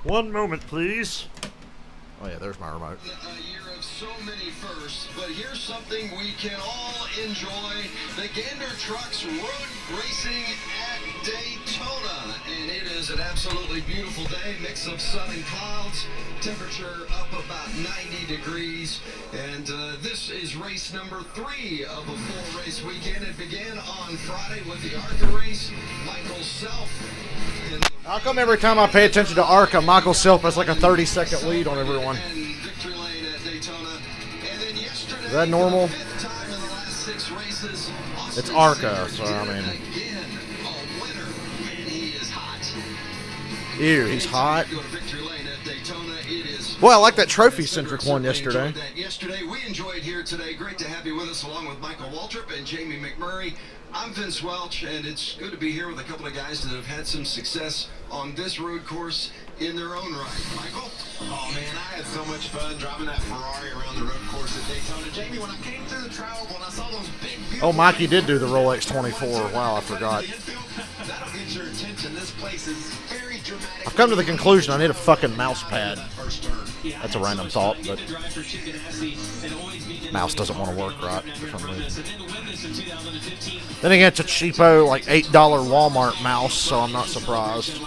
One moment, please. Oh yeah, there's my remote. A year of so many firsts, but here's something we can all enjoy. The Gander Trucks Road Racing at Daytona. And it is an absolutely beautiful day. Mix of sun and clouds. Temperature up about 90 degrees. And this is race number 3 of a full race weekend. It began on Friday with the ARCA race. Michael Self. How come every time I pay attention to ARCA, Michael Self has like a 30-second lead on everyone? Is that normal? It's ARCA, so I mean. Ew, he's hot. Boy, I like that trophy-centric one yesterday. We enjoyed here today. Great to have you with us, along with Michael Waltrip and Jamie McMurray. I'm Vince Welch, and it's good to be here with a couple of guys that have had some success on this road course in their own right. Michael? Oh, man, I had so much fun driving that Ferrari around the road course at Daytona. Jamie, when I came through the travel, when I saw those big, oh, Mikey did do the Rolex 24. Wow, I forgot. That'll get your attention. This place is very dramatic. I've come to the conclusion I need a fucking mouse pad. That's a random thought, but mouse doesn't want to work right for some reason. Then again, it's a cheapo, like $8 Walmart mouse, so I'm not surprised.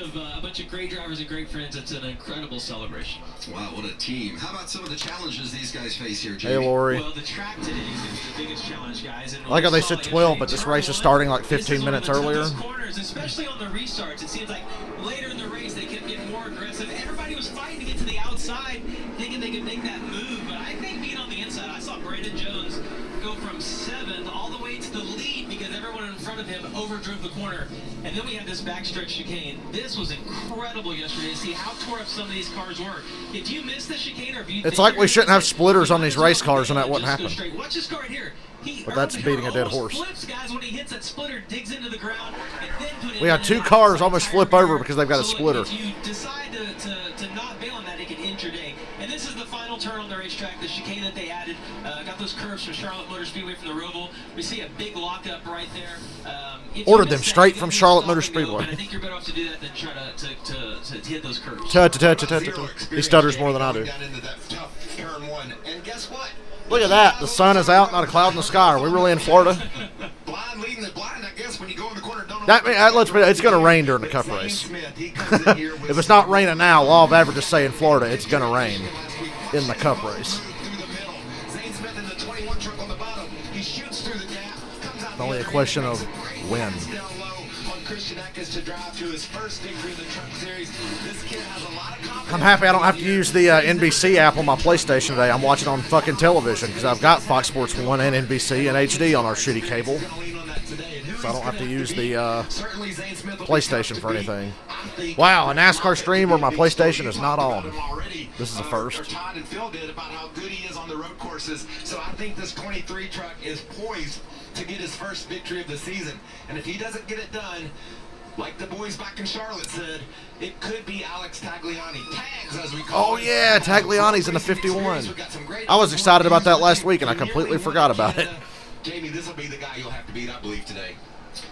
A bunch of great drivers and great friends. It's an incredible celebration. Wow, what a team. How about some of the challenges these guys face here, Jamie? Hey, Lori. Well, the track today is going to be the biggest challenge, guys. And I like how they said 12, but this race is starting like 15 minutes earlier. Corners, especially on the restarts. It seems like later in the race they could get more aggressive. Everybody was fighting to get to the outside, thinking they could make that move. But I think being on the inside, I saw Brandon Jones go from 7th all the way to the lead because everyone in front of him overdrove the corner. And then we had this backstretch chicane. This was incredible yesterday to see how tore up some of these cars were. If you missed the chicane, or if you, it's like we shouldn't have splitters on these race cars, and that wouldn't happen. Watch this car right here. But that's beating a dead horse. Flips, guys, when he hits that splitter, digs into the ground, and then we had 2 cars almost flip over because they've got a splitter. If you decide to not bail on that, it can end your day. And this is the final turn on the racetrack, the chicane that they added. Got those curves from Charlotte Motor Speedway from the Roval. We see a big lockup right there. Ordered them straight from Charlotte Motor Speedway. I think you're better off to do that than try to hit those curves. He stutters more than I do. And guess what? Look at that. The sun is out, not a cloud in the sky. Are we really in Florida? Blind leading the blind, I guess, when you go in the corner. It's going to rain during the Cup race. If it's not raining now, law of averages say in Florida it's going to rain in the Cup race. It's only a question of when. I'm happy I don't have to use the NBC app on my PlayStation today. I'm watching on fucking television because I've got Fox Sports 1 and NBC and HD on our shitty cable. So I don't have to use the PlayStation for anything. Wow, a NASCAR stream where my PlayStation is not on. This is a first. Todd and Phil did about how good he is on the road courses. So I think this 23 truck is poised to get his first victory of the season. And if he doesn't get it done, like the boys back in Charlotte said, it could be Alex Tagliani. Tags, as we call it. Oh, yeah, Tagliani's in the 51. I was excited about that last week, and I completely forgot about it. Jamie, this will be the guy you'll have to beat, I believe, today.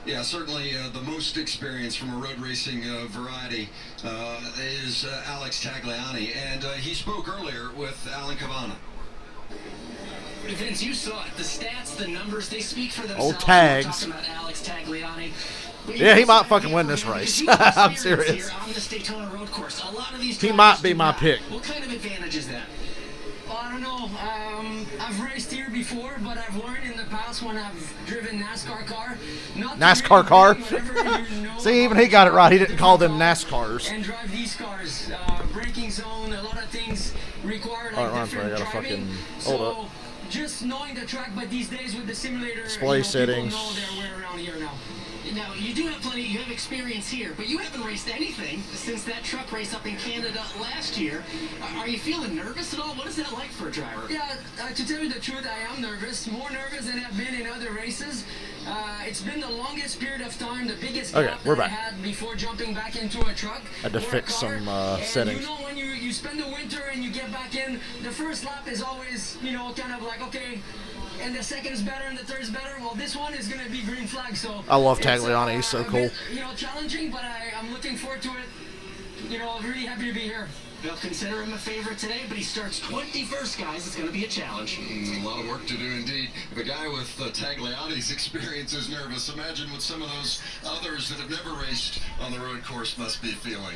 Yeah, certainly the most experience from a road racing variety is Alex Tagliani. And he spoke earlier with Alan Cavana. Vince, you saw it. The stats, the numbers, they speak for themselves. Old tags. We're talking about Alex Tagliani. Yeah, he might fucking win this race. I'm serious. On this Daytona road course, a lot of these he might be my pick. What kind of advantage is that? I don't know. I've raced here before, but I've learned in the past when I've driven NASCAR car. NASCAR car? See, even he got it right. He didn't call them NASCARs. And drive these cars. Braking zone, a lot of things require like different driving. Hold up. Just knowing the track, but these days with the simulator, display settings. People know their way around here now. Now, you do have you have experience here, but you haven't raced anything since that truck race up in Canada last year. Are you feeling nervous at all? What is that like for a driver? Yeah, to tell you the truth, I am nervous. More nervous than I've been in other races. It's been the longest period of time, the biggest gap that I had before jumping back into a truck. I had to fix some settings. You know, when you spend the winter and you get back in, the first lap is always, kind of like, okay, and the second is better and the third is better. Well, this one is going to be green flag. So I love Tagliani. He's so cool. Challenging, but I'm looking forward to it. Really happy to be here. They'll consider him a favorite today, but he starts 21st, guys. It's going to be a challenge. A lot of work to do indeed. If a guy with Tagliani's experience is nervous, imagine what some of those others that have never raced on the road course must be feeling.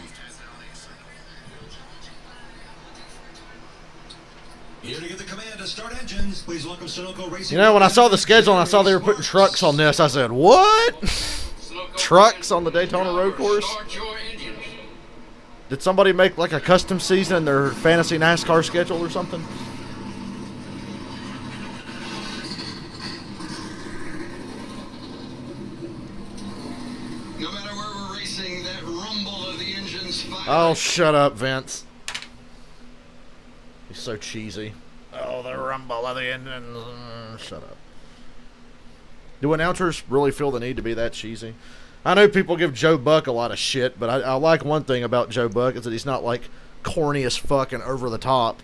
Here to get the command to start engines, please welcome Sunoco Racing. When I saw the schedule and I saw they were putting trucks on this, I said, what? Trucks on the Daytona road course? Did somebody make like a custom season in their fantasy NASCAR schedule or something? No matter where we're racing, that rumble of the engines fire. Oh, shut up, Vince. He's so cheesy. Oh, the rumble of the engines. Shut up. Do announcers really feel the need to be that cheesy? I know people give Joe Buck a lot of shit, but I like one thing about Joe Buck is that he's not like corny as fuck and over the top.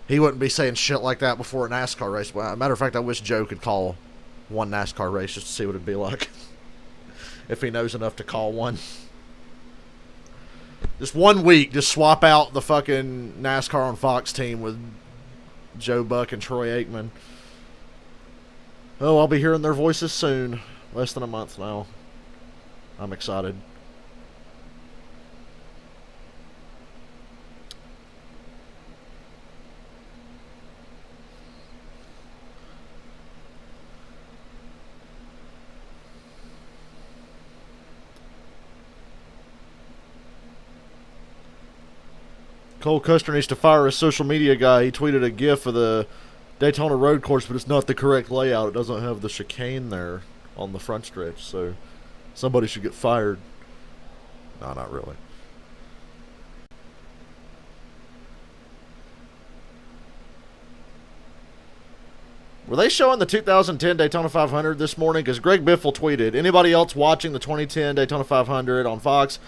He wouldn't be saying shit like that before a NASCAR race. Well, matter of fact, I wish Joe could call one NASCAR race just to see what it'd be like. If he knows enough to call one. Just 1 week, just swap out the fucking NASCAR on Fox team with Joe Buck and Troy Aikman. Oh, I'll be hearing their voices soon. Less than a month now. I'm excited. Cole Custer needs to fire his social media guy. He tweeted a GIF of the Daytona road course, but it's not the correct layout. It doesn't have the chicane there on the front stretch, so somebody should get fired. No, not really. Were they showing the 2010 Daytona 500 this morning? Because Greg Biffle tweeted, anybody else watching the 2010 Daytona 500 on Fox?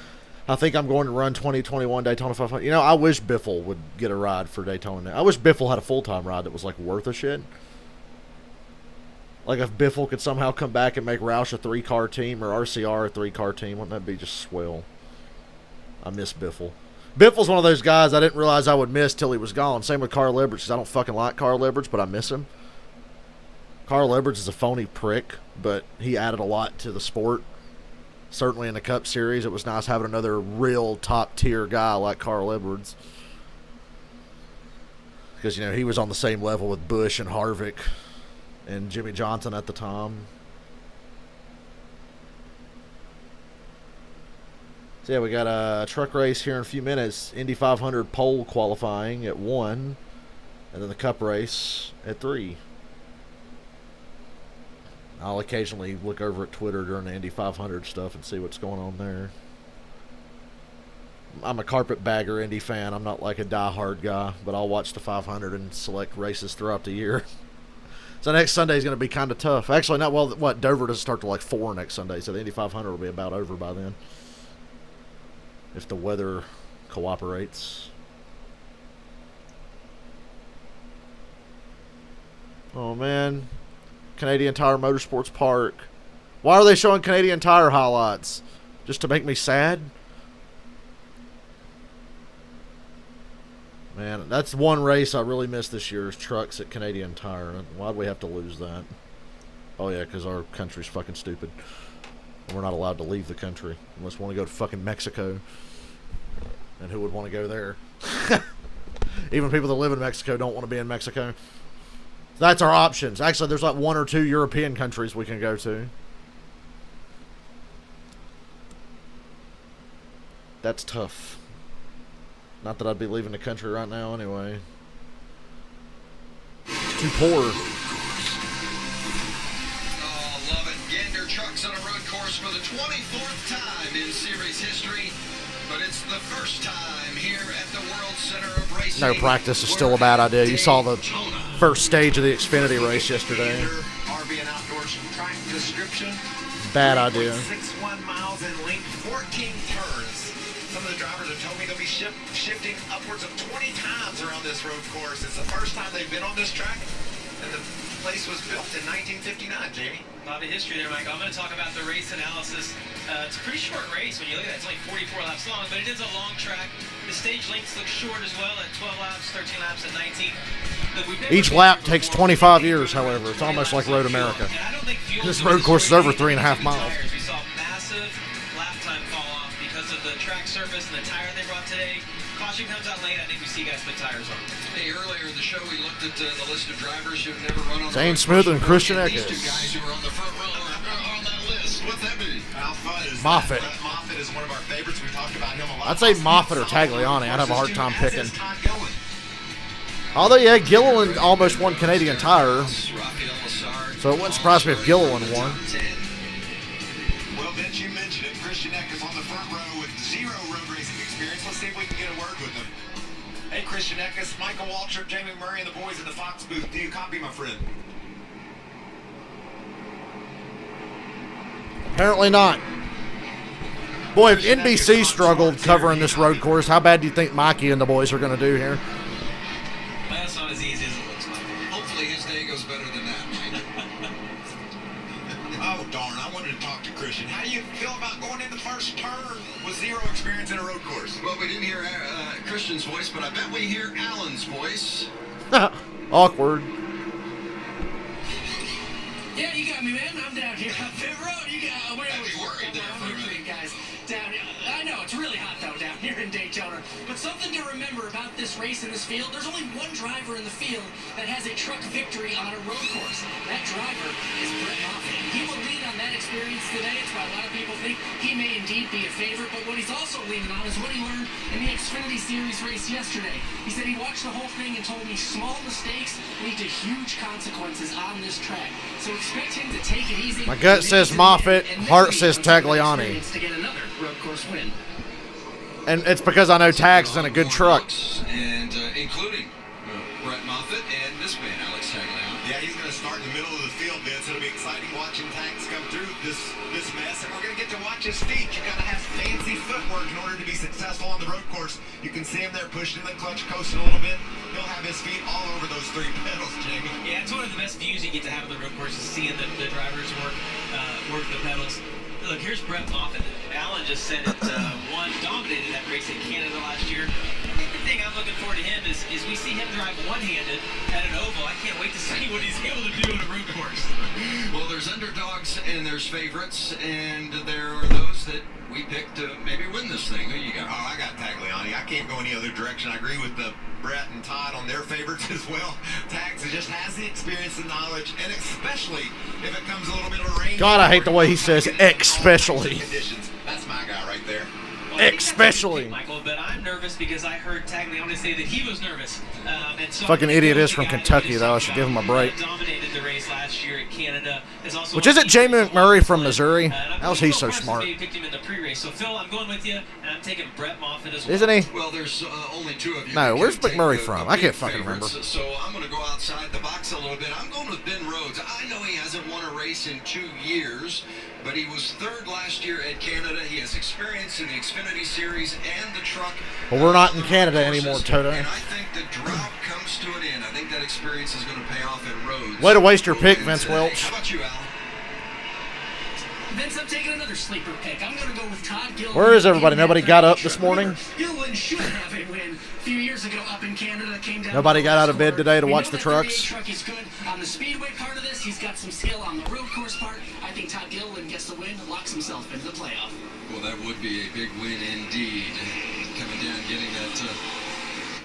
I think I'm going to run 2021 Daytona 500. I wish Biffle would get a ride for Daytona. I wish Biffle had a full-time ride that was, like, worth a shit. Like, if Biffle could somehow come back and make Roush a 3-car team or RCR a 3-car team, wouldn't that be just swell? I miss Biffle. Biffle's one of those guys I didn't realize I would miss till he was gone. Same with Carl Edwards, because I don't fucking like Carl Edwards, but I miss him. Carl Edwards is a phony prick, but he added a lot to the sport. Certainly in the Cup Series, it was nice having another real top-tier guy like Carl Edwards. Because, he was on the same level with Busch and Harvick and Jimmy Johnson at the time. So, yeah, we got a truck race here in a few minutes. Indy 500 pole qualifying at 1. And then the Cup race at 3. I'll occasionally look over at Twitter during the Indy 500 stuff and see what's going on there. I'm a carpetbagger Indy fan. I'm not like a diehard guy, but I'll watch the 500 and select races throughout the year. So next Sunday is going to be kind of tough. Actually, not well. What, Dover doesn't start till like 4 next Sunday, so the Indy 500 will be about over by then. If the weather cooperates. Oh, man. Canadian Tire Motorsports Park. Why are they showing Canadian Tire highlights? Just to make me sad? Man, that's one race I really missed this year is trucks at Canadian Tire. Why'd we have to lose that? Oh, yeah, because our country's fucking stupid. And we're not allowed to leave the country unless we want to go to fucking Mexico. And who would want to go there? Even people that live in Mexico don't want to be in Mexico. That's our options. Actually, there's like 1 or 2 European countries we can go to. That's tough. Not that I'd be leaving the country right now anyway. It's too poor. Oh, love it. Gander trucks on a road course for the 24th time in series history. But it's the first time here at the World Center of Racing. No practice is still a bad idea. You saw the first stage of the Xfinity race yesterday. RV and Outdoors track description. Bad idea. 6.1 miles in length, 14 turns. Some of the drivers have told me they'll be shifting upwards of 20 times around this road course. It's the first time they've been on this track, and the place was built in 1959, Jamie. A lot of history there, Michael. I'm going to talk about the race analysis. It's a pretty short race when you look at it. It's only 44 laps long, but it is a long track. The stage lengths look short as well at 12 laps, 13 laps at 19. Each lap takes 25 years, however. It's almost like Road America. This road course is over 3.5 miles. We saw massive lap time fall off because of the track surface and the tire they brought today. Caution comes out late. I think we see guys put tires on. Hey, earlier in the show, we looked at the list of drivers who've never run on Zane the Smith and Christian These Eckes. two guys who are on the front row are on that list. What's that mean? Alpha is Moffitt. Brett Moffitt is one of our favorites. We talked about him a lot. I'd say Moffitt or Tagliani. I'd have a hard time picking. As is Todd Gilliland. Although, yeah, Gilliland almost won Canadian Tire, Rafael Lassard. so it wouldn't surprise me if Gilliland won. Well, Vince, you mentioned it. Christian Eckes on the front row with zero road racing experience. Let's see if we can get a word with him. Hey, Christian Eckes, Michael Waltrip, Jamie Murray, and the boys in the Fox booth. Do you copy, my friend? Apparently not. Boy, if NBC struggled covering this road course, how bad do you think Mikey and the boys are going to do here? Well, it's not as easy as it looks like. Hopefully his day goes better than that, Mike. Oh, darn. I wanted to talk to Christian. How do you feel about going in the first turn with zero experience in a road course? Well, we didn't hear Christian's voice, but I bet we hear Alan's voice. Awkward. Yeah, you got me, man. I'm down here on pit road. You got I'd be worried there for a minute. guys. Down here. I know it's really hot though down here in Daytona. But something to remember about this race in this field: there's only one driver in the field that has a truck victory on a road course. That driver is Brett Moffitt. He will lean on that experience today. It's why a lot of people think he may indeed be a favorite. But what he's also leaning on is what he learned in the Xfinity Series race yesterday. He said he watched the whole thing and told me small mistakes lead to huge consequences on this track. So expect him to take it easy. My gut says Moffitt, heart says Tagliani. To get another road course win. And it's because I know Tags is in a good truck. And including Brett Moffitt and this man, Alex Tagliani. Yeah, he's going to start in the middle of the field, Vince. It'll be exciting watching tanks come through this mess. And we're going to get to watch his feet. You got to have fancy footwork in order to be successful on the road course. You can see him there pushing the clutch, coasting a little bit. He'll have his feet all over those three pedals, Jamie. Yeah, it's one of the best views you get to have on the road course is seeing the drivers work the pedals. Look, here's Brett Moffitt. Alan just said it dominated that race in Canada last year. I think the thing I'm looking forward to him is we see him drive one-handed at an oval. I can't wait to see what he's able to do on a road course. Well, there's underdogs and there's favorites, and there are those that we picked to maybe win this thing. Who you got? Oh, I got Tagliani. I can't go any other direction. I agree with Brett and Todd on their favorites as well. Tags just has the experience and knowledge, and especially if it comes a little bit of rain. God, I hate the way he says especially. Conditions. That's my guy right there. Well, I think that's Especially. okay, Michael, but I'm nervous because I heard Tagliani say that he was nervous. And so Fucking idiot is from the guy Kentucky, who though. I just should give him a break. Dominated the race last year at Canada. Is also Which isn't Jamie McMurray from Missouri? How's he so smart? Picked him in the pre-race. So Phil, I'm going with you, and I'm taking Brett Moffitt as well. Isn't he? Well, there's only two of you. No, that where's can take McMurray the from? I big can't fucking favorites. remember. So I'm going to go outside the box a little bit. I'm going with Ben Rhodes. I know he hasn't won a race in 2 years, but he was third last year at Canada. He has experience in the Xfinity Series and the truck. Well, we're not in Canada courses. anymore, Toto. And I think the drought comes to an end. I think that experience is going to pay off at Rhodes. Way to waste your pick, Vince Welch. How about you, Alan? Vince, I'm taking another sleeper pick. I'm going to go with Todd Gilliland. Where is everybody? Nobody got up this morning? Gilliland should have a win. A few years ago up in Canada, came down. Nobody got out of bed today to We watch know the that trucks? truck is good on the speedway part of this. He's got some skill on the road course part. I think Todd Gilliland gets the win, locks himself into the playoff. Well, that would be a big win indeed. Coming down, getting that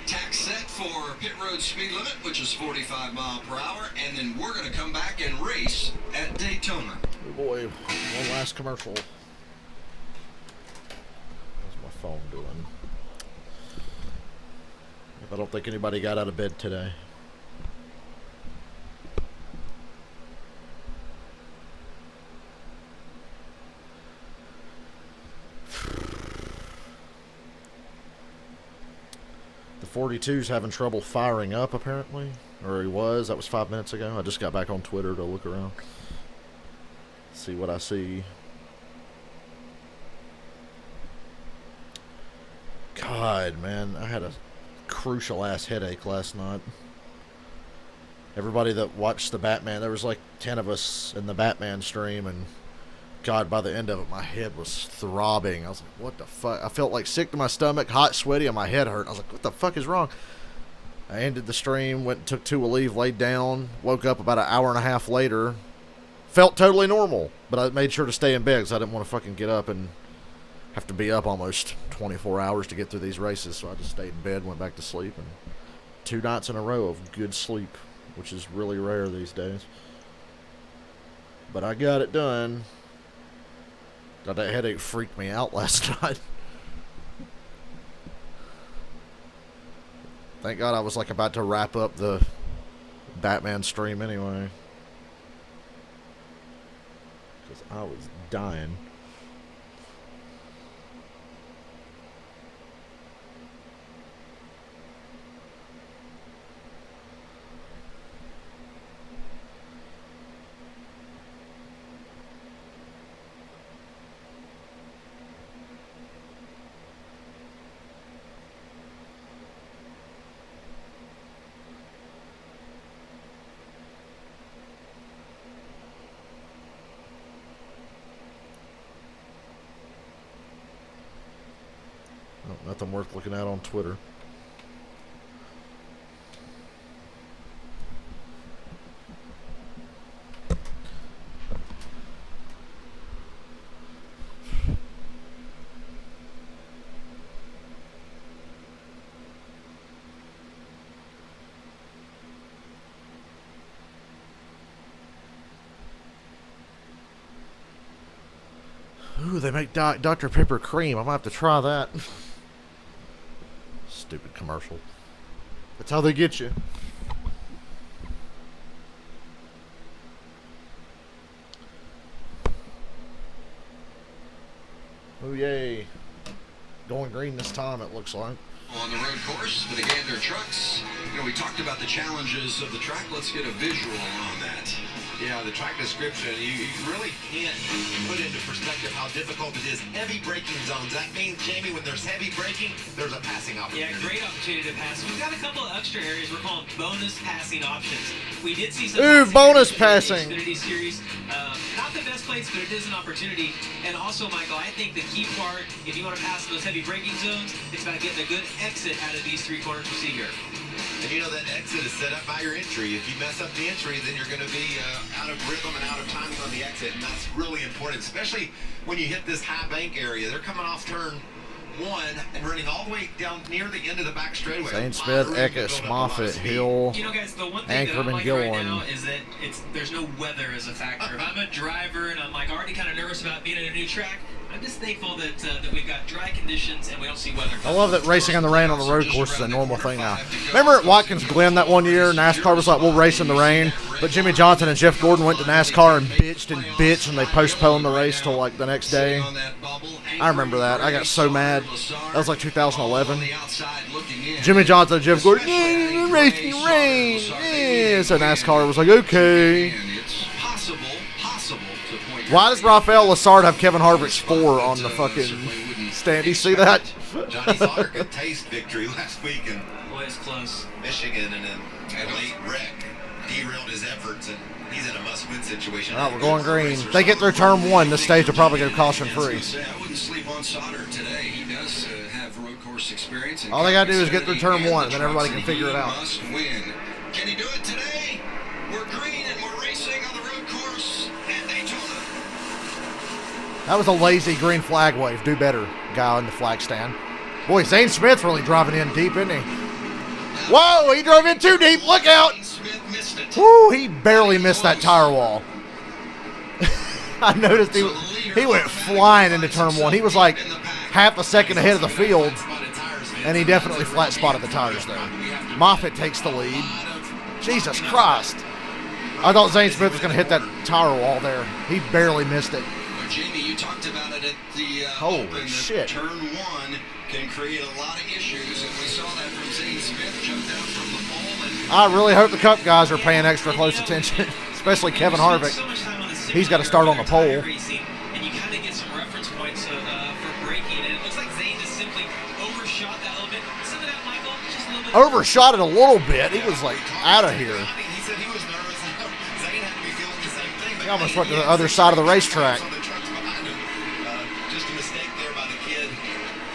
tax set for pit road speed limit, which is 45 mile per hour, and then we're going to come back and race at Daytona. Oh boy, one last commercial. What's my phone doing? I don't think anybody got out of bed today. The 42's having trouble firing up, apparently. Or he was. That was 5 minutes ago. I just got back on Twitter to look around. See what I see. God, man. I had a crucial-ass headache last night. everybody that watched the Batman, there was like 10 of us in the Batman stream, and God, by the end of it, my head was throbbing. I was like, what the fuck? I felt like sick to my stomach, hot, sweaty, and my head hurt. I was like, what the fuck is wrong? I ended the stream, went and took 2 a leave, laid down, woke up about an hour and a half later, felt totally normal, but I made sure to stay in bed because I didn't want to fucking get up and have to be up almost 24 hours to get through these races, so I just stayed in bed, went back to sleep, and 2 nights in a row of good sleep, which is really rare these days. But I got it done. God, that headache freaked me out last night. Thank God I was like about to wrap up the Batman stream anyway, because I was dying. Nothing worth looking at on Twitter. Ooh, they make Dr. Pepper cream. I might have to try that. Stupid commercial. That's how they get you. Oh, yay. Going green this time, it looks like. On the road course for the Gander trucks. You know, we talked about the challenges of the track. Let's get a visual on that. Yeah, the track description, you really can't put into perspective how difficult it is. Heavy braking zones. That means, Jamie, when there's heavy braking, there's a passing opportunity. Yeah, great opportunity to pass. We've got a couple of extra areas we're calling bonus passing options. We did see some bonus passing. In the Xfinity Series. Not the best place, but it is an opportunity. And also, Michael, I think the key part, if you want to pass those heavy braking zones, it's about getting a good exit out of these 3 corners we see here. And you know that exit is set up by your entry. If you mess up the entry, then you're going to be out of rhythm and out of timing on the exit, and that's really important, especially when you hit this high bank area. They're coming off turn 1 and running all the way down near the end of the back straightaway. Zane Smith, Eckes, Moffitt, Hill, You know, guys, the one thing that I'm Anchorman, like Gillen. right now is that there's no weather as a factor. If I'm a driver and I'm like already kind of nervous about being in a new track, I'm just thankful that that we've got dry conditions and we don't see weather. I love that racing in the rain on the road course is a normal thing now. Remember at Watkins Glen that one year, NASCAR was like, we'll race in the rain, but Jimmy Johnson and Jeff Gordon went to NASCAR and bitched and they postponed the race till like the next day. I remember that. I got so mad. That was like 2011. Jimmy Johnson and Jeff Gordon, yeah, racing in the rain. Yeah. So NASCAR was like, okay. Why does Rafael Lessard have Kevin Harvick's 4 on the fucking stand? Do you see that? Johnny Sauter could taste victory last week in Close. Michigan, and then a late wreck derailed his efforts, and he's in a must-win situation. All right, we're going green. They get through turn 1. This stage will probably go caution-free. I wouldn't sleep on Sauter today. He does have road course experience. All they got to do is get through turn 1, and then everybody can figure it out. Must win. Can he do it today? We're green and we're racing on the road course at Daytona. That was a lazy green flag wave. Do better, guy on the flag stand. Boy, Zane Smith's really driving in deep, isn't he? Whoa, he drove in too deep. Look out. Smith missed it. Woo, he barely missed that tire wall. I noticed he went flying into turn 1. He was like half a second ahead of the field, and he definitely flat spotted the tires there. Moffitt takes the lead. Jesus Christ. I thought Zane Smith was going to hit that tire wall there. He barely missed it. Jamie, you talked about it at the Holy Open, shit. Turn 1 can create a lot of issues, and we saw that from Zane Smith, jumped out from the pole. And I really hope the Cup guys are paying extra close attention, especially Kevin Harvick. He's got to start on the pole. And you kind of get some reference points for braking, and it looks like Zane just simply overshot that a little bit. Some of that, Michael, just a little bit. Overshot it a little bit. He was like out of here. He's said he was nervous. Zane had to be feeling the same thing. He almost went to the other side of the racetrack. Just a mistake there by the kid.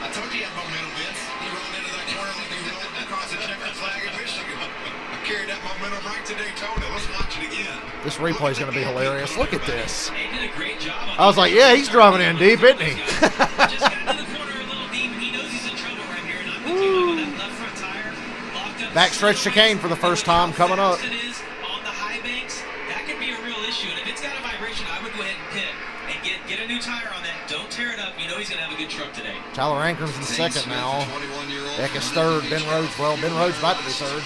I told you he had momentum, Vince. He rolled into that corner like he rolled across the checkered flag in Michigan. I carried that momentum right to Daytona. Let's watch it again. This replay is going to be hilarious. Look at this. He did a great job. I was like, yeah, he's driving in deep, isn't he? Just got into the corner a little deep. He knows he's in trouble right here. And I'm with you, Michael. That left front tire locked up. Backstretch chicane for the first time coming up. It is on the high banks. That could be a real issue. And if it's got a vibration, I would go ahead and pit and get a new tire on that. Don't tear it up. You know he's going to have a good truck today. Tyler Ankram's in second now. Eckes third. Ben Rhodes, well, Ben Rhodes about to be third.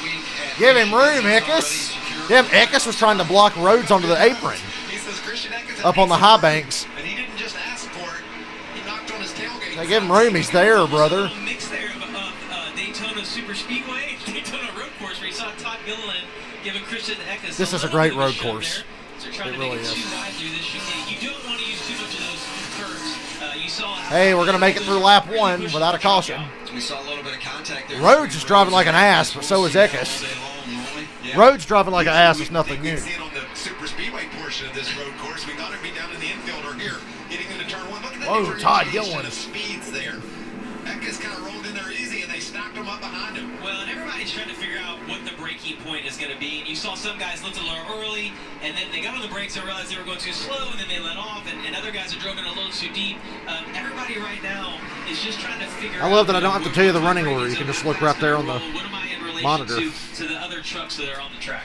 Give him room, Eckes. Damn, Eckes was trying to block Rhodes onto the apron. Up on the high banks. And he didn't just ask for it. He knocked on his tailgate. They give him room. He's there, brother. Mix there of Daytona Super Speedway, Daytona Road Course, where you saw Todd Gilliland giving Christian Eckes. This is a great road course. It really is. You don't want to use too much of those curves. You saw. Hey, we're gonna make it through lap 1 without a caution. We saw a little bit of contact there. Rhodes is driving like an ass, but so is Eckes. Rhodes driving like an ass is nothing new. We see it on the Super Speedway portion of this road course. We thought it'd be down in the infield or here, getting into turn 1. Look at the Whoa, Todd differentiation Gilliland. of speeds there. Eckes kind of rolled in there easy, and they snapped him up behind him. Well, and everybody's trying to figure out what the braking point is going to be. And you saw some guys lift a little early, and then they got on the brakes and realized they were going too slow, and then they let off, and other guys are driving a little too deep. Everybody right now is just trying to figure out. I love that I don't have to tell you the running order. You can just look right there on the what am I in relation monitor. to the other trucks that are on the track.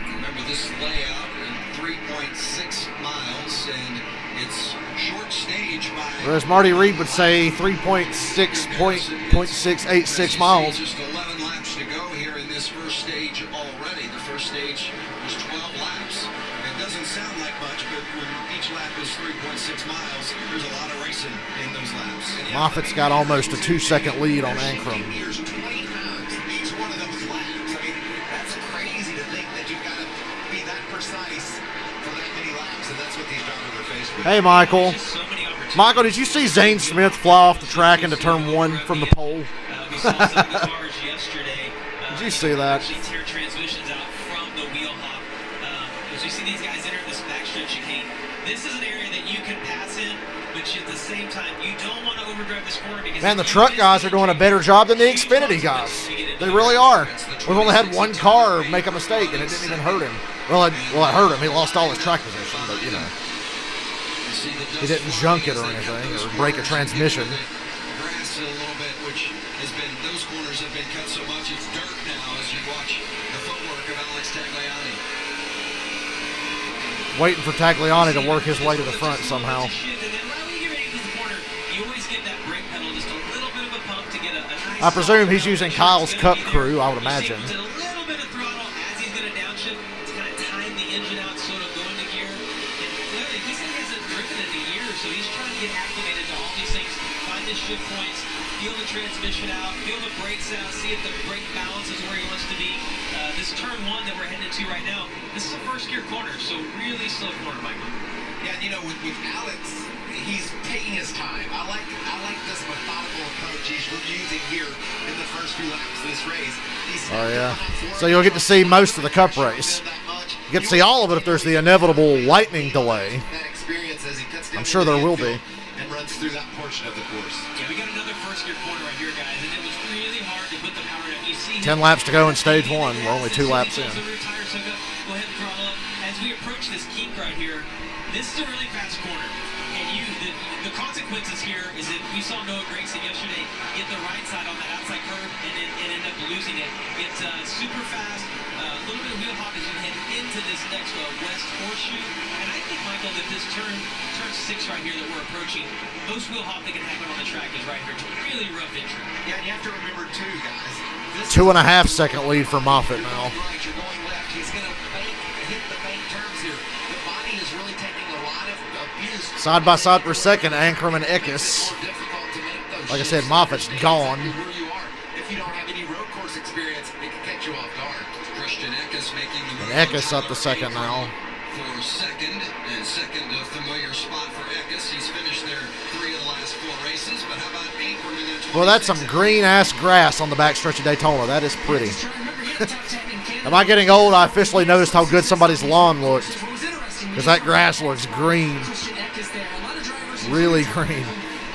Remember this layout in 3.6 miles, and it's short stage by. Or as Marty Reed would say, 3.686 miles. Just 11 laps to go here in this first stage already. The first stage was 12 laps. It doesn't sound like much, but when each lap is 3.6 miles, there's a lot of racing in those laps. Moffitt's got almost a 2-second lead on Ankrum. Years 20 times each one of those laps. I mean, that's crazy to think that you've got to be that precise for that many laps, and that's what these drivers are faced with. Hey, Michael. So many opportunities. Michael, did you see Zane Smith fly off the track into turn 1 from the pole? We saw some of the cars yesterday. Did you see that? Actually tear transmissions out from the wheel hop. As we see these guys enter this backstretch chicane, this is an area that you can pass in, but at the same time, you don't want to overdrive this corner because. Man, the truck guys are doing a better job than the Xfinity guys. They really are. We've only had one car make a mistake, and it didn't even hurt him. Well, it hurt him. He lost all his track position, but, you know. He didn't junk it or anything or break a transmission. Grass a little bit, which has been, those corners have been cut so much it's dirt now as you watch the footwork of Alex Tagliani. Waiting for Tagliani to work his way to the front somehow. I presume he's using Kyle's Cup crew, I would imagine. A little bit of throttle as he's going to downshift to kind of time the engine out, sort of go into gear. And clearly, this thing hasn't driven in a year, so he's trying to get acclimated to all these things, find his shift points, feel the transmission out, feel the brakes out, see if the brake balance is where he wants to be. This turn 1 that we're heading into right now, this is a first gear corner, so really slow corner, Michael. Yeah, you know, with Alex, he's taking his time. I like this methodical approach he's using here in the first few laps of this race. Oh, yeah. So you'll get to see most of the Cup race. You get to see all of it if there's the inevitable lightning delay. I'm sure there will be. And runs through that portion of the course. Yeah, we got another first gear corner right here, guys, and it was really hard to put the power down. You see 10 laps to go in stage 1. We're only 2 laps in. Go ahead and throttle up. As we approach this kink right here, this is a really fast corner. And the consequences here is that we saw Noah Gragson yesterday get the right side on that outside curve and end up losing it. It's super fast, a little bit of wheel hop as you head into this next west horseshoe. And I think, Michael, that this turn 6 right here that we're approaching, most wheel hop that can happen on the track is right here. It's a really rough entry. Yeah, and you have to remember too, guys. 2.5 second lead for Moffitt now. You're going left. He's going to hit the bank turns here. The body is really taking a lot of abuse. Side by side for second, Ankrum and Eckes. Like I said, Moffitt's gone. Where you are, if you don't have any road course experience, it can catch you off guard. Christian Eckes making the move. And Eckes up to second now. For second, and second a familiar spot for Eckes. He's finished there 3 of the last 4 races, but how about Ankrum in that 26? Well, that's some green-ass grass on the backstretch of Daytona. That is pretty. Remember, he had a tough time in Canada. Am I getting old? I officially noticed how good somebody's lawn looked. Because that grass looks green. Really green.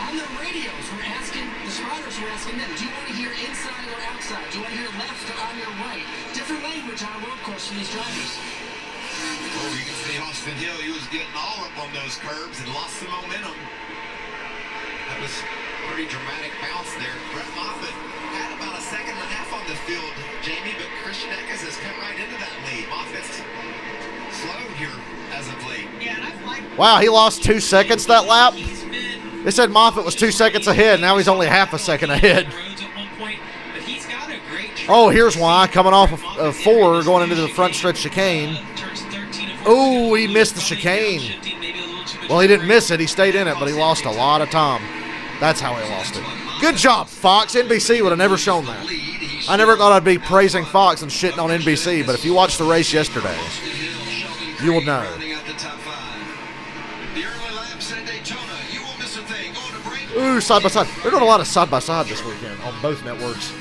On the radios, we're asking, the spotters were asking them, do you want to hear inside or outside? Do you want to hear left or on your right? Different language on a road course from these drivers. Oh, you can see Austin Hill, he was getting all up on those curbs and lost some momentum. That was a pretty dramatic bounce there. Brett Moffitt had about a second and a half on the field, Jamie, but Christian Eckes has cut right into that lead. Moffitt's slowed here as of late. Yeah, and I've liked. Wow, he lost 2 seconds that lap. They said Moffitt was 2 seconds ahead. Now he's only half a second ahead. Oh, here's why. Coming off of 4, going into the front stretch chicane. Oh, he missed the chicane. Well, he didn't miss it. He stayed in it, but he lost a lot of time. That's how he lost it. Good job, Fox. NBC would have never shown that. I never thought I'd be praising Fox and shitting on NBC, but if you watched the race yesterday, you will know. Ooh, side by side. They're doing a lot of side by side this weekend on both networks.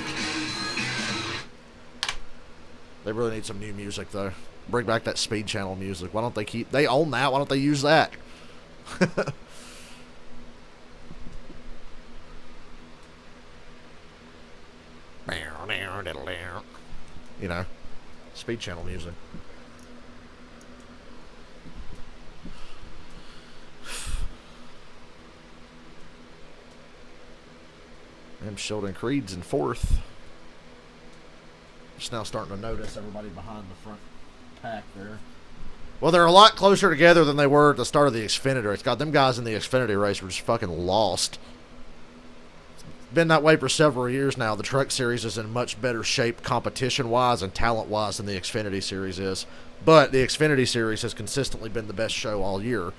They really need some new music, though. Bring back that Speed Channel music. Why don't they keep... They own that. Why don't they use that? You know, Speed Channel music. And Sheldon Creed's in 4th. Just now starting to notice everybody behind the front pack there. Well, they're a lot closer together than they were at the start of the Xfinity race. God, them guys in the Xfinity race were just fucking lost. It's been that way for several years now. The Truck Series is in much better shape competition-wise and talent-wise than the Xfinity Series is. But the Xfinity Series has consistently been the best show all year.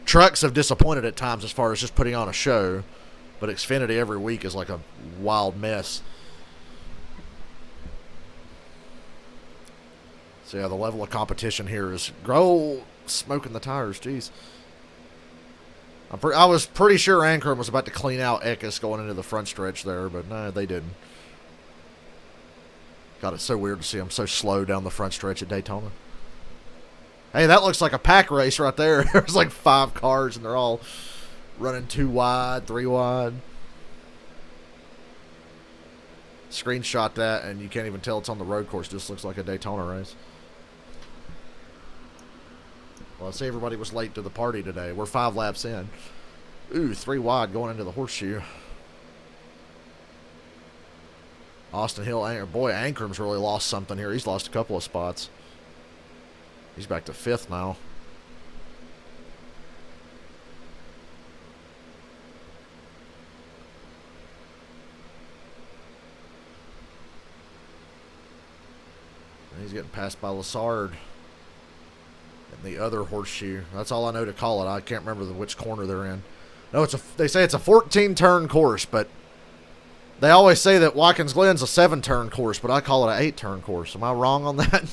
Trucks have disappointed at times as far as just putting on a show, but Xfinity every week is like a wild mess. So yeah, the level of competition here is smoking the tires. Jeez, I was pretty sure Ankrum was about to clean out Eckes going into the front stretch there, but no, they didn't. God, it's so weird to see them so slow down the front stretch at Daytona. Hey, that looks like a pack race right there. There's like 5 cars, and they're all running 2 wide, 3 wide. Screenshot that, and you can't even tell it's on the road course. It just looks like a Daytona race. Well, I see everybody was late to the party today. We're 5 laps in. Ooh, 3 wide going into the horseshoe. Austin Hill, boy, Ankrum's really lost something here. He's lost a couple of spots. He's back to 5th now. And he's getting passed by Lassard in the other horseshoe. That's all I know to call it. I can't remember which corner they're in. No, they say it's a 14-turn course, but they always say that Watkins Glen's a 7-turn course, but I call it an 8-turn course. Am I wrong on that?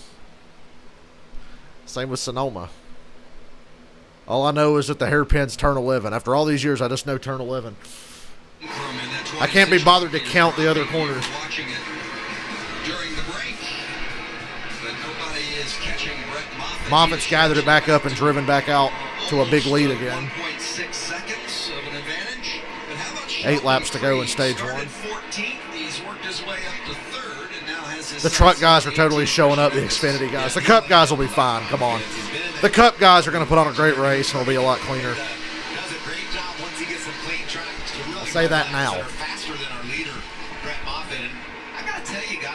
Same with Sonoma. All I know is that the hairpin's turn 11. After all these years, I just know turn 11. I can't be bothered to count the other corners. Moffitt's gathered it back up and driven back out to a big lead again. 8 laps to go in stage 1. The truck guys are totally showing up, the Xfinity guys. The Cup guys will be fine. Come on. The Cup guys are going to put on a great race, and it'll be a lot cleaner. I'll say that now.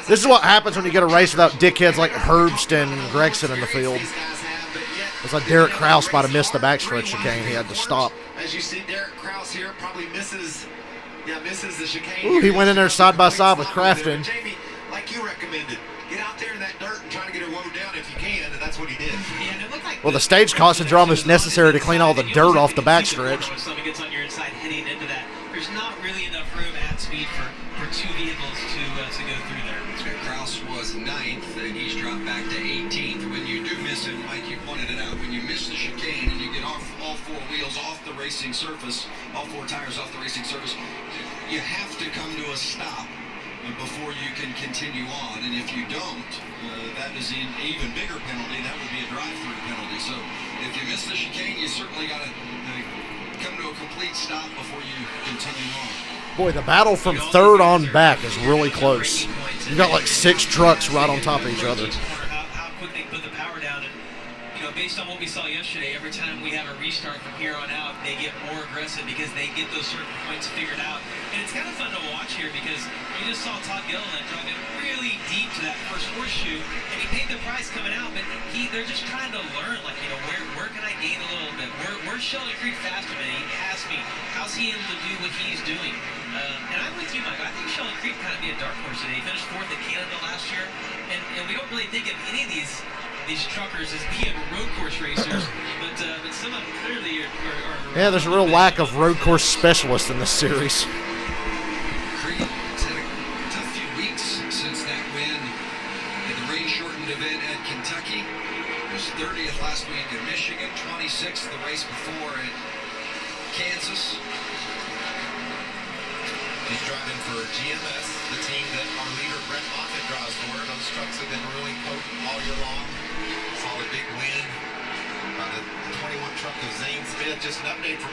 This is what happens when you get a race without dickheads like Herbst and Gregson in the field. It's like Derek Kraus might have missed the backstretch chicane. He had to stop. As you see, Derek Kraus here probably misses the chicane. Ooh, he went in there side by side with Crafton. Jamie, like you recommended, get out there in that dirt and try to get her woe down if you can, and that's what he did. Yeah, and it looked like well, the stage cautions are almost necessary to clean all the dirt off the backstretch. When something gets on your inside heading into that, there's not really enough room at speed for 2 vehicles to go through there. Kraus was 9th, and he's dropped back to 18th. When you do miss it, Mike, you pointed it out, when you miss the chicane and you get off all 4 wheels off the racing surface, all 4 tires off the racing surface, you have to come to a stop before you can continue on. And if you don't, that is an even bigger penalty. That would be a drive-through penalty. So if you miss the chicane, you certainly got to come to a complete stop before you continue on. Boy, the battle from third on back is really close. You got like 6 trucks right on top of each other. How quick they put the power down. And, based on what we saw yesterday, every time we have a restart from here on out, they get more aggressive because they get those certain points figured out. And it's kind of fun to watch here because you just saw Todd Gilliland drug it really deep to that first horseshoe, and he paid the price coming out, but they're just trying to learn, like, where can I gain a little bit? Where's Sheldon Creed faster than he has me? How's he able to do what he's doing? And I'm with you, Mike. I think Sheldon Creed kind of be a dark horse today. He finished 4th at Canada last year, and we don't really think of any of these truckers as being road course racers, but some of them clearly are yeah, there's a real lack of road course specialists in this series. Creed has had a tough few weeks since that win in the rain-shortened event at Kentucky. He was 30th last week in Michigan, 26th the race before at Kansas. He's driving for GMS, the team that our leader Brett Moffitt drives for. Those trucks have been really potent all year long. Saw the big win by the 21 truck of Zane Smith. Just an update from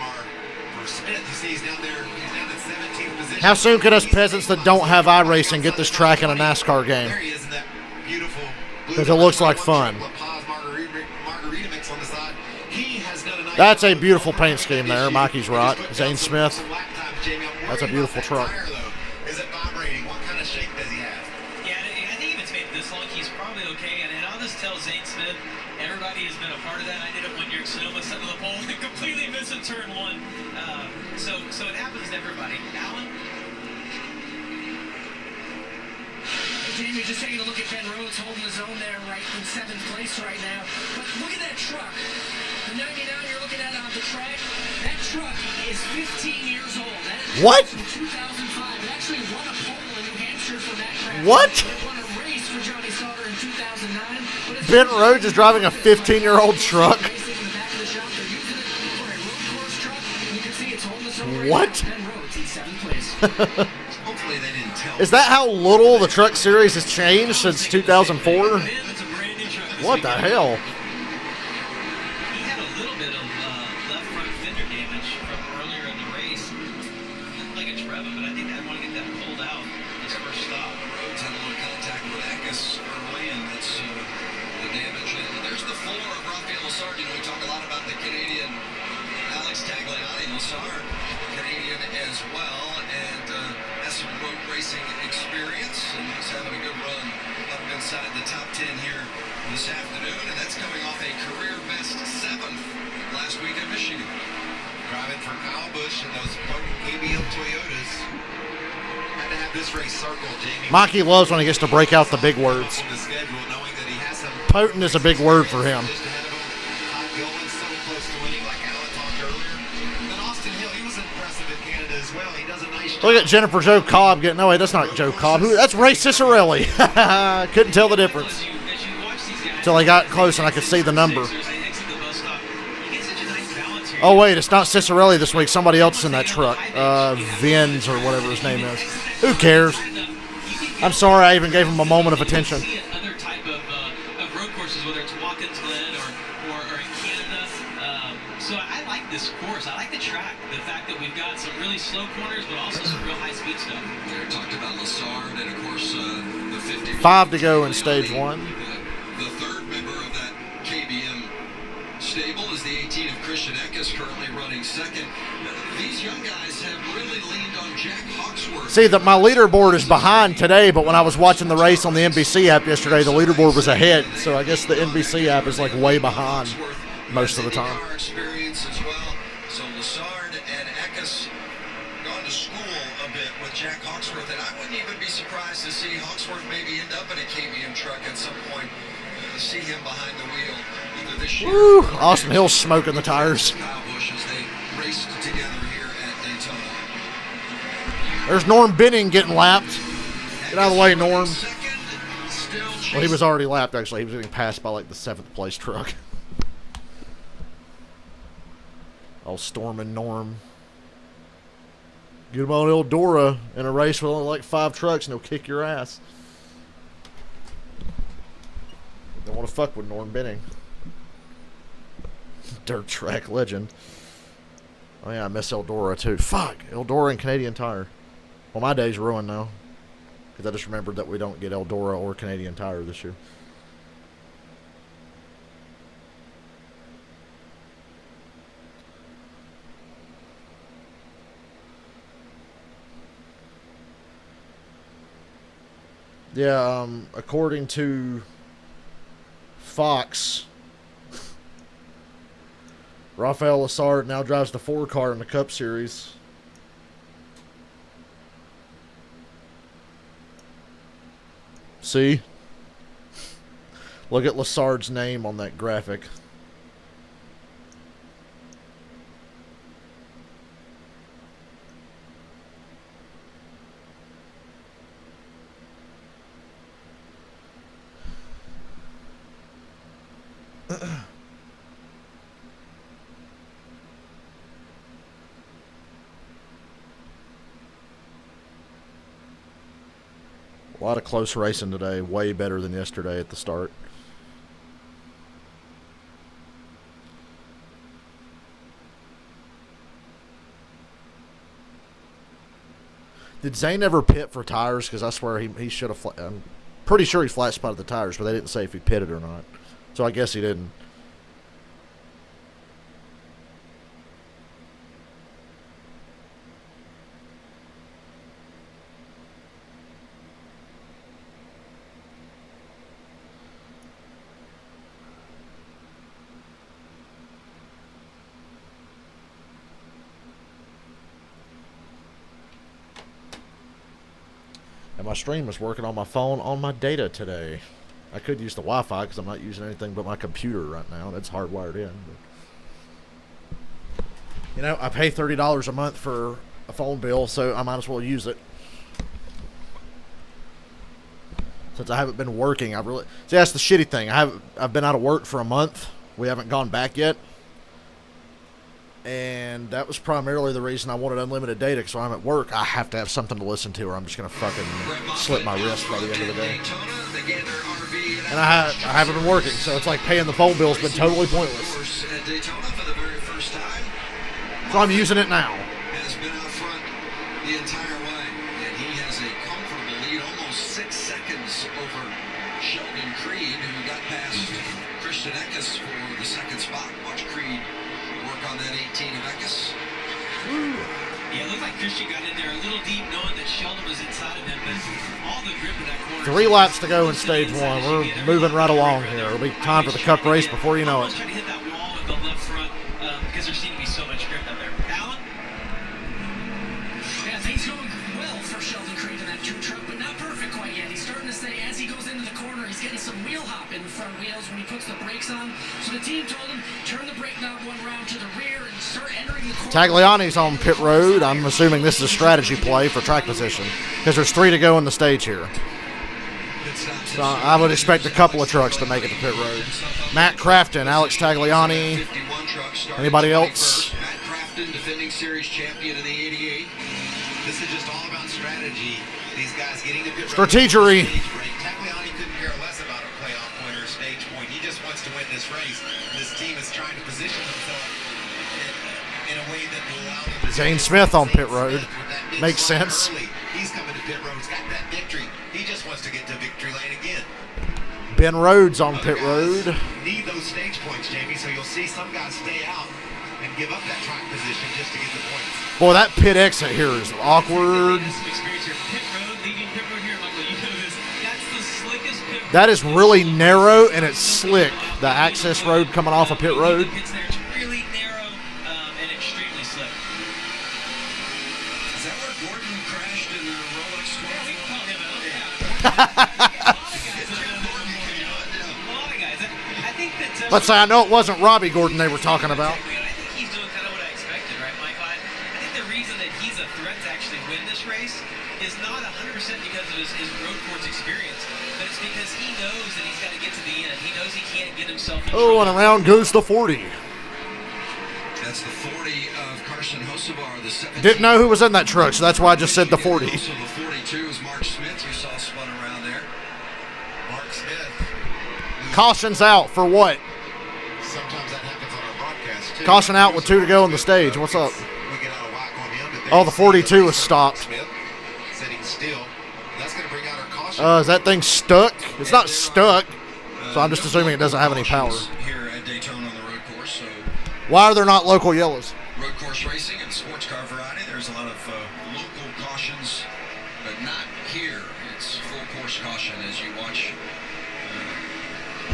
for Smith. You see he's down there. He's down at 17th position. How soon can us peasants that don't have iRacing get this track in a NASCAR game? There he is in that beautiful blue. Because it looks like fun. Margarita mix on the side. He has done a nice That's a job. beautiful paint scheme there. Mikey's right. Zane Smith. That's a beautiful truck. Is it vibrating? What kind of shape does he have? Yeah, I think if it's made this long, he's probably okay. And I'll just tell Zane Smith, everybody has been a part of that. I did it 1 year at Sonoma, set to the pole, and completely missed in turn 1. So it happens to everybody. Alan? Jamie, just taking a look at Ben Rhodes holding his own there right in 7th place right now. But look at that truck. The 99 you're looking at on the track, that truck is 15 years old. That is What? From 2005. It actually won a pole in New Hampshire for that crash. What? It won a race for Johnny Sauter in 2009. But it's Ben Rhodes is driving a 15-year-old truck. racing in the back of the shop. They're using it for a road course truck. And you can see it's holding its own right What? now. Ben Rhodes in 7th place. Hopefully they didn't tell Is that how little the truck series has changed since 2004? It's a brand new truck this What the weekend. hell? He had a little bit of left front fender damage from earlier in the race. Looked like a Trevor, but I think I want to get that pulled out his first stop. Rhodes had a little contact with Eckes early, and that's the damage. And there's the floor of Rafael Lessard. We talk a lot about the Canadian Alex Tagliani. Lessard, Canadian as well, and has some road racing experience, and he's having a good run up inside the top 10 here this afternoon, and that's coming off a career best 7th last week at Michigan. Driving for Kyle Busch and those potent KBM Toyotas. Had to have this race circled, Jamie. Mikey loves when he gets to break out the big words. On the schedule, knowing that he has some Potent is a big word for him. position ahead of him. Todd Gilliland so close to winning, like Alan talked earlier. And then Austin Hill, he was impressive in Canada as well. He does a nice job. Look at Jennifer Joe Cobb getting. No, wait, that's not Joe Cobb. That's Ray Cicerelli. Couldn't tell the difference As you watch these guys, until I got close and I could see the number. they exit the bus stop. You get such a nice balance here. Oh, wait, it's not Cicerelli this week. Somebody else is in that truck. Vins or whatever his name is. Who cares? I'm sorry I even gave him a moment of attention. See other type of road courses, whether it's Watkins Glen or in Canada. So I like this course. I like the track. The fact that we've got some really slow corners, but also some real high-speed stuff. We talked about Lessard, and of course the 50. 5 to go in stage 1. The third member of that KBM stable is the 18 of Christian Eckes, currently running 2nd. These young guys have really leaned on Jack Hawksworth. See, that my leaderboard is behind today, but when I was watching the race on the NBC app yesterday, the leaderboard was ahead. So I guess the NBC app is like way behind most of the time. Our experience as well. So Lessard and Eckes gone to school a bit with Jack Hawksworth, and I wouldn't even be surprised to see Hawksworth maybe end up in a KBM truck at some point. See him behind the wheel either this year. Woo! Austin Hill's smoking the tires. Kyle Busch as they raced together here at Daytona. There's Norm Benning getting lapped. Get out of the way, Norm. Second, still Well, he was already lapped, actually. He was getting passed by, like, the 7th place truck. Oh, Storm and Norm. Get him on Eldora in a race with only like 5 trucks, and he'll kick your ass. Don't want to fuck with Norm Benning. Dirt track legend. Oh yeah, I miss Eldora too. Fuck, Eldora and Canadian Tire. Well, my day's ruined now, because I just remembered that we don't get Eldora or Canadian Tire this year. Yeah, according to Fox, Rafael Lessard now drives the 4 car in the Cup Series. See? Look at Lessard's name on that graphic. A lot of close racing today. Way better than yesterday at the start. Did Zane ever pit for tires? Because I swear he should have. I'm pretty sure he flat spotted the tires, but they didn't say if he pitted or not. So I guess he didn't. And my stream is working on my phone on my data today. I could use the Wi-Fi because I'm not using anything but my computer right now. That's hardwired in. But, you know, I pay $30 a month for a phone bill, so I might as well use it. Since I haven't been working, I've really... See, that's the shitty thing. I've been out of work for a month. We haven't gone back yet. And that was primarily the reason I wanted unlimited data, because when I'm at work, I have to have something to listen to, or I'm just going to fucking slip my wrist by the end of the day. And I haven't been working, so it's like paying the phone bill's been totally pointless. So I'm using it now. Has been out front the entire way, and he has a comfortable lead, almost 6 seconds over Sheldon Creed, who got past Christian Eckes for the second spot. Watch Creed work on that 18 of Eckes. Yeah, it looked like Christian got in there a little deep, knowing that Sheldon was inside of him, but all the grip in that corner. 3 laps to go in stage 1. We're moving right along here. It'll be time for the Cup race before you know it. Trying to hit that wall with the left front because there seemed to be so much grip out there. Alan? Yeah, things going well for Sheldon Creed in that 2 truck, but not perfect quite yet. He's starting to say as he goes into the corner, he's getting some wheel hop in the front wheels when he puts the brakes on. So the team told him, turn the brake knob 1 round to the rear and start entering the corner. Tagliani's on pit road. I'm assuming this is a strategy play for track position, because there's 3 to go in the stage here. So I would expect a couple of trucks to make it to pit road. Matt Crafton, Alex Tagliani. Anybody else? Matt Crafton, defending series champion in the 88. This is just all about strategy. These guys getting to pit road. Strategery. Tagliani couldn't care less about a playoff point or a stage point. He just wants to win this race. This team is trying to position themselves in a way that will allow them to... Zane Smith on pit road. Makes sense. He's coming to pit road. He's got that victory. He just wants to get to victory lane again. Ben Rhodes on pit road. Need those stage points, Jamie, so you'll see some guys stay out and give up that track position just to get the points. Boy, that pit exit here is awkward. That is really narrow and it's slick. The access road coming off of pit road. It's really narrow and extremely slick. Is that where Gordon crashed in the Rolex 12? Yeah, we can call him out. Let's say I know it wasn't Robbie Gordon they were talking about. I think he's doing kind of what I expected, right, Mike? I think the reason that he's a threat to actually win this race is not 100% because of his road course experience, but it's because he knows that he's got to get to the end. He knows he can't get himself in Oh, and around goes the 40. That's the 40 of Carson Hocevar, the 17. Didn't know who was in that truck, so that's why I just said the 40. Also the 42 is Mark Smith. You saw spun around there. Mark Smith. Caution's out for what? Sometimes that happens on our broadcast, too. Caution out with 2 to go on the stage. What's up? We get out of whack on him, but Oh, the 42 is stopped. Smith sitting still. That's going to bring out our caution. Is that thing stuck? It's not stuck, so I'm just assuming it doesn't have any power. Here at Daytona on the road course. So Why are there not local yellows? road course racing and sports car variety. There's a lot of local cautions, but not here. It's full course caution as you watch.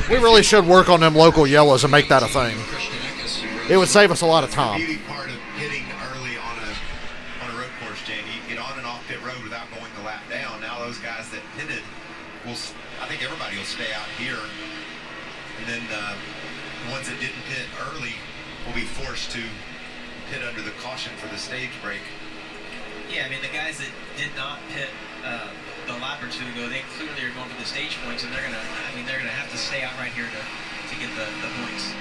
We really should work on them local yellows and make that a thing. It would save us a lot of The time. beauty part of hitting early on a road course, Jamie, you get on and off pit road without going the lap down. Now those guys that pitted I think everybody will stay out here, and then the ones that didn't pit early will be forced to pit under the caution for the stage break. Yeah, I mean, the guys that did not pit the lap or two ago, they clearly are going for the stage points, and they're gonna have to stay out right here to get the points.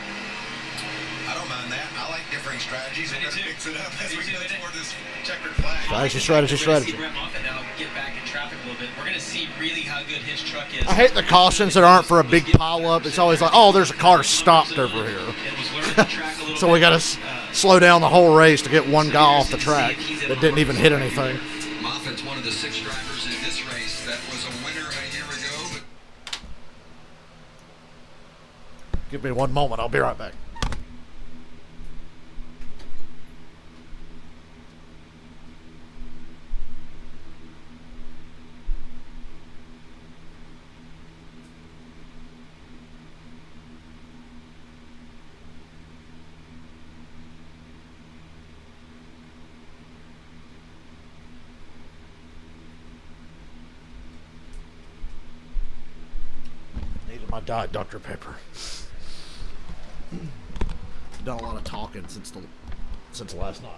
I don't mind that. I like differing strategies. We're going to mix it up as we go toward this checkered flag. Strategy. We're gonna see Brett Moffitt now get back in traffic a little bit. We're gonna see really how good his truck is. I hate the cautions that aren't for a big pile up. It's always like, oh, there's a car stopped over here. So we got to slow down the whole race to get one guy off the track that didn't even hit anything. Moffitt's one of the 6 drivers in this race that was a winner a year ago. Give me one moment. I'll be right back. My Diet Dr. Pepper. Done a lot of talking since last night.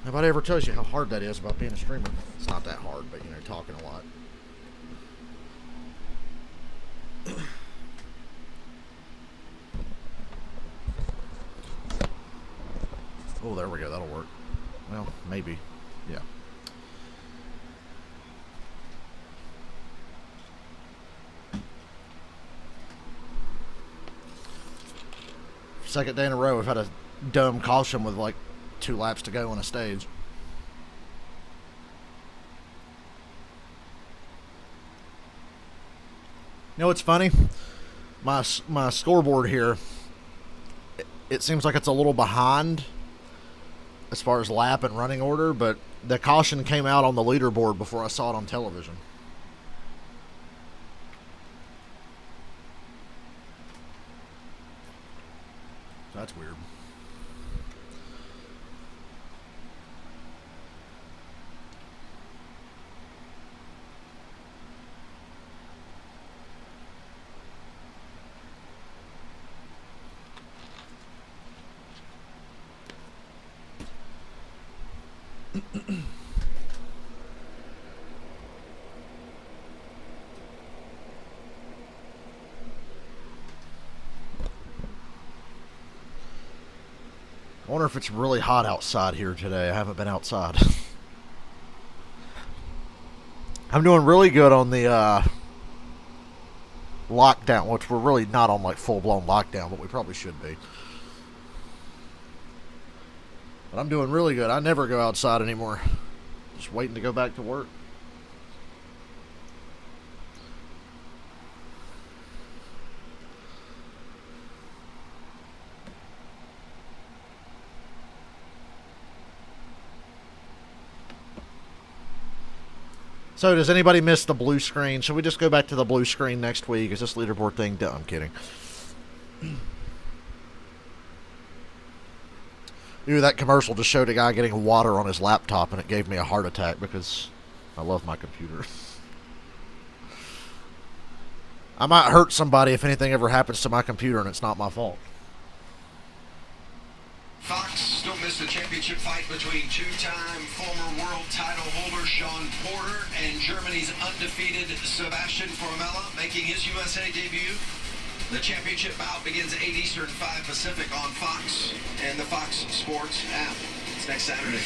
Nobody ever tells you how hard that is about being a streamer. It's not that hard, but talking a lot. Oh, there we go. That'll work. Well, maybe. Yeah. Second day in a row, we've had a dumb caution with like 2 laps to go on a stage. You know what's funny? My scoreboard here, it seems like it's a little behind as far as lap and running order, but the caution came out on the leaderboard before I saw it on television. That's weird. I wonder if it's really hot outside here today. I haven't been outside. I'm doing really good on the lockdown, which we're really not on like full-blown lockdown, but we probably should be. But I'm doing really good. I never go outside anymore. Just waiting to go back to work. So, does anybody miss the blue screen? Should we just go back to the blue screen next week? Is this leaderboard thing done? I'm kidding. Ooh, that commercial just showed a guy getting water on his laptop, and it gave me a heart attack because I love my computer. I might hurt somebody if anything ever happens to my computer, and it's not my fault. Fox still missing. course, the championship fight between two-time former world title holder Sean Porter and Germany's undefeated Sebastian Formella making his USA debut. The championship bout begins 8 Eastern, 5 Pacific on Fox and the Fox Sports app. It's next Saturday.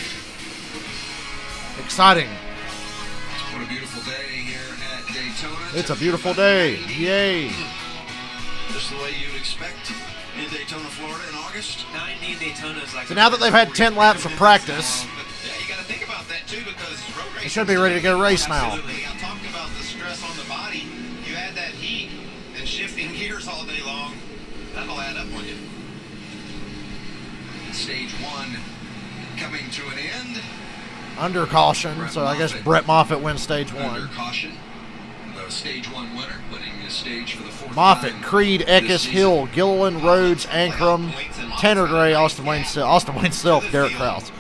Exciting. What a beautiful day here at Daytona. It's a beautiful day. Yay. Just the way you'd expect in Daytona, Florida in August. 90 Daytona is like. So now that they've had 10 laps of practice, Yeah, you got to think about that too, because road racing. they should be ready to go race now. Absolutely. I talked about the stress on the body. You add that heat and shifting gears all day long, that'll add up on you. Stage 1 coming to an end. Under caution, so I guess Brett Moffitt wins stage 1. Under caution. The stage 1 winner winning the stage for the fourth Moffitt, time Creed, this Eckes, season. Hill, Gilliland, Rhodes, Ankrum, Tanner Gray, Austin Wayne Silk, Derek Krause.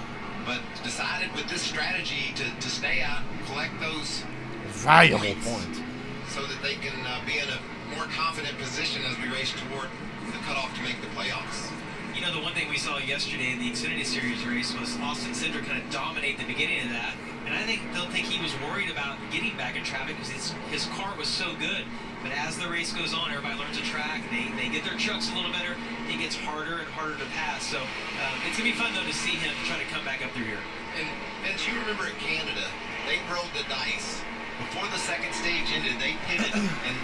But decided with this strategy to stay out and collect those Valuable points. so that they can be in a more confident position as we race toward the cutoff to make the playoffs. You know, the one thing we saw yesterday in the Xfinity Series race was Austin Cindric kind of dominate the beginning of that. And I don't think he was worried about getting back in traffic because his car was so good. But as the race goes on, everybody learns a track. They get their trucks a little better. It gets harder and harder to pass. So it's going to be fun, though, to see him try to come back up through here. And as you remember at Canada, they rolled the dice. Before the second stage ended, they pitted and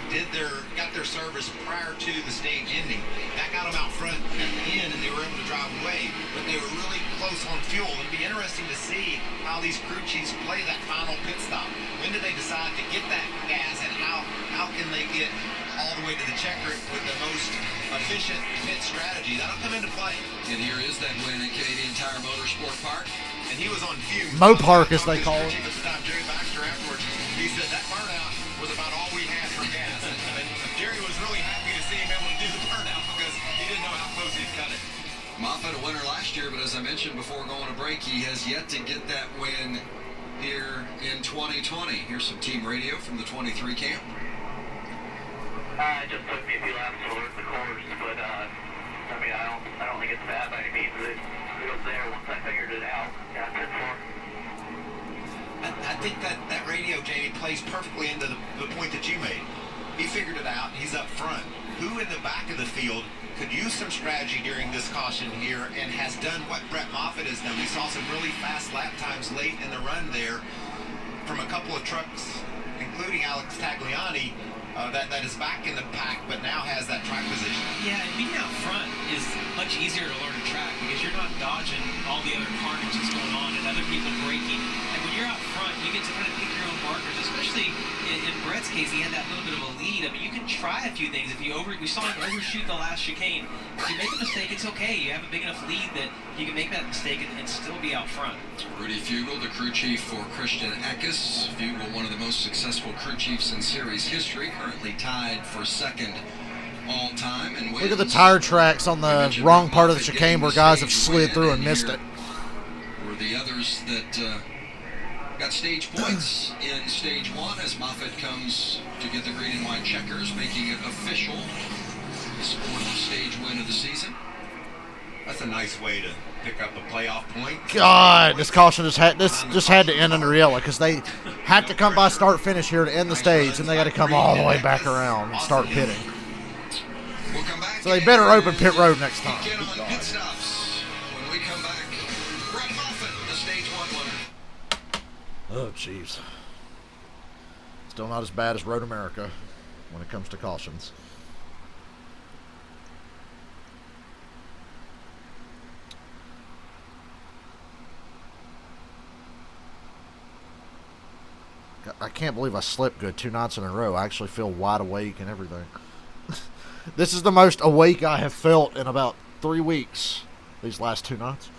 got their service prior to the stage ending. That got them out front at the end, and they were able to drive away. But they were really close on fuel. It'd be interesting to see how these crew chiefs play that final pit stop. When do they decide to get that gas, and how can they get all the way to the checker with the most efficient pit strategy? That'll come into play. And here is that win at Canadian Tire Motorsport Park. And he was on fumes. Mo Park, as they call it. At the time, Jerry Baxter afterwards, he said that burnout was about all we had for gas. And Jerry was really happy to see him able to do the burnout because he didn't know how close he'd cut it. Moffitt a winner last year, but as I mentioned before going to break, he has yet to get that win here in 2020. Here's some team radio from the 23 camp. It just took me a few laps to learn the course, but I mean, I don't think it's bad by any means. It was there once I figured it out. Got pit for. I think that radio, Jamie, plays perfectly into the point that you made. He figured it out. He's up front. Who in the back of the field could use some strategy during this caution here and has done what Brett Moffitt has done? We saw some really fast lap times late in the run there from a couple of trucks, including Alex Tagliani, that is back in the pack but now has that track position. Yeah, and being out front is much easier to learn a track because you're not dodging all the other carnage that's going on and other people braking. And when you're out front, you get to kind of pick your own markers, especially in Brett's case, he had that little bit of a lead. I mean, you can try a few things. We saw him overshoot the last chicane. If you make a mistake, it's okay. You have a big enough lead that you can make that mistake and still be out front. Rudy Fugle, the crew chief for Christian Eckes. Fugle, one of the most successful crew chiefs in series history, currently tied for second all time. And Look at the tire tracks on the wrong part of the chicane where guys have slid through and missed it. Were the others that got stage points in stage 1 as Moffitt comes to get the green and white checkers, making it official. His fourth stage win of the season. That's a nice way to pick up a playoff point. God, this caution just had to end under yellow because they had to come by start finish here to end the stage, and they got to come all the way back around and start pitting. We'll come back. So they better open pit road next time. Get on pit stops. When we come back, Brett Moffitt, the stage 1 winner. Oh, jeez. Still not as bad as Road America when it comes to cautions. I can't believe I slept good 2 nights in a row. I actually feel wide awake and everything. This is the most awake I have felt in about 3 weeks, these last 2 nights.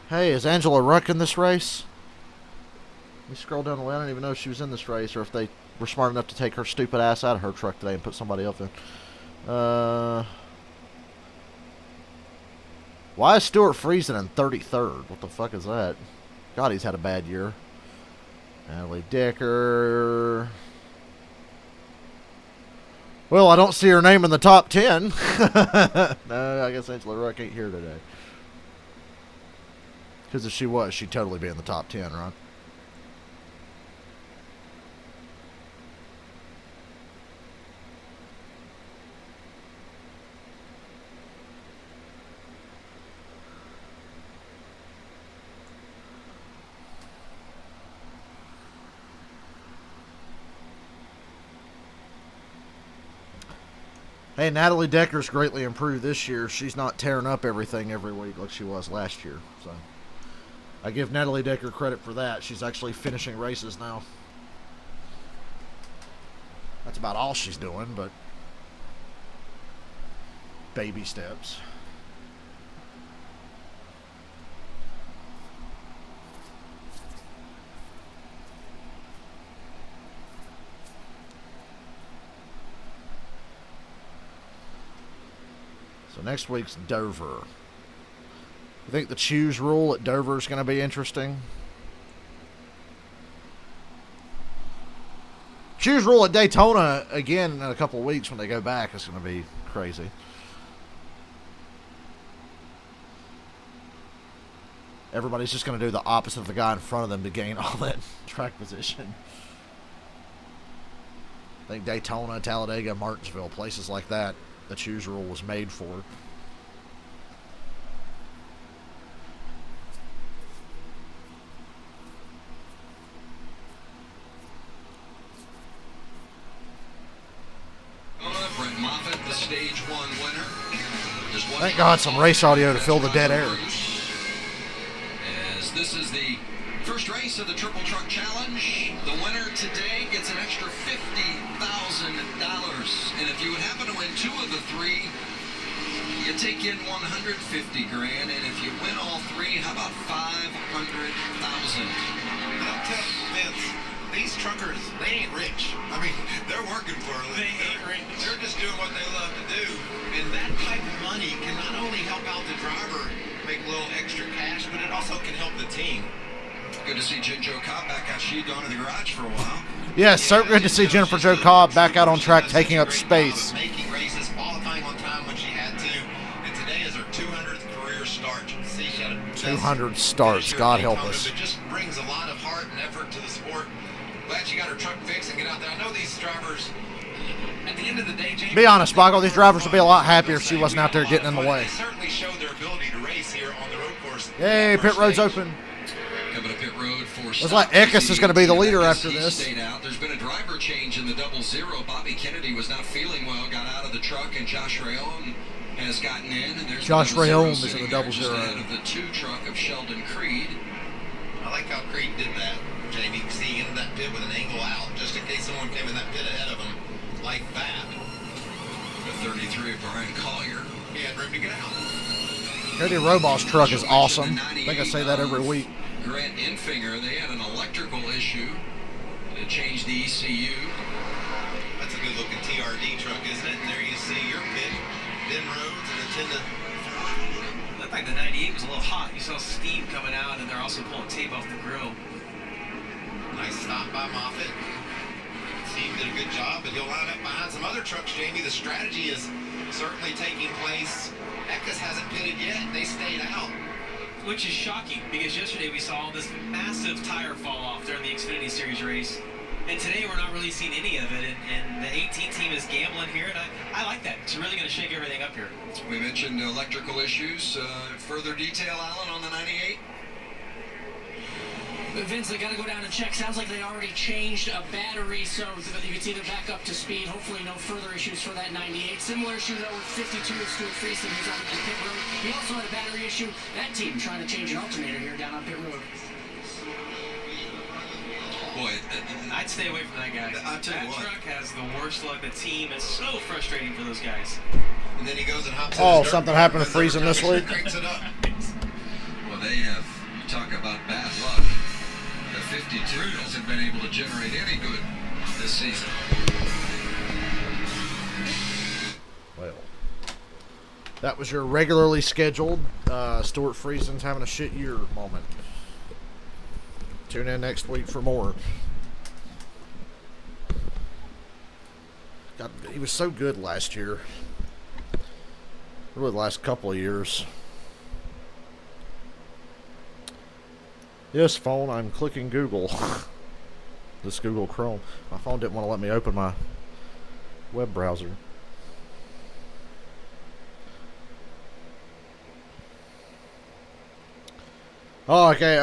Hey, is Angela Ruck in this race? Let me scroll down the line. I didn't even know she was in this race, or if they were smart enough to take her stupid ass out of her truck today and put somebody else in. Why is Stuart Friesen in 33rd? What the fuck is that? God, he's had a bad year. Natalie Decker. Well, I don't see her name in the top 10. No, I guess Angela Ruck ain't here today. Because if she was, she'd totally be in the top 10, right? Hey, Natalie Decker's greatly improved this year. She's not tearing up everything every week like she was last year. So I give Natalie Decker credit for that. She's actually finishing races now. That's about all she's doing, but baby steps. So next week's Dover. You think the choose rule at Dover is going to be interesting? Choose rule at Daytona again in a couple of weeks when they go back is going to be crazy. Everybody's just going to do the opposite of the guy in front of them to gain all that track position. I think Daytona, Talladega, Martinsville, places like that, the choose rule was made for. The stage 1 winner. Thank God some race audio to fill the dead air. As this is the first race of the Triple Truck Challenge, the winner today gets an extra $50,000. And if you would happen to win 2 of the 3, you take in $150,000. And if you win all 3, how about $500,000? I'll tell Vince, these truckers, they ain't rich. I mean, they're working for a living. They ain't rich. They're just doing what they love to do. And that type of money can not only help out the driver make a little extra cash, but it also can help the team. Good to see Jen Jo Cobb back out. She'd gone to the garage for a while. Yes, so good to see Jennifer Jo Cobb back out on track, taking up space. Making races, qualifying on time when she had to. And today is her 200th career start. See, she had a 200 starts, God help us. It just brings a lot of heart and effort to the sport. Glad she got her truck fixed and get out there. I know these drivers, at the end of the day, Jamie, be honest, Boggle, these drivers would be a lot happier if she wasn't out there getting in the way. They certainly showed their ability to race here on the road course. Yay, pit road's open. Coming to pit road for looks like Eckes is going to be the leader after he this. Stayed out. There's been a driver change in the 00. Bobby Kennedy was not feeling well, got out of the truck, and Josh Rayon has gotten in. And there's Josh Rayon is in the 00. Just ahead of the 2 truck of Sheldon Creed. I like how Creed did that, Jamie. See, he entered that pit with an angle out, just in case someone came in that pit ahead of him, like that. The 33 of Brian Collier. He had room to get out. Cody Robaugh's truck is awesome. I think I say that every week. Grant Infinger, they had an electrical issue to change the ECU. That's a good looking TRD truck, isn't it? And there you see your pit, Ben Rhodes, and a 10 to... Looked like the 98 was a little hot. You saw steam coming out, and they're also pulling tape off the grill. Nice stop by Moffitt. Team did a good job, but he'll line up behind some other trucks, Jamie. The strategy is certainly taking place. Eckes hasn't pitted yet, and they stayed out. Which is shocking, because yesterday we saw this massive tire fall off during the Xfinity Series race. And today we're not really seeing any of it, and the 18 team is gambling here, and I like that. It's really going to shake everything up here. We mentioned electrical issues. Further detail, Alan, on the 98? Vince, they got to go down and check. Sounds like they already changed a battery, so it's either back up to speed. Hopefully no further issues for that 98. Similar issue, though, with 52 of Stuart Friesen, who's on the pit road. He also had a battery issue. That team trying to change an alternator here down on pit road. Boy, I'd stay away from that guy. I'll tell you that what. truck has the worst luck. The team is so frustrating for those guys. And then he goes and hops in Oh, his dirt something car, happened to runs over Friesen this top, week? cranks it up. well, they have talk about bad luck. The 52 hasn't been able to generate any good this season. Well, that was your regularly scheduled Stuart Friesen's having a shit year moment. Tune in next week for more. God, he was so good last year. Really the last couple of years. Yes, phone, I'm clicking Google. This Google Chrome. My phone didn't want to let me open my web browser. Oh, okay,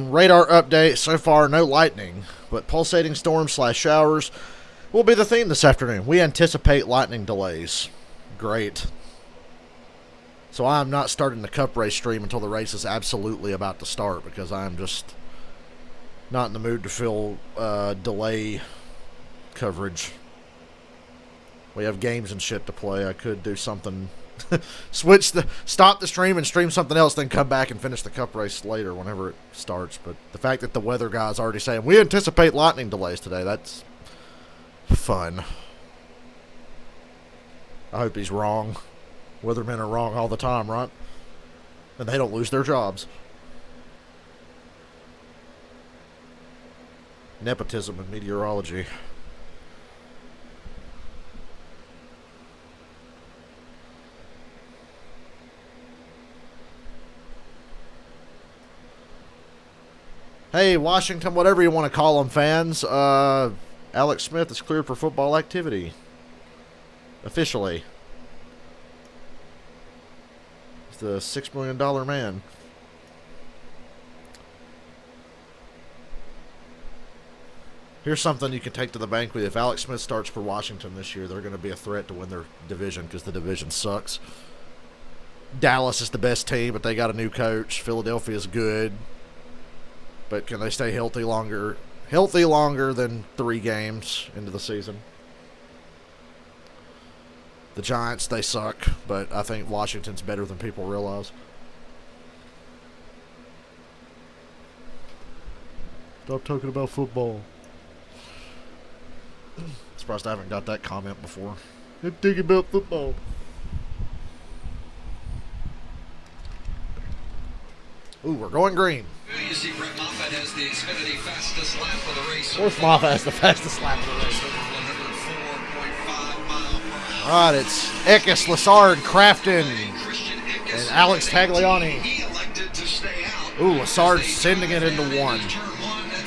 radar update. So far, no lightning, but pulsating storms / showers will be the theme this afternoon. We anticipate lightning delays. Great. So I'm not starting the Cup race stream until the race is absolutely about to start, because I'm just not in the mood to fill delay coverage. We have games and shit to play. I could do something, stop the stream and stream something else, then come back and finish the Cup race later whenever it starts. But the fact that the weather guy's already saying we anticipate lightning delays today, that's fun. I hope he's wrong. Weathermen are wrong all the time, right? And they don't lose their jobs. Nepotism in meteorology. Hey, Washington, whatever you want to call them, fans. Alex Smith is cleared for football activity. Officially. He's the $6 million man. Here's something you can take to the bank with. If Alex Smith starts for Washington this year, they're going to be a threat to win their division, because the division sucks. Dallas is the best team, but they got a new coach. Philadelphia is good. But can they stay healthy longer? Healthy longer than 3 games into the season? The Giants, they suck, but I think Washington's better than people realize. Stop talking about football. Surprised I haven't got that comment before. I'm thinking about football. Ooh, we're going green. You see Brett Moffitt has the Xfinity fastest lap of the race. Of course Moffitt has the fastest lap of the race. 104.5 mile per hour. Alright, it's Eckes, Lassard, Crafton, and Alex Tagliani. Ooh, Lassard sending it into 1.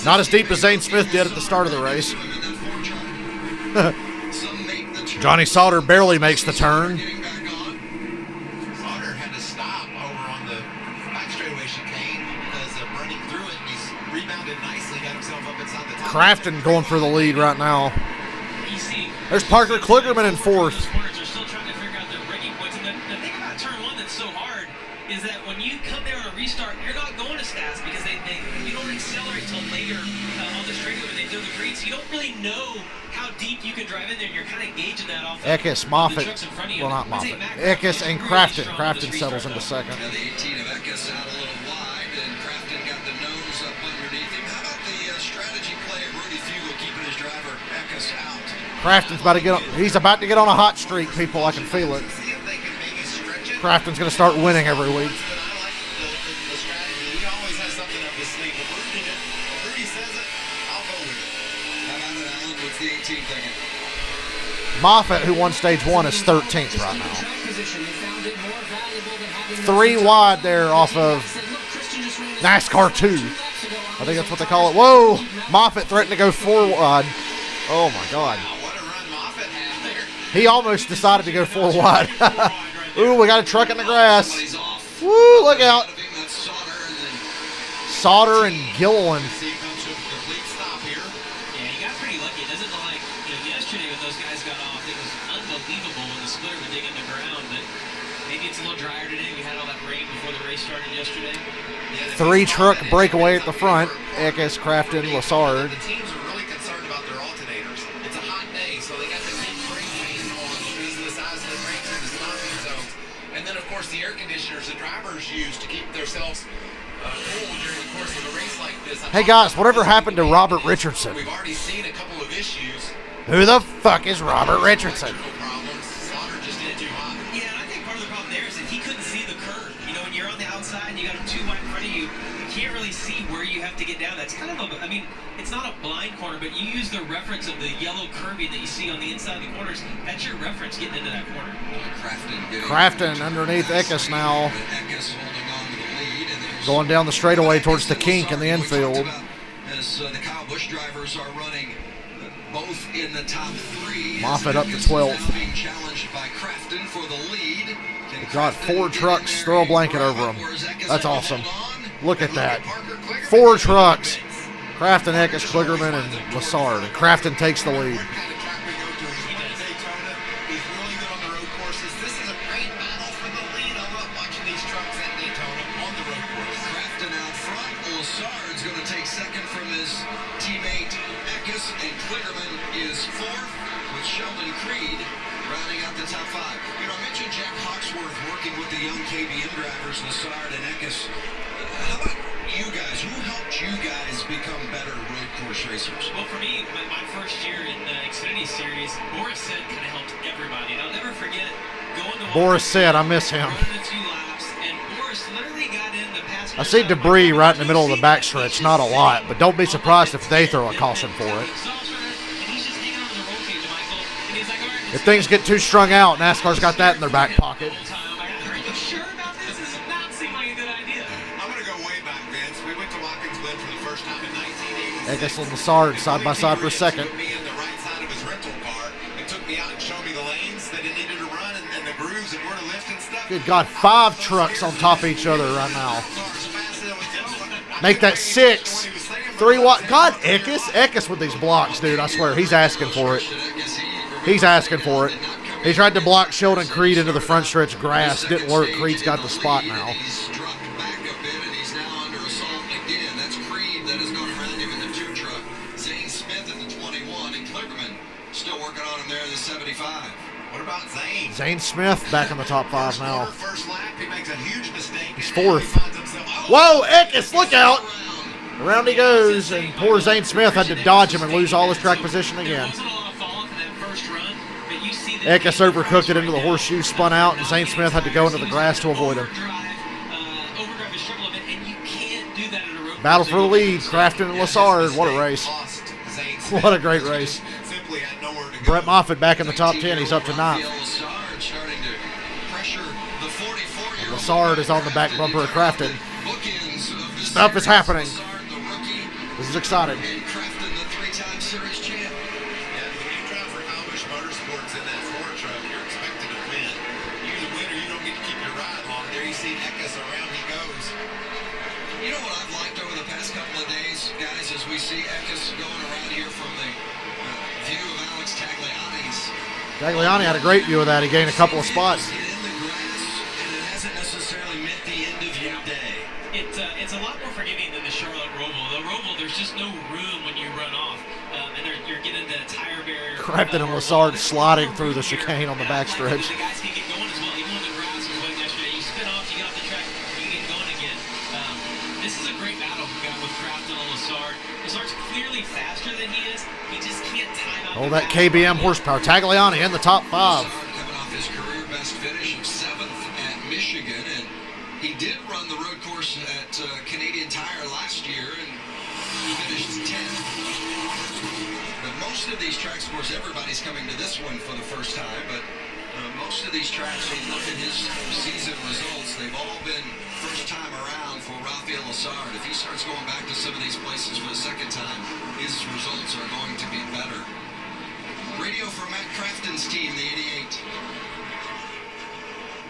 Not as deep as Zane Smith did at the start of the race. Johnny Sauter barely makes the turn. Sauter had to stop over on the back straightaway chicane because of running through it. He's rebounded nicely, got himself up inside the top. Crafton going for the lead right now. There's Parker Kligerman in 4th. Are still trying to figure out their breaking points. And the thing about turn 1 that's so hard is that when you come there on a restart, you're not going as fast because you don't accelerate till later on the straightaway when they do the green. So you don't really know how deep you can drive in there. And you're kind of gauging that off Eckes, Moffitt, well, not Moffitt. Eckes and Crafton. Crafton settles into 2nd. The 18 of Eckes out a little wide, and Crafton got the nose up underneath him. How about the strategy play of Rudy Fugle keeping his driver Eckes out? Crafton's about to get on, he's about to get on a hot streak, people. I can feel it. See if they can maybe stretch it. Crafton's going to start winning every week. But I like the strategy. He always has something up his sleeve. If Rudy says it, I'll go with it. How about it, Alan? What's the 18 thinking? Moffitt, who won stage 1, is 13th right now. 3 wide there off of NASCAR 2. I think that's what they call it. Whoa! Moffitt threatened to go 4 wide. Oh my God. What a run Moffitt had there. He almost decided to go 4 wide. Ooh, we got a truck in the grass. Woo, look out. Sauter and Gilliland. See, comes to a complete stop here. Yeah, he got pretty lucky. It doesn't look like yesterday when those guys got off, it was unbelievable when the splitter would dig in the ground. But maybe it's a little drier today. We had all that rain before the race started yesterday. 3 truck breakaway at the front. Eckes, Crafton, Lassard. The teams are really concerned about their alternators. It's a hot day, so they got the big brake fans on because of the size of the brakes in the stopping zones. And then, of course, the air conditioners the drivers use to keep themselves goal during the course of a race like this. Hey guys, whatever happened to Robert Richardson? We've already seen a couple of issues. Who the fuck is Robert Richardson? No problems. Slaughter just did too hot. Yeah, and I think part of the problem there is that he couldn't see the curve. You know, when you're on the outside and you got him too wide in front of you, you can't really see where you have to get down. That's kind of a, I mean, it's not a blind corner, but you use the reference of the yellow curving that you see on the inside of the corners. That's your reference getting into that corner. Crafton underneath Eckes now. Eckes holding on to the lead. And there's Going down the straightaway towards the kink in the infield. As the Kyle Busch drivers are running both in the top 3. Moffitt up to Eckes 12th. now being challenged by Crafton for the lead. Can Got Crafton 4 get trucks, in there throw a and blanket grab over up? them. Or is Eckes That's able to awesome. hold on? Look at And that. Parker Kligerman 4 is trucks. moving. Crafton, Eckes, Kligerman, and Lassard. And Crafton takes the lead. What kind of track we go to? He's won Daytona. He's really good on the road courses. This is a great battle for the lead. I love watching these trucks at Daytona on the road course. Crafton out front. Lassard's going to take second from his teammate Eckes, and Kligerman is fourth with Sheldon Creed rounding out the top 5. You know, I mentioned Jack Hawksworth working with the young KBM drivers, Lassard and Eckes. How about you guys? Who helped you guys become better road course racers? Well, for me, my first year in the Xfinity Series, Boris said kind of helped everybody. And I'll never forget going to Boris said, I miss him. running a few laps, and Boris literally got in the passenger I see side of my debris car. right in the middle of the backstretch. Not a lot, but don't be surprised if they throw a caution for it. If things get too strung out, NASCAR's got that in their back pocket. Are you sure about this? This does not seem like a good idea. I'm going to go way back, Vince. We went to Watkins Glen for the first time in 1986. Eckes and Lassard side by side for a second. Put me in the right side of his rental car and took me out and showed me the lanes that it needed to run and the grooves and where to lift and stuff. Good God, 5 trucks on top of each other right now. Make that 6. 3 wide. God, Eckes with these blocks, dude. I swear, he's asking for it. He's asking for it. He tried to block Sheldon Creed into the front stretch grass. Didn't work. Creed's got the spot now. He's struck back a bit, and he's now under assault again. That's Creed that has gone around him in the 2 truck. Zane Smith in the 21, and Kligerman still working on him there in the 75. What about Zane? Zane Smith back in the top 5 now. First lap, he makes a huge mistake. He's and now he 4th. finds himself- Oh, Whoa, Eckes, look out! Around he goes, and poor Zane Smith had to dodge him and lose all his track position again. Eckes overcooked it into the horseshoe, spun out, and Zane Smith had to go into the grass to avoid him. Battle for the lead, Crafton and Lassard. What a race. What a great race. Simply had nowhere to go. Brett Moffitt back in the top 10. He's up to 9th. Lassard starting to pressure the 44-year-old. Lassard is on the back bumper of Crafton. Bookends of the Stuff is happening. Lassard, the rookie, This is exciting. and Crafton, the 3-time series champ. Yeah, when you drive for Kyle Busch Motorsports in that Ford truck, you're expected to win. You either win or you don't get to keep your ride long. There you see Eckes around he goes. You know what I've liked over the past couple of days, guys, as we see Eckes going around here from the view of Alex Tagliani's. Tagliani had a great view of that. He gained a couple of spots. Get in the grass, and it hasn't necessarily meant the end of your day. It's a lot more forgiving than the Charlotte Roval. The Roval, there's just no room when you run off, and you're getting the tire barrier. Crafton and Lassard sliding through the chicane on the backstretch. The guys can get going as well. Even on the grass was like yesterday. You spin off, you get off the track, you get going again. This is a great battle we got with Crafton and Lassard. Lassard's clearly faster than he is. He just can't time out. Oh, the that back. KBM horsepower. Tagliani in the top 5. Lassard coming off his career best finish of 7th at Michigan, and he did run the road course at Canadian Tire last year, and he finished 10th. But most of these tracks, of course, everybody's coming to this one for the first time, but most of these tracks, when you look at his season results, they've all been first time around for Rafael Lassard. If he starts going back to some of these places for the second time, his results are going to be better. Radio for Matt Crafton's team, the 88.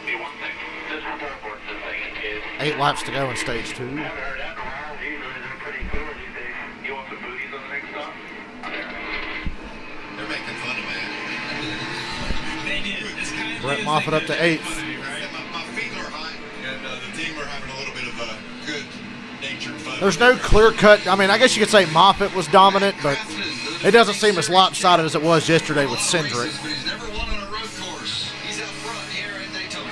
Be one thing. This report thing is. 8 laps to go in stage 2. Haven't heard that in a while. Usually they're pretty clear these days. You want some booties on the next stop? They're making fun of Matt. They did. This kind of Brett Moffitt up to 8th. My feet are hot, and the team are having a little bit of a good natured fun. There's no clear cut. I mean, I guess you could say Moffitt was dominant, but it doesn't seem as lopsided as it was yesterday with Cindric. But he's never won on a road course. He's out front here at Daytona.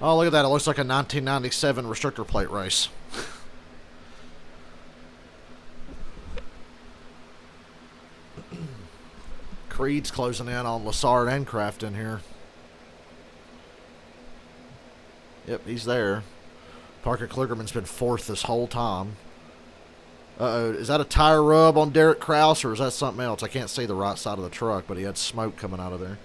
Oh, look at that. It looks like a 1997 restrictor plate race. Creed's closing in on Lassard and Crafton here. Yep, he's there. Parker Kligerman's been fourth this whole time. Uh-oh, is that a tire rub on Derek Kraus, or is that something else? I can't see the right side of the truck, but he had smoke coming out of there.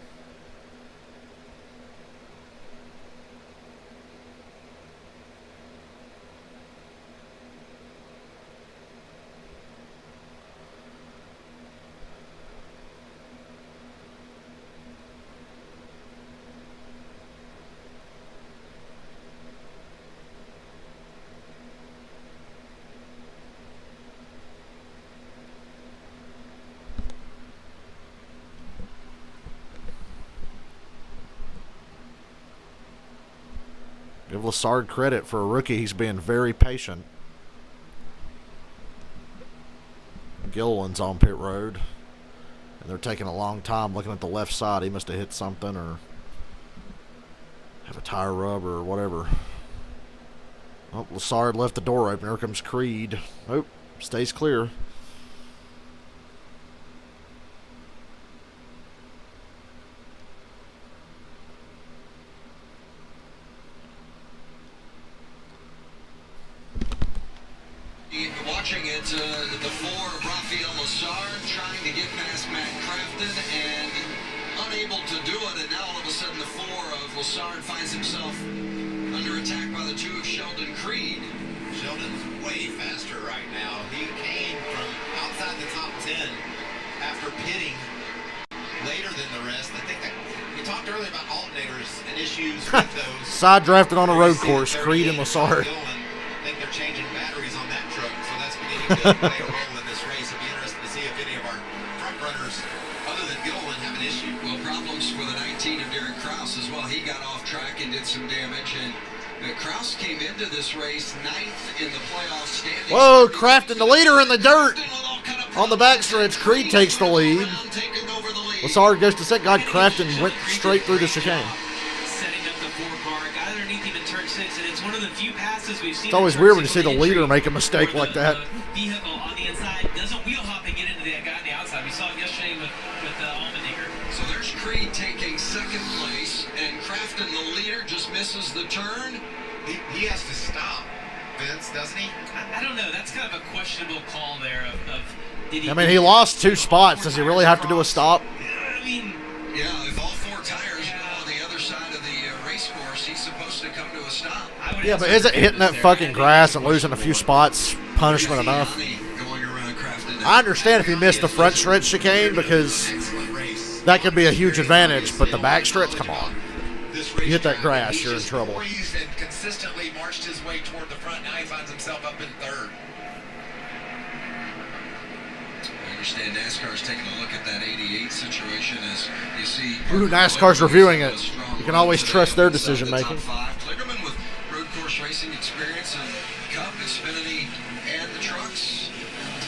Give Lassard credit for a rookie. He's being very patient. Gilliland's on pit road. And they're taking a long time looking at the left side. He must have hit something or have a tire rub or whatever. Oh, Lassard left the door open. Here comes Creed. Oh, stays clear. Watching it, the four, Rafael Lassard trying to get past Matt Crafton and unable to do it, and now all of a sudden the four of Lassard finds himself under attack by the two of Sheldon Creed. Sheldon's way faster right now. He came from outside the top 10 after pitting later than the rest. I think that we talked earlier about alternators and issues with those. Side drafted on a road course, Creed and Lassard. I think they're changing batteries on that truck, so that's beginning to play a role in this race. It'll be interesting to see if any of our front runners, other than Gilliland, have an issue. Well, problems for the 19 of Derek Kraus as well. He got off track and did some damage, and Kraus came into this race 9th in the playoff standings. Whoa, Crafton, the leader in the dirt. On the backstretch, Creed takes the lead. Lassard goes to second. God, Crafton went straight through the chicane. Setting up the four-car, got underneath him in turn 6, and it's one of the few passes we've seen. It's always weird when you see the leader make a mistake like that. Vehicle on the inside doesn't wheel hop and get into that guy on the outside. We saw it yesterday with Allmendinger. So there's Creed taking second place, and Crafton, the leader, just misses the turn. He has to stop, Vince, doesn't he? I don't know. That's kind of a questionable call there. I mean, he lost 2 spots. Does he really have to do a stop? I mean, yeah, if all 4 tires go on the other side of the race course, he's supposed to come to a stop. Yeah, but isn't hitting that fucking grass and losing a few spots punishment enough? I understand if he missed the front stretch chicane because that could be a huge advantage, but the back stretch, come on. You hit that grass, you're in trouble. And consistently marched his way toward the front. Now he finds himself up in 3rd. I understand NASCAR's taking a look at that 88 situation as you see. Ooh, NASCAR's reviewing it. You can always trust their decision making. Kligerman with road course racing experience in Cup, Xfinity, and the trucks.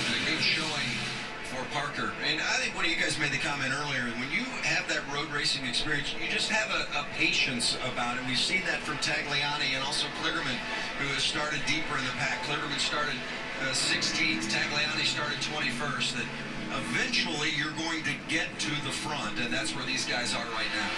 A good showing for Parker. And I think one of you guys made the comment earlier, when you have that road racing experience, you just have a patience about it. We've seen that from Tagliani and also Kligerman, who has started deeper in the pack. Kligerman started 16th, Tagliani started 21st. That eventually you're going to get to the front, and that's where these guys are right now.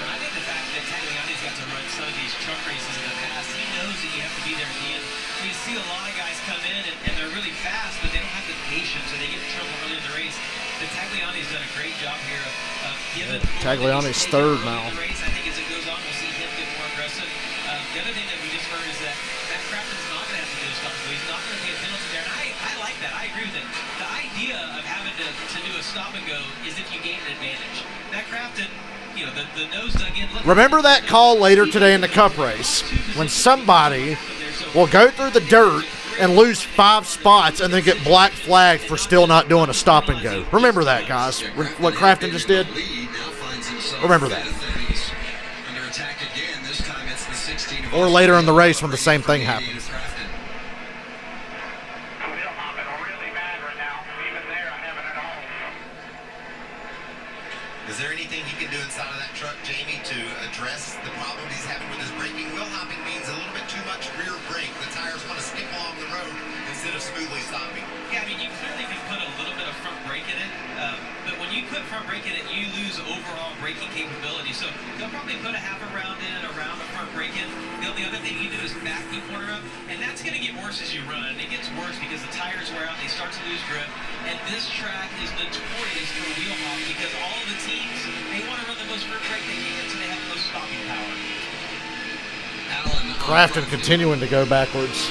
But I think the fact that Tagliani's got to run some of these truck races in the past, he knows that you have to be there at the end. We see a lot of guys come in and they're really fast, but they don't have the patience, and they get in trouble early in the race. But Tagliani's done a great job here of giving. Tagliani's 3rd now. Race. I think as it goes on, we'll see him get more aggressive. The other thing that we just heard is that Matt Crafton's not going to have to do a stop and go. He's not going to pay a penalty there, and I like that. I agree with it. The idea of having to do a stop and go is if you gain an advantage. Matt Crafton, you know, the nose dug in. Remember that call later today in the Cup race when somebody will go through the dirt and lose 5 spots and then get black flagged for still not doing a stop and go. Remember that, guys, what Crafton just did? Remember that. Or later in the race when the same thing happens. Is there anything he can do inside of that truck truck, Jamie, to address the problem he's having with his braking. Wheel hopping means a little bit too much rear brake. The tires want to skip along the road instead of smoothly stopping. Yeah, I mean, you clearly can put a little bit of front brake in it, but when you put front brake in it, you lose overall braking capability. So they'll probably put a half a round in, around the front brake in. The only other thing you do is back the corner up, and that's going to get worse as you run. And it gets worse because the tires wear out, they start to lose grip. And this track is notorious for wheel hop because all of the teams, they want to run the most rear brake they can, so they have the most stopping power. Crafton continuing to go backwards.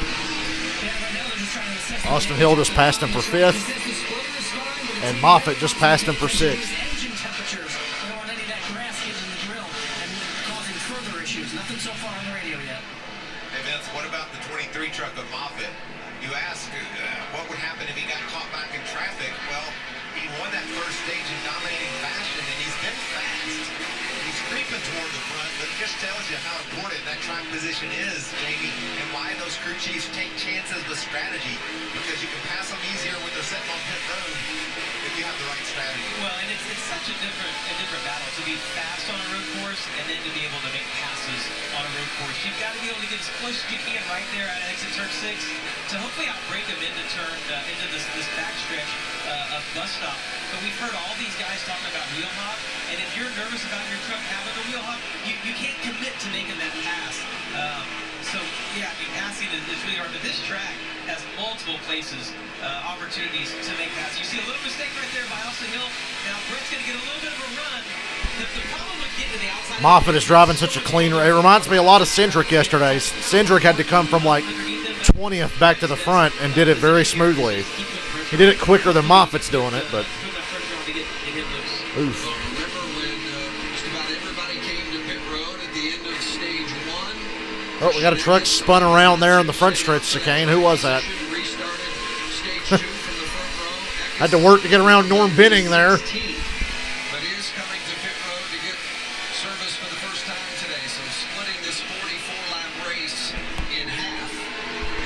Austin Hill just passed him for 5th. And Moffitt just passed him for 6th. Hey Vince, what about the 23 truck of Moffitt? You ask what would happen if he got caught back in traffic. Well, he won that first stage in dominating fashion, and he's been fast. He's creeping toward the front, but it just tells you how important that track position is, Jamie, and why those crew chiefs take chances with strategy, because you can pass them easier when they're sitting on pit road if you have the right strategy. Well, and it's such a different battle to be fast on a road course and then to be able to make passes on a road course. You've got to be able to get as close as you can right there at exit turn 6 to hopefully outbrake them into this backstretch of bus stop. But we've heard all these guys talking about wheel hop, and if you're nervous about your truck having a wheel hop, you can't commit to making that pass. So yeah, I mean, passing is really hard. But this track has multiple places, opportunities to make passes. You see a little mistake right there by Austin Hill. Now Brett's going to get a little bit of a run. The problem with getting to the outside. Moffitt is driving such a clean race. It reminds me a lot of Cindric yesterday. Cindric had to come from like 20th back to the front and did it very smoothly. He did it quicker than Moffitt's doing it, but oof. Remember when just about everybody came to pit road at the end of stage 1? Oh, we got a truck spun around there in the front stretch chicane. Who was that? Restarted stage 2 from the front row. Had to work to get around Norm Benning there. But is coming to pit road to get service for the first time today. So splitting this 44-lap race in half.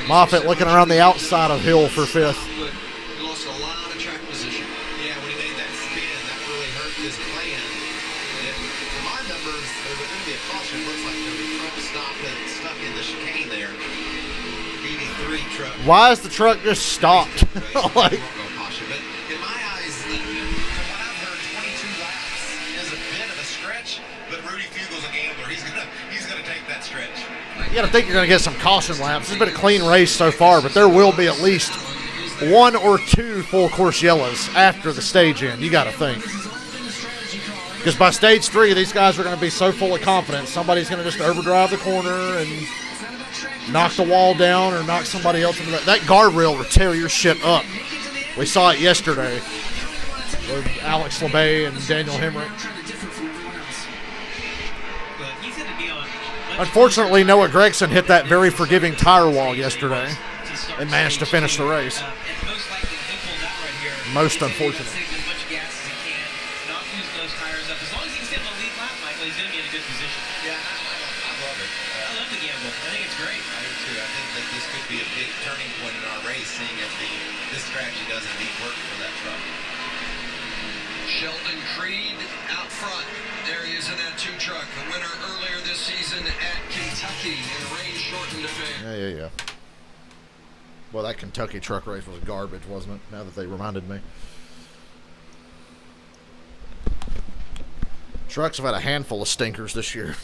Moffitt looking around the outside of Hill for 5th. But he lost a lot of track position. Yeah, when he made that spin, that really hurt his plan. From our numbers, there was going to be a caution. Looks like there was a truck stopped and stuck in the chicane there. BD3 truck. Why is the truck just stopped? Like, Caution, but in my eyes, from what I've heard, 22 laps is a bit of a stretch. But Rudy Fugel's a gambler. He's gonna take that stretch. you got to think you're going to get some caution laps. It's been a clean race so far, but there will be at least 1 or 2 full course yellows after the stage end. You got to think. Because by stage 3, these guys are going to be so full of confidence. Somebody's going to just overdrive the corner and knock the wall down or knock somebody else into that. That guardrail will tear your shit up. We saw it yesterday with Alex LeBay and Daniel Hemrick. Unfortunately, Noah Gregson hit that very forgiving tire wall yesterday and managed to finish the race. Most unfortunate. Yeah, I love it. I love the gamble. I think it's great. I do too. I think that this could be a big turning point in our race, seeing if this strategy does indeed work for that truck. Sheldon Creed out front. There he is in that 2 truck. The winner earlier this season at Kentucky in a rain-shortened affair. Yeah. Well, that Kentucky truck race was garbage, wasn't it? Now that they reminded me. Trucks have had a handful of stinkers this year.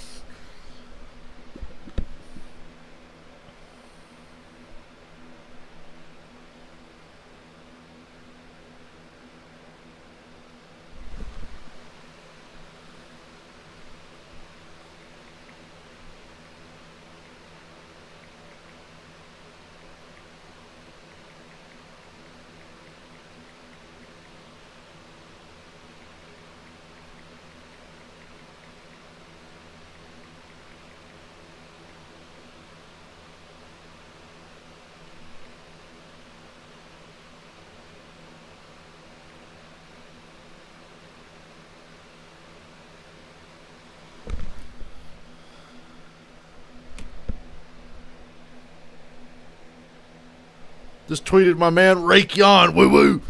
Just tweeted my man Rakeon, woo woo.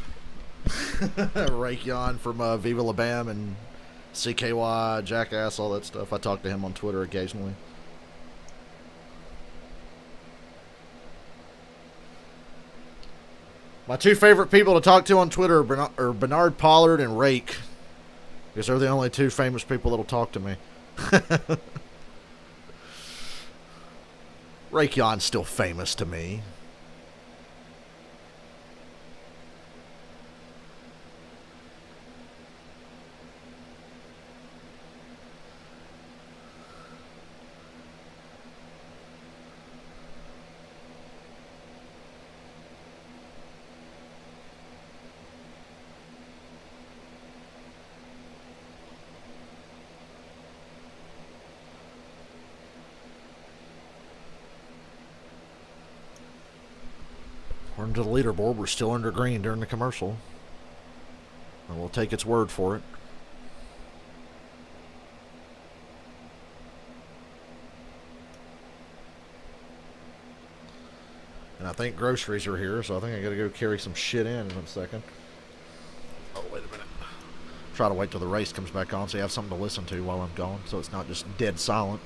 Rakeon from Viva La Bam and CKY, Jackass, all that stuff. I talk to him on Twitter occasionally. My two favorite people to talk to on Twitter are Bernard Pollard and Rake. Because they're the only two famous people that'll talk to me. Raytheon's still famous to me. According to the leaderboard, we're still under green during the commercial. And we'll take its word for it. And I think groceries are here, so I think I gotta go carry some shit in a second. Oh, wait a minute. Try to wait till the race comes back on so you have something to listen to while I'm gone, so it's not just dead silent.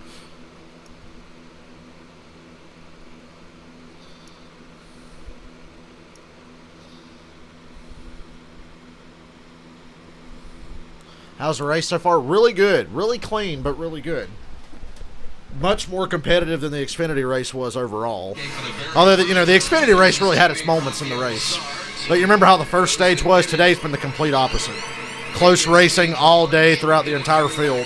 How's the race so far? Really good. Really clean, but really good. Much more competitive than the Xfinity race was overall. Although, the Xfinity race really had its moments in the race. But you remember how the first stage was? Today's been the complete opposite. Close racing all day throughout the entire field.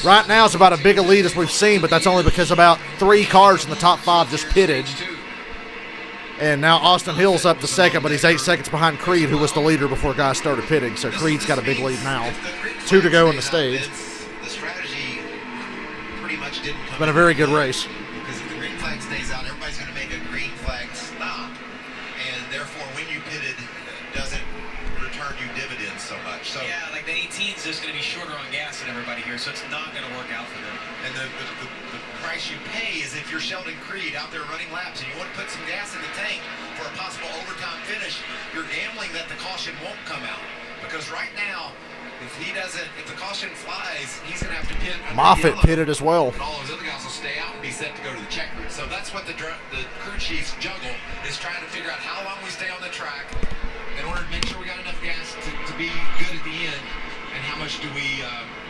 Right now it's about as big a lead as we've seen, but that's only because about 3 cars in the top 5 just pitted. And now Austin Hill's up to second, but he's 8 seconds behind Creed, who was the leader before guys started pitting. So Creed's got a big lead now. 2 to go in the stage. The strategy pretty much didn't come. It's been a very good race. Because if the green flag stays out, everybody's going to make a green flag stop. And therefore, when you pitted, it doesn't return you dividends so much. So yeah, like the 18's just going to be shorter on gas than everybody here, so it's not going to work out for them. And the price you pay is if you're Sheldon Creed out there running laps and you want to put some gas in the tank for a possible overtime finish, you're gambling that the caution won't come out. Because right now, if the caution flies, he's going to have to pit. Moffitt pitted as well. And all those other guys will stay out and be set to go to the check route. So that's what the crew chiefs juggle, is trying to figure out how long we stay on the track in order to make sure we got enough gas to be good at the end, and how much do we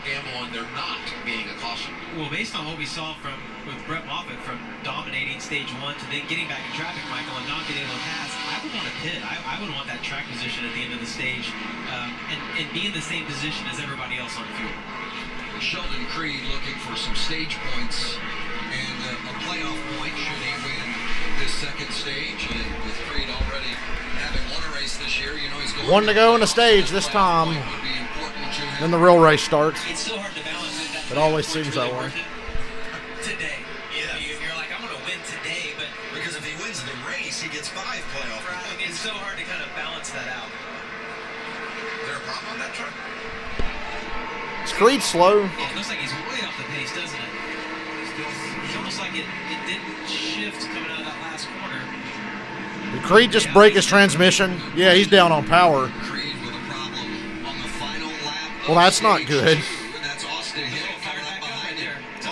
gamble on there not being a caution. Well, based on what we saw with Brett Moffitt, from dominating stage 1 to then getting back in traffic, Michael, and not getting able to pass, I would want to pit. I would want that track position at the end of the stage, and be in the same position as everybody else on the field. Sheldon Creed looking for some stage points and a playoff point should he win this second stage. And with Creed already having won a race this year, he's going 1 to go in the stage this time. Then the real race starts. It's so hard to balance it. It always seems that way. Today. Yeah. You're like, I'm going to win today, but because if he wins the race, he gets 5 playoff points. it's so hard to kind of balance that out. Is there a problem on that truck? Is Creed slow? Yeah, it looks like he's way off the pace, doesn't it? It's almost like it didn't shift coming out of that last corner. Did Creed just break his transmission? Yeah, he's down on power. Creed with a problem on the final lap. Well, that's not good. That's Austin Hill coming up behind him. It's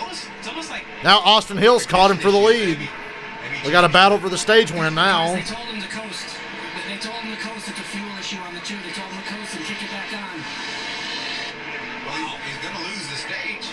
almost like Now Austin Hill's caught him for the lead. We got a battle for the stage win now. They told him to coast. They told him to coast at the fuel issue on the 2. They told him to coast and kick it back on. Well, he's going to lose the stage.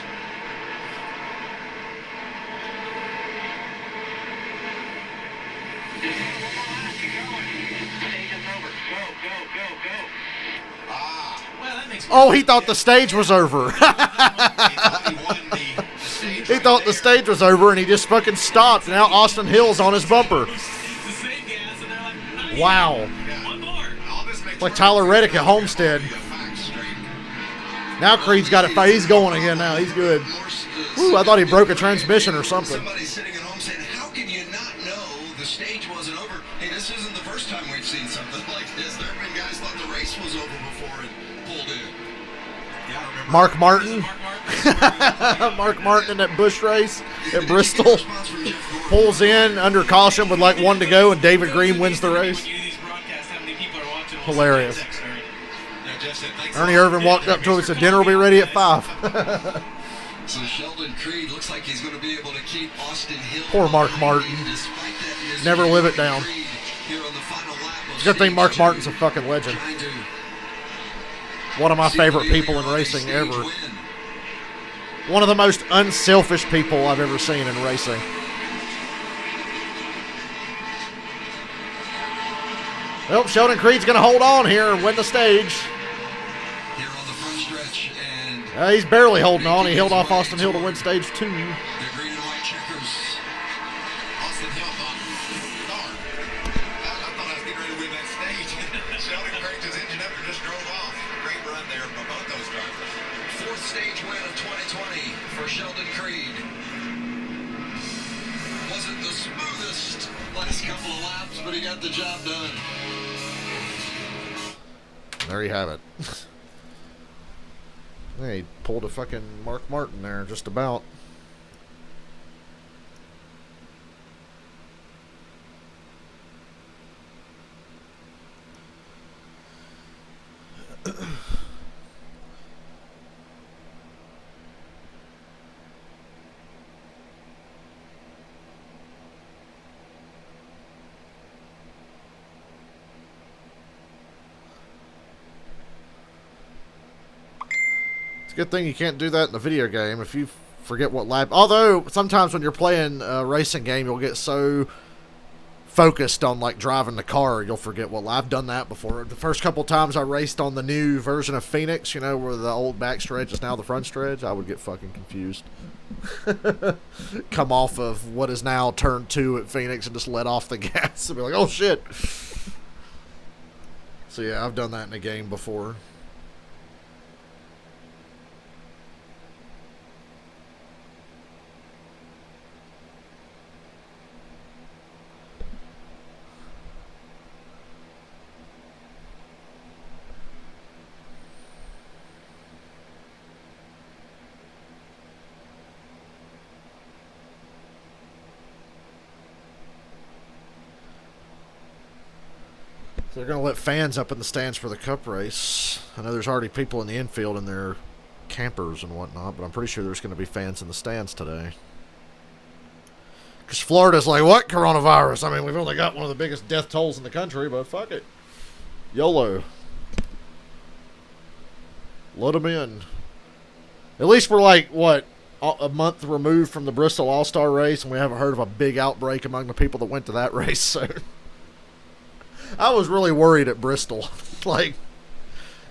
Oh, he thought the stage was over. He won the stage. He thought the stage was over, and he just fucking stopped. Now Austin Hill's on his bumper. it's the same gas, and they're like, nice. Wow. One more. All this makes Like Tyler Reddick at Homestead. Now Creed's got it. He's going again now. He's good. Ooh, I thought he broke a transmission or something. Somebody's sitting at home saying, how can you not know the stage wasn't over? Hey, this isn't the first time we've seen something like this. There have been guys thought the race was over before and pulled in. Yeah, I remember. Mark Martin. Mark Martin in that Busch race at Bristol. Pulls in under caution with like 1 to go, and David Green wins the race. When you do these broadcasts, how many people are watching? Hilarious. Now, Ernie Irvin walked up to him and said, "Dinner will be ready at 5." So Sheldon Creed looks like he's going to be able to keep Austin Hill. Poor Mark Martin. Never live it down. It's a good thing Mark Martin's a fucking legend. One of my favorite people in racing ever. One of the most unselfish people I've ever seen in racing. Well, Sheldon Creed's going to hold on here and win the stage. Here on the front stretch, and He's barely holding on. He held off Austin Hill to win stage 2. the green and white checkers. Austin Hill thought, darn, I thought I was getting ready to win that stage. Sheldon cranked his engine up and just drove off. Great run there by both those drivers. Fourth stage win of 2020 for Sheldon Creed. Wasn't the smoothest last couple of laps, but he got the job done. There you have it. He pulled a fucking Mark Martin there, just about. Good thing you can't do that in a video game if you forget what lap. Although sometimes when you're playing a racing game, you'll get so focused on like driving the car, you'll forget what lap. I've done that before. The first couple times I raced on the new version of Phoenix, you know, where the old back stretch is now the front stretch, I would get fucking confused. Come off of what is now turn 2 at Phoenix and just let off the gas and be like, oh shit. So yeah, I've done that in a game before. They're going to let fans up in the stands for the Cup race. I know there's already people in the infield in their campers and whatnot, but I'm pretty sure there's going to be fans in the stands today. Because Florida's like, what coronavirus? I mean, we've only got one of the biggest death tolls in the country, but fuck it. YOLO. Let them in. At least we're like, what, a month removed from the Bristol All-Star race, and we haven't heard of a big outbreak among the people that went to that race, so... I was really worried at Bristol. Like,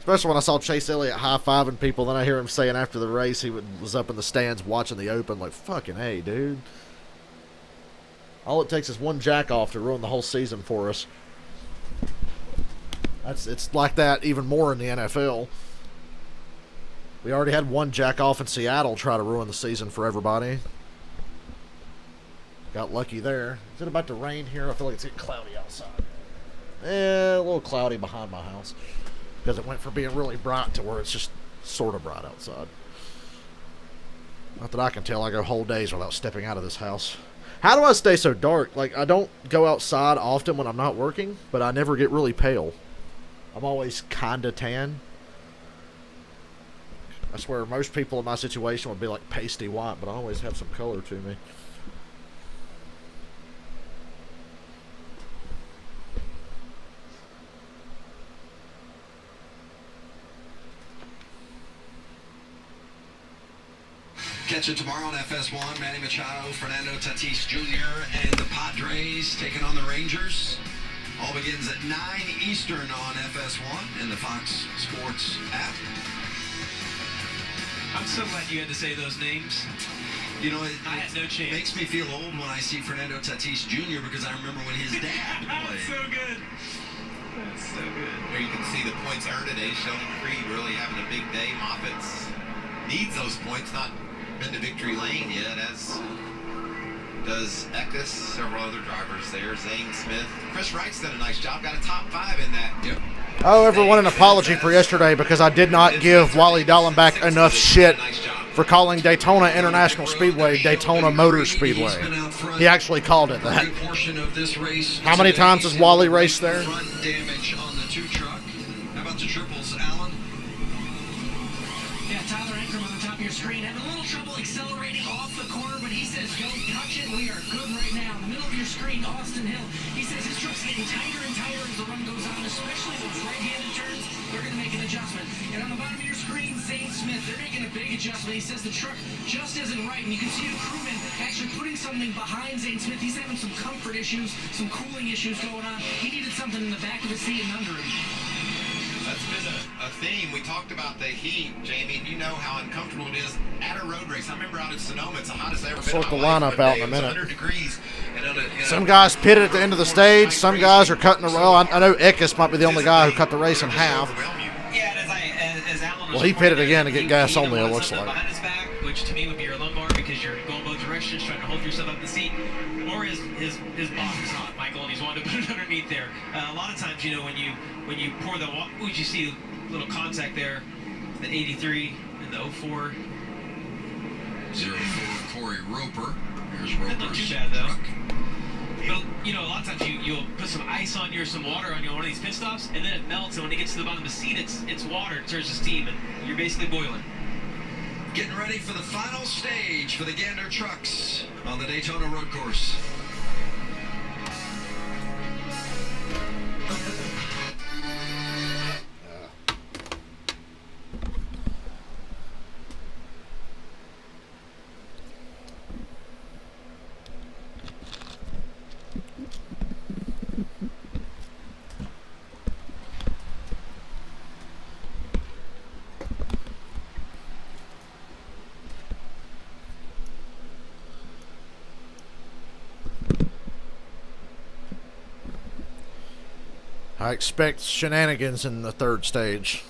especially when I saw Chase Elliott high-fiving people, then I hear him saying after the race he was up in the stands watching the Open, like, fucking hey, dude. All it takes is one jack-off to ruin the whole season for us. It's like that even more in the NFL. We already had one jack-off in Seattle try to ruin the season for everybody. Got lucky there. Is it about to rain here? I feel like it's getting cloudy outside. A little cloudy behind my house because it went from being really bright to where it's just sort of bright outside. Not that I can tell. I go whole days without stepping out of this house. How do I stay so dark? Like, I don't go outside often when I'm not working, but I never get really pale. I'm always kind of tan. I swear most people in my situation would be like pasty white, but I always have some color to me. Catch it tomorrow on FS1. Manny Machado, Fernando Tatis Jr., and the Padres taking on the Rangers. All begins at 9 Eastern on FS1 in the Fox Sports app. I'm so glad you had to say those names. You know, I had no chance. Makes me feel old when I see Fernando Tatis Jr. because I remember when his dad played. That's so good. That's so good. Where you can see the points earned today. Sheldon Creed really having a big day. Moffitt's needs those points, not been to victory lane yet, as does Eckes, several other drivers there. Zane Smith. Chris Wright's done a nice job. Got a top 5 in that. Yep. I owe everyone an apology for yesterday because I did not give Wally Dallenbach enough shit for calling Daytona International Speedway Daytona Motor Speedway. He actually called it that. How many times has Wally raced there? Front damage on the 2 truck. How about the triples, Alan? your screen, having a little trouble accelerating off the corner, but he says, don't touch it. We are good right now. In the middle of your screen, Austin Hill. He says his truck's getting tighter and tighter as the run goes on, especially those right-handed turns. They're going to make an adjustment. And on the bottom of your screen, Zane Smith, they're making a big adjustment. He says the truck just isn't right, and you can see the crewman actually putting something behind Zane Smith. He's having some comfort issues, some cooling issues going on. He needed something in the back of the seat and under him. That's been a theme. We talked about the heat, Jamie. You know how uncomfortable it is at a road race. I remember out in Sonoma, it's the hottest I've ever been. Sort the lineup out in a minute. 100 degrees. Some guys pitted at the end of the stage. Some guys are cutting the row. I know Eckes might be the only guy who cut the race in half. Yeah, as Alan Well, he pitted again to get gas only, it looks like. Behind his back, which to me would be your lumbar because you're going both directions, trying to hold yourself up the seat. Or his box is hot, Michael, and he's wanting to put it underneath there. A lot of times, you know, when you pour the water, would you see a little contact there? The 83 and the 04. 04 Corey Roper. Here's That's not Roper's too bad, though. truck. But, you know, a lot of times you'll put some ice on you or some water on you on one of these pit stops, and then it melts, and when it gets to the bottom of the seat, it's water, it turns to steam, and you're basically boiling. Getting ready for the final stage for the Gander trucks on the Daytona road course. I expect shenanigans in the third stage.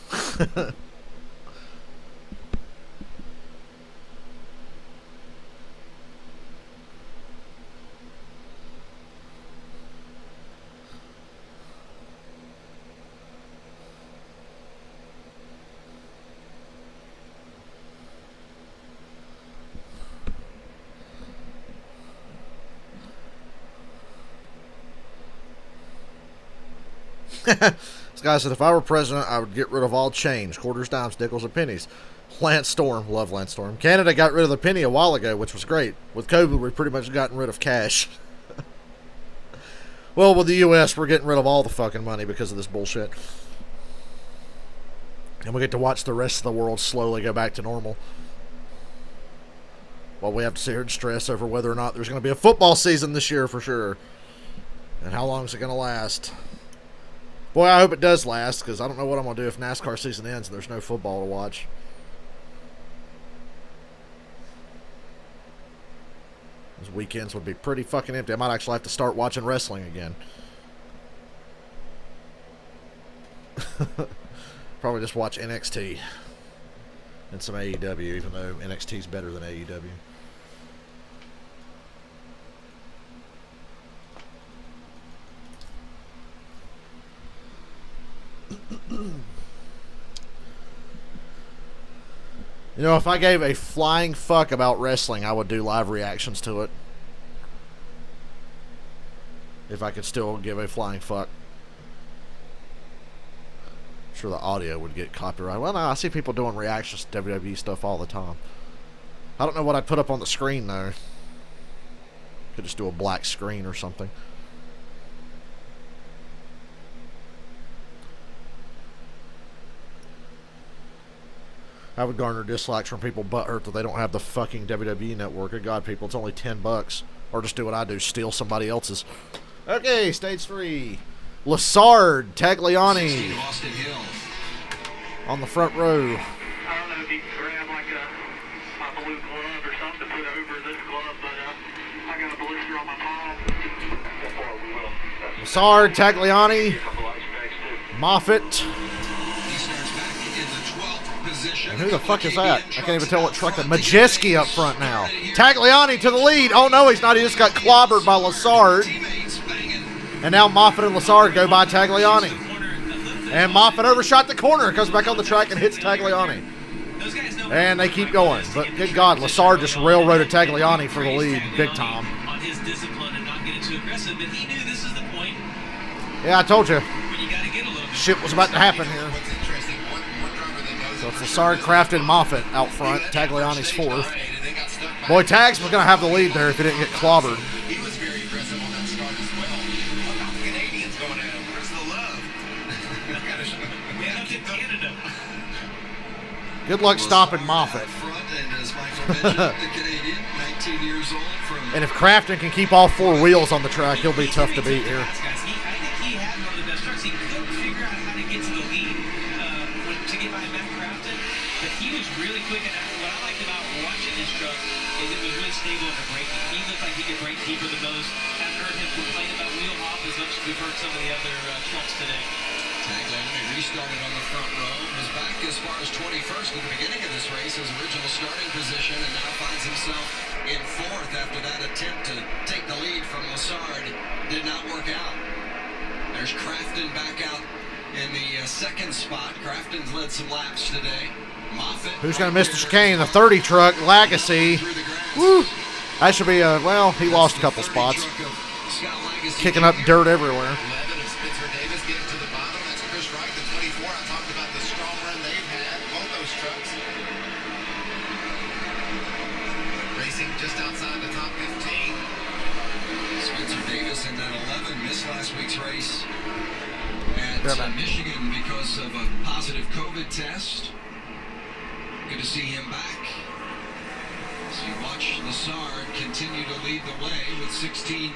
This guy said, if I were president, I would get rid of all change. Quarters, dimes, nickels, and pennies. Lance Storm. Love Lance Storm. Canada got rid of the penny a while ago, which was great. With COVID, we've pretty much gotten rid of cash. Well, with the U.S., we're getting rid of all the fucking money because of this bullshit. And we get to watch the rest of the world slowly go back to normal. While we have to sit here and stress over whether or not there's going to be a football season this year for sure. And how long is it going to last? Boy, I hope it does last, because I don't know what I'm going to do if NASCAR season ends and there's no football to watch. Those weekends would be pretty fucking empty. I might actually have to start watching wrestling again. Probably just watch NXT and some AEW, even though NXT's better than AEW. You know, if I gave a flying fuck about wrestling, I would do live reactions to it. If I could still give a flying fuck. I'm sure the audio would get copyrighted. Well, no, I see people doing reactions to WWE stuff all the time. I don't know what I'd put up on the screen, though. Could just do a black screen or something. I would garner dislikes from people butthurt that they don't have the fucking WWE network. Good God, people, it's only $10. Or just do what I do, steal somebody else's. Okay, stage 3. Lassard, Tagliani. On the front row. I don't know if you can grab like a blue glove or something to put over this glove, but I got a blister on my palm. Lassard, Tagliani, Moffitt. And who the fuck is that? I can't even tell what truck that. Majeski up front now. Tagliani to the lead. Oh no, he's not. He just got clobbered by Lassard. And now Moffitt and Lassard go by Tagliani. And Moffitt overshot the corner, comes back on the track and hits Tagliani. And they keep going. But good God, Lassard just railroaded Tagliani for the lead big time. On his discipline and not getting too aggressive, but he knew this is the point. Yeah, I told you. When you got to get a little bit. Shit was about to happen here. What's interesting, one driver that knows So it's Lassard, Crafton, Moffitt out front. Tagliani's fourth. Boy, Tags was going to have the lead there if he didn't get clobbered. He was very aggressive on that start as well. What about the Canadians going at him? Where's the love? We have to get Canada. Good luck stopping Moffitt. And if Crafton can keep all four wheels on the track, he'll be tough to beat here. I think he had one of the best trucks. He couldn't figure out how to get to the lead to get by Matt Crafton, but he was really quick. And what I liked about watching this truck is it was really stable under braking. He looked like he could brake deeper the most. Haven't heard him complain about wheel hop as much as we've heard some of the other trucks today. Tagliani restarted on the front row, was back as far as 21st at the beginning of this race, his original starting position, and now finds himself in fourth after that attempt to take the lead from Lassard. Did not work out. There's Crafton back out in the second spot. Crafton's led some laps today. Moffitt. Who's going to miss the chicane? The 30 truck, Lagacy. Woo! That should be a, well, he lost a couple spots. Kicking up dirt everywhere. Just outside the top 15. Spencer Davis in that 11 missed last week's race at Michigan because of a positive COVID test. Good to see him back. So you watch Lassard continue to lead the way with 16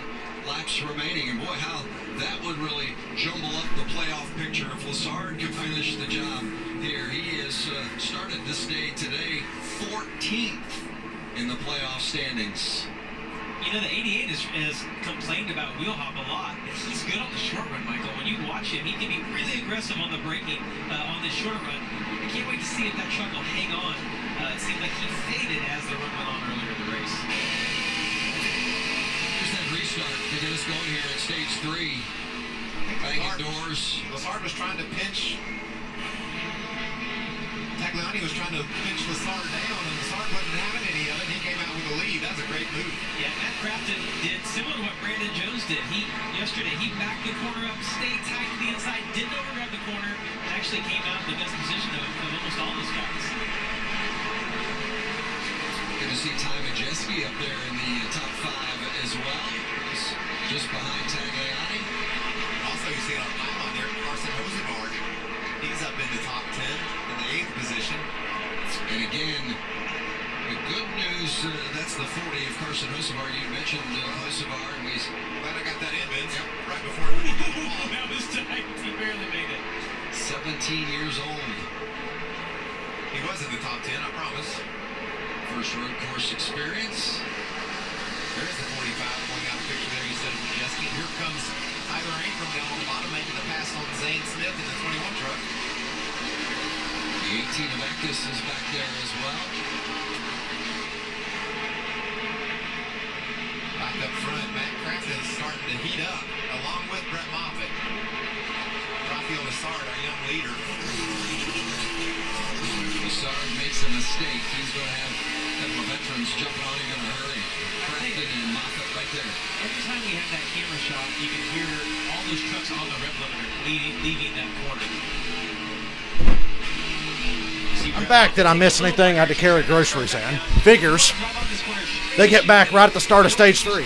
laps remaining. And boy, how that would really jumble up the playoff picture if Lassard could finish the job here. He has started this day today 14th in the playoff standings. You know, the 88 has complained about wheel hop a lot. He's good on the short run, Michael. When you watch him, he can be really aggressive on the braking on the short run. I can't wait to see if that truck will hang on. It seemed like he faded as the run went on earlier in the race. Here's that restart to get us going here at stage 3. Banging doors. Lassard was trying to pinch. Tagliani was trying to pinch Lassard down, and Lassard wasn't having any of it. He came out with a lead. That was a great move. Yeah, Matt Crafton did similar to what Brandon Jones did. Yesterday, he backed the corner up, stayed tight to the inside, didn't overgrab the corner, and actually came out in the best position of almost all those guys. Good to see Ty Majeski up there in the top 5 as well. Just behind Tagliani. Also, you see on pylon there, Carson Hosenhard. He's up in the top 10 in the 8th position. And again, the good news, that's the 40 of Carson Hosenhard. You mentioned Hosenhard. Glad I got that in, Vince. Yep. Right before we did the ball. That was tight. He barely made it. 17 years old. He was in the top 10, I promise. First road course experience. There's the 45 going out picture there. You said Majeski. Here comes Tyler Ankrum down on the bottom, making the pass on Zane Smith in the 21 truck. The 18 of Eckes is back there as well. Back up front, Matt Crafton is starting to heat up, along with Brett Moffitt. Rafael Lassard, our young leader. Lassard makes a mistake. He's going to have a couple of veterans jumping on him in a hurry. Crafton and Moffitt right there. Every time we have that camera shot, you can hear all those trucks on the rev limiter leaving that corner. I'm back. Did I miss anything? I had to carry groceries in. Figures. They get back right at the start of stage 3.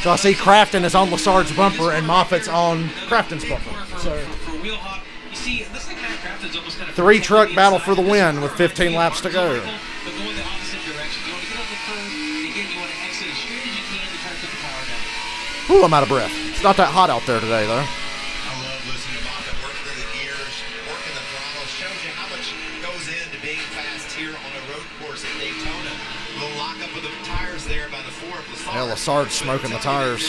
So I see Crafton is on Lassard's bumper and Moffitt's on Crafton's bumper. So 3 truck battle for the win with 15 laps to go. Ooh, I'm out of breath. It's not that hot out there today, though. I love listening to Moffitt work through the gears, working the throttle. Shows you how much goes into being fast here on a road course at Daytona. The lockup of the tires there by the 4 of Lassard. Yeah, Lassard's smoking the tires.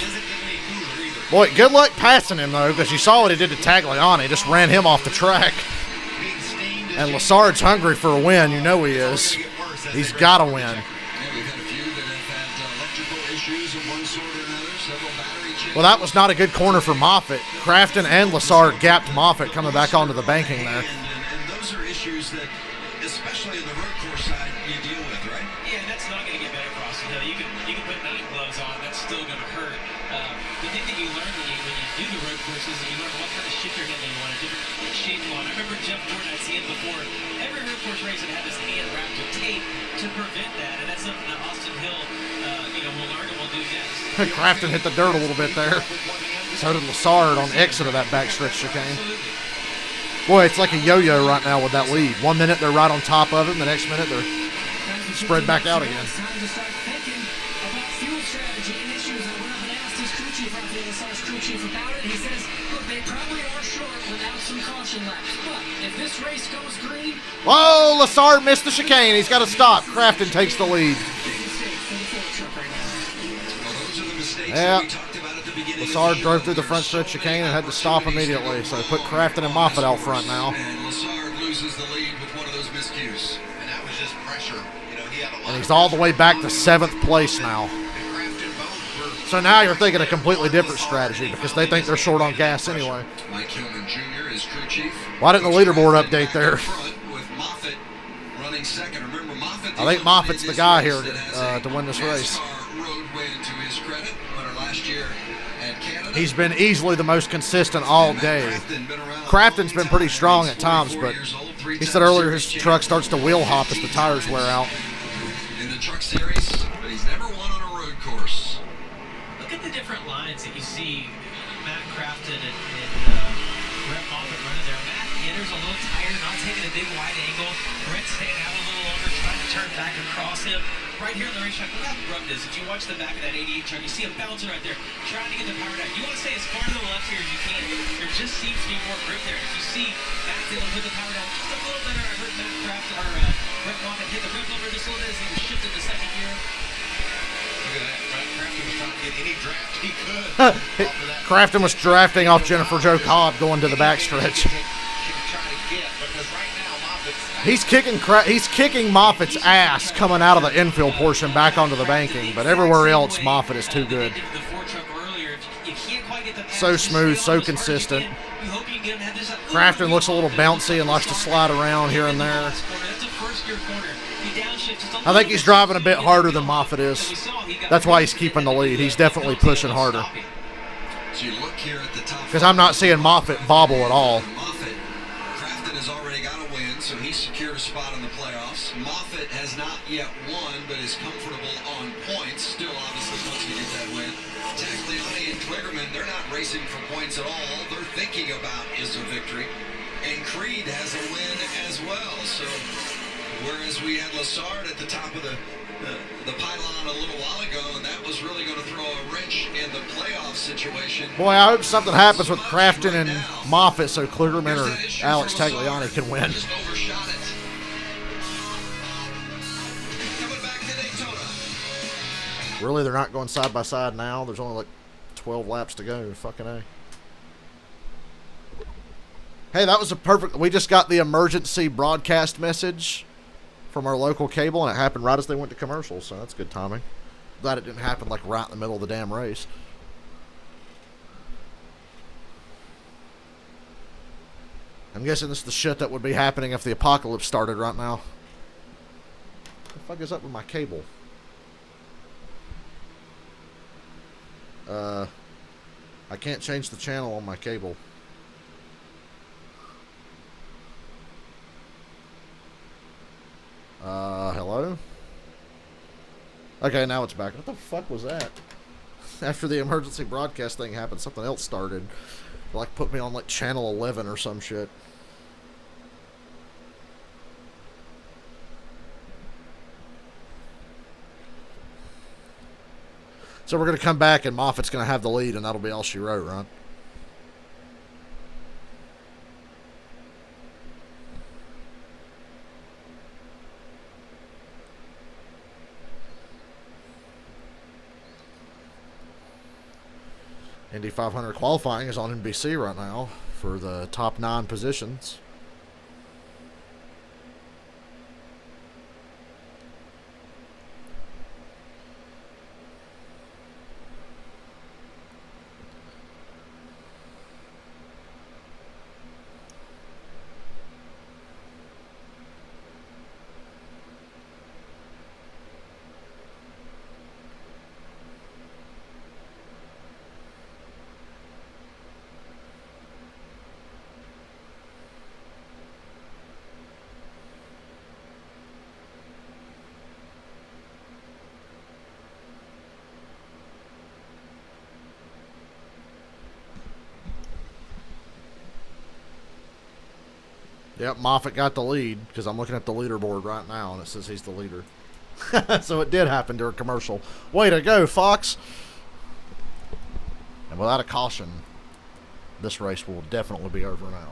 Boy, good luck passing him, though, because you saw what he did to Tagliani. Just ran him off the track. And Lassard's hungry for a win. You know he is. He's got to win. Well, that was not a good corner for Moffitt. Crafton and Lassard gapped Moffitt coming back onto the banking there. And those are issues that, especially in the road course side, you deal with, right? Yeah, and that's not going to get better for Austin Hill. You can put 9 gloves on. That's still going to hurt. The thing that you learn when you do the road courses is you learn what kind of shifter handle you want, a different shape you want. I remember Jeff Gordon, I'd seen him before. Every road course race would have his hand wrapped with tape to prevent that, and that's something that Austin Hill, will learn and will do next. Crafton hit the dirt a little bit there. So did Lassard on the exit of that backstretch chicane. Boy, it's like a yo-yo right now with that lead. 1 minute they're right on top of him, the next minute they're spread back out again. It's time to start thinking about fuel strategy and issues. I went up and asked his crew chief, Sar's crew chief, about it. He says, look, they probably are short without some caution laps. But if this race goes green... Whoa, Lassard missed the chicane. He's got to stop. Crafton takes the lead. Yeah. Lassard drove through the front stretch chicane and had to stop immediately, so put Crafton and Moffitt out front now. And Lassard loses the lead with one of those miscues. And that was just pressure. He had a lot And he's all the way back to 7th place now. So now you're thinking a completely different strategy because they think they're short on gas anyway. Mike Hillman Jr. is crew chief. Why didn't the leaderboard update there? With Moffitt running second. Remember, Moffitt, I think Moffitt's the guy here to win this race. Road win to his credit. Winner last year at Canada. He's been easily the most consistent all day. Crafton's been pretty strong at times, but he said earlier his truck starts to wheel hop as the tires wear out. In the truck series, but he's never won on a road course. Look at the different lines that you see Matt Crafton and Brett Moffitt running there. Matt enters a little tired, not taking a big wide angle. Brett staying out a little longer, trying to turn back across him. Right here on the racetrack, look how rough it is. If you watch the back of that 88 truck, you see him bouncing right there, trying to get the power down. You want to stay as far to the left here as you can. There just seems to be more grip there. If you see Matt's able to put the power down just a little better. I heard Matt Crafton or Brett Moffitt hit the rip over just a little bit as he was shifted to second gear. Look at that. Crafton was trying to get any draft he could. Crafton was drafting off Jennifer Jo Cobb going to the backstretch. He's kicking Moffitt's ass coming out of the infield portion back onto the banking, but everywhere else Moffitt is too good. So smooth, so consistent. Crafton looks a little bouncy and likes to slide around here and there. I think he's driving a bit harder than Moffitt is. That's why he's keeping the lead. He's definitely pushing harder. Because I'm not seeing Moffitt bobble at all. Crafton has already got a win, so he's secured a spot in the playoffs. Moffitt has not yet won, but is comfortable on points. Still, obviously, wants to get that win. Tagliani and Kligerman, they're not racing for points at all. They're thinking about is a victory. And Creed has a win as well. So, whereas we had Lassard at the top of the pylon a little while ago, and that was really going to throw a wrench in the playoff situation. Boy, I hope something happens with Crafton and Moffitt so Kligerman or Alex Tagliani can win. Just overshot it. Coming back to Daytona. Really, they're not going side by side now. There's only like 12 laps to go. Fucking A. Hey, that was a perfect... We just got the emergency broadcast message from our local cable, and it happened right as they went to commercial, so that's good timing. Glad it didn't happen like right in the middle of the damn race. I'm guessing this is the shit that would be happening if the apocalypse started right now. What the fuck is up with my cable? I can't change the channel on my cable. Hello? Okay, now it's back. What the fuck was that? After the emergency broadcast thing happened, something else started. Like, put me on, like, channel 11 or some shit. So we're going to come back, and Moffitt's going to have the lead, and that'll be all she wrote, right? Indy 500 qualifying is on NBC right now for the top 9 positions. Yep, Moffitt got the lead because I'm looking at the leaderboard right now and it says he's the leader. So it did happen during commercial. Way to go, Fox. And without a caution, this race will definitely be over now.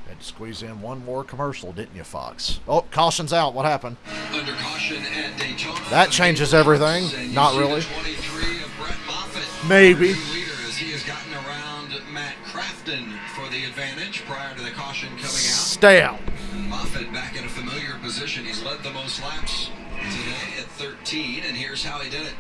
Had to squeeze in one more commercial, didn't you, Fox? Oh, caution's out. What happened? Under caution at Daytona. That changes everything. Not really. 23 of Brett Moffitt. Maybe. Leader as he has gotten around Matt Crafton for the advantage prior to the caution coming out. Stay out. Moffitt back in a familiar position. He's led the most laps today at 13, and here's how he did it.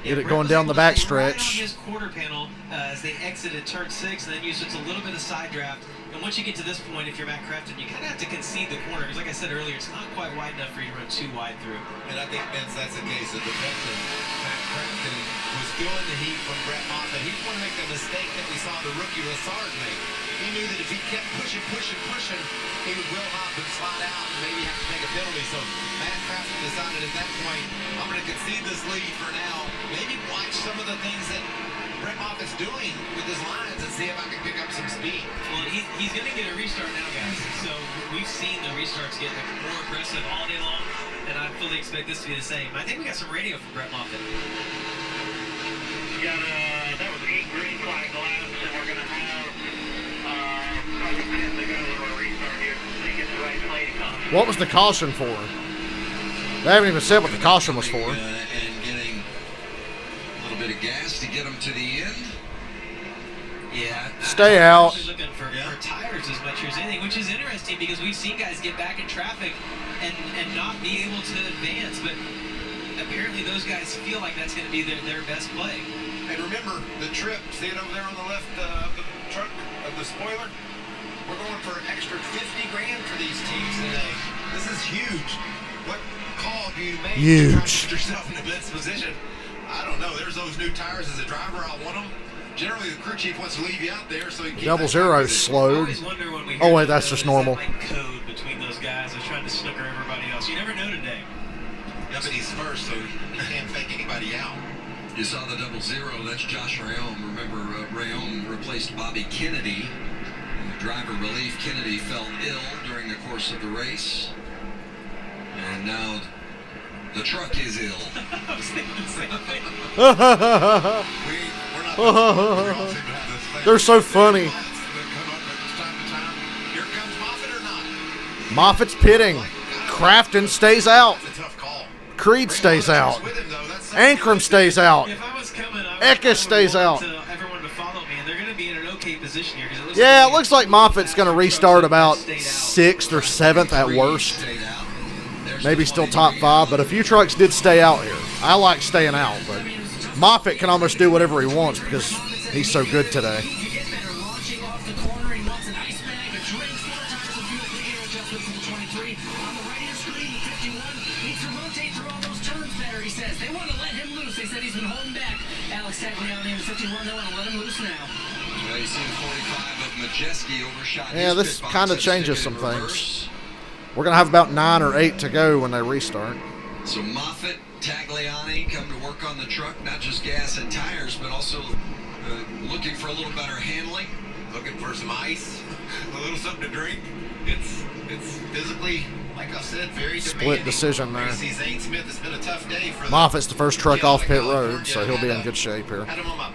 Get it going down the back Right on stretch. his quarter panel as they exited turn 6, and then used just a little bit of side draft. And once you get to this point, if you're Matt Crafton, you kind of have to concede the corner. Because like I said earlier, it's not quite wide enough for you to run too wide through. And I think, Vince, that's the case of the veteran. Matt Crafton was feeling the heat from Brett Moffitt. He didn't want to make the mistake that we saw the rookie Lassard make. He knew that if he kept pushing, he would will hop and slide out and maybe have to take a penalty. So Matt Crafton decided at that point, I'm going to concede this lead for now. Maybe watch some of the things that Brett Moffitt's doing with his lines and see if I can pick up some speed. Well, he's going to get a restart now, guys. So we've seen the restarts get more aggressive all day long, and I fully expect this to be the same. I think we got some radio from Brett Moffitt. That was 8 green flag laps, and we're going to have probably 10 to go to a restart here so you get the right play to come. What was the caution for? They haven't even said what the caution was for. And getting a little bit of gas to get him to the end. Yeah. Stay out. I'm looking for tires as much as anything, which is interesting because we've seen guys get back in traffic and not be able to advance, but apparently those guys feel like that's going to be their best play. And remember, the trip, see it over there on the left of the truck, of the spoiler? We're going for an extra 50 grand for these teams today. This is huge. What call do you make to try to put yourself in the best position? I don't know. There's those new tires. As a driver, I want them. Generally, the crew chief wants to leave you out there so he can keep Double Zero slowed. Oh, wait, that's just normal. Like code between those guys. They're trying to snooker everybody else. You never know today. Yeah, but he's first, so he can't fake anybody out. You saw the 0-0. That's Josh Rayom. Remember, Rayom replaced Bobby Kennedy. Driver relief. Kennedy fell ill during the course of the race. And now the truck is ill. I was thinking the same thing. We're not They're so funny. Here comes Moffitt or not? Moffitt's pitting. Crafton stays out. That's a tough call. Creed stays out. With him, though, that's Ankrum stays out. If I was coming, I would Eckes stays out. everyone to follow me, and they're going to be in an okay position here. Yeah, it looks like Moffitt's going to restart about 6th or 7th at worst. Maybe still top 5, but a few trucks did stay out here. I like staying out, but Moffitt can almost do whatever he wants because he's so good today. Yeah, this kind of changes some things. We're going to have about 9 or 8 to go when they restart. So Moffitt, Tagliani come to work on the truck, not just gas and tires, but also looking for a little better handling. looking for some ice, a little something to drink. It's physically, like I said, very Split demanding. decision there. See Zane Smith, it's been a tough day for Moffitt's the first truck off pit road, so he'll be in good shape here. Had him on my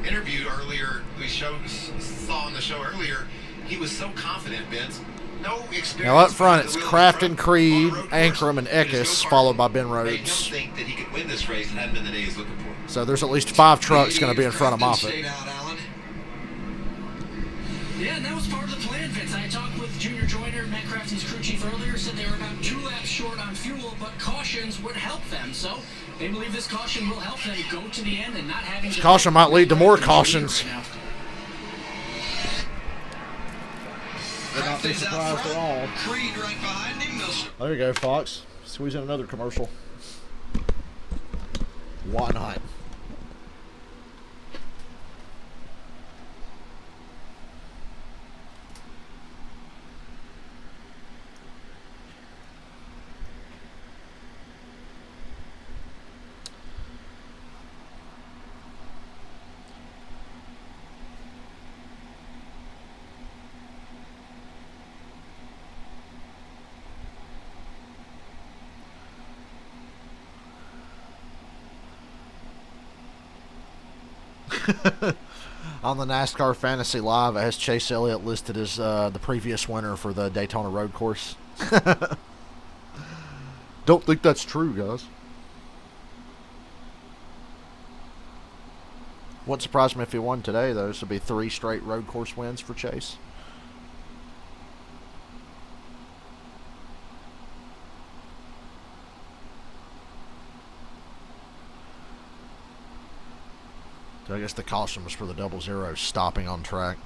interview earlier, saw on the show earlier, he was so confident, Vince. No experience. Now up front, it's Crafton, Creed, On a road course. Ankrum, and There's no Eckes, car followed by Ben made him Rhodes. think that he could win this race and hadn't been the day he's looking for. So there's at least 5 trucks going to be in front of Moffitt. Stayed out, Alan. Yeah, and that was part of the plan, Vince. I talked with Junior Joyner, Matt Crafton's crew chief earlier, said they were about 2 laps short on fuel, but cautions would help them. So they believe this caution will help them go to the end and not having to... Caution might lead to more cautions. Would not be surprised at all. Creed right behind him. There you go, Fox. Squeeze in another commercial. Why not? On the NASCAR Fantasy Live, it has Chase Elliott listed as the previous winner for the Daytona road course. Don't think that's true, guys. Wouldn't surprise me if he won today, though. This would be 3 straight road course wins for Chase. So I guess the caution was for the 00 stopping on track.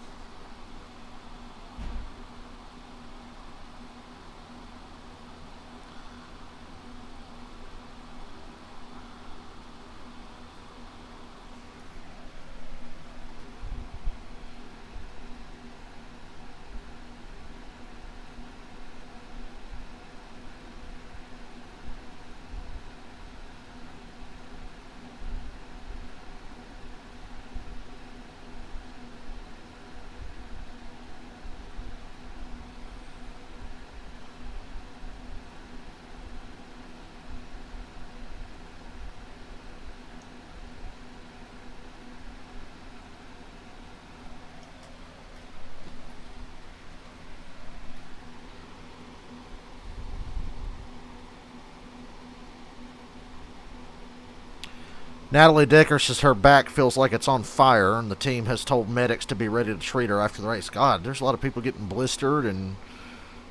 Natalie Dicker says her back feels like it's on fire, and the team has told medics to be ready to treat her after the race. God, there's a lot of people getting blistered and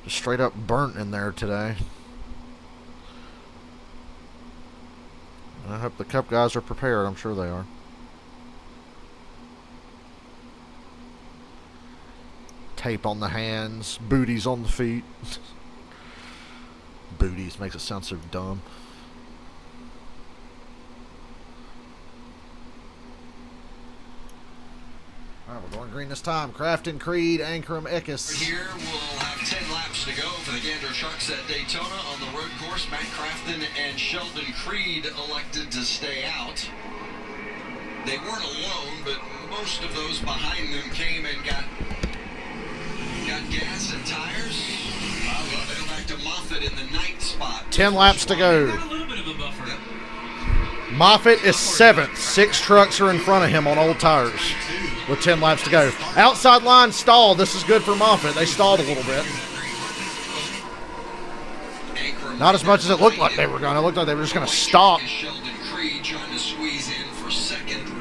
just straight up burnt in there today. I hope the Cup guys are prepared. I'm sure they are. Tape on the hands, booties on the feet. Booties makes it sound so dumb. All right, we're going green this time. Crafton, Creed, Ankrum, Eckes. Here we'll have 10 laps to go for the Gander Trucks at Daytona. On the road course, Matt Crafton and Sheldon Creed elected to stay out. They weren't alone, but most of those behind them came and got gas and tires. They go back to Moffitt in the 9th spot. 10 laps to go. Got a little bit of a buffer. Yep. Moffitt is 7th. 6 trucks are in front of him on old tires with 10 laps to go. Outside line stalled. This is good for Moffitt. They stalled a little bit. Not as much as it looked like they were going. It looked like they were just going to stop. Sheldon Creed trying to squeeze in for second.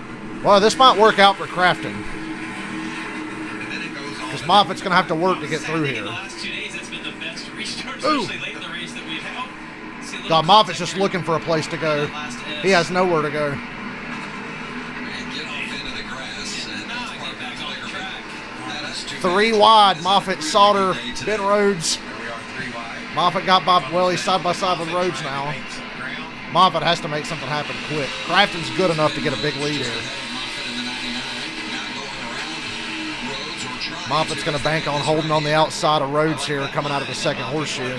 Well, this might work out for Crafton, because Moffitt's going to have to work to get through In here. the last 2 days, that's been the best restart, Ooh. especially late in the race that we've had. Oh, see a little God, Moffitt's just looking for a place to go. He has nowhere to go. And get off into the grass. And Now I get back on track. that is too 3 bad. wide. Moffitt, Sauter, Ben Rhodes. There we are, 3 wide. Moffat got by, well, he's side by side with Rhodes now. Moffat has to make something happen quick. Crafton's good enough to get a big lead here. Moffat's going to bank on holding on the outside of Rhodes here coming out of the second horseshoe.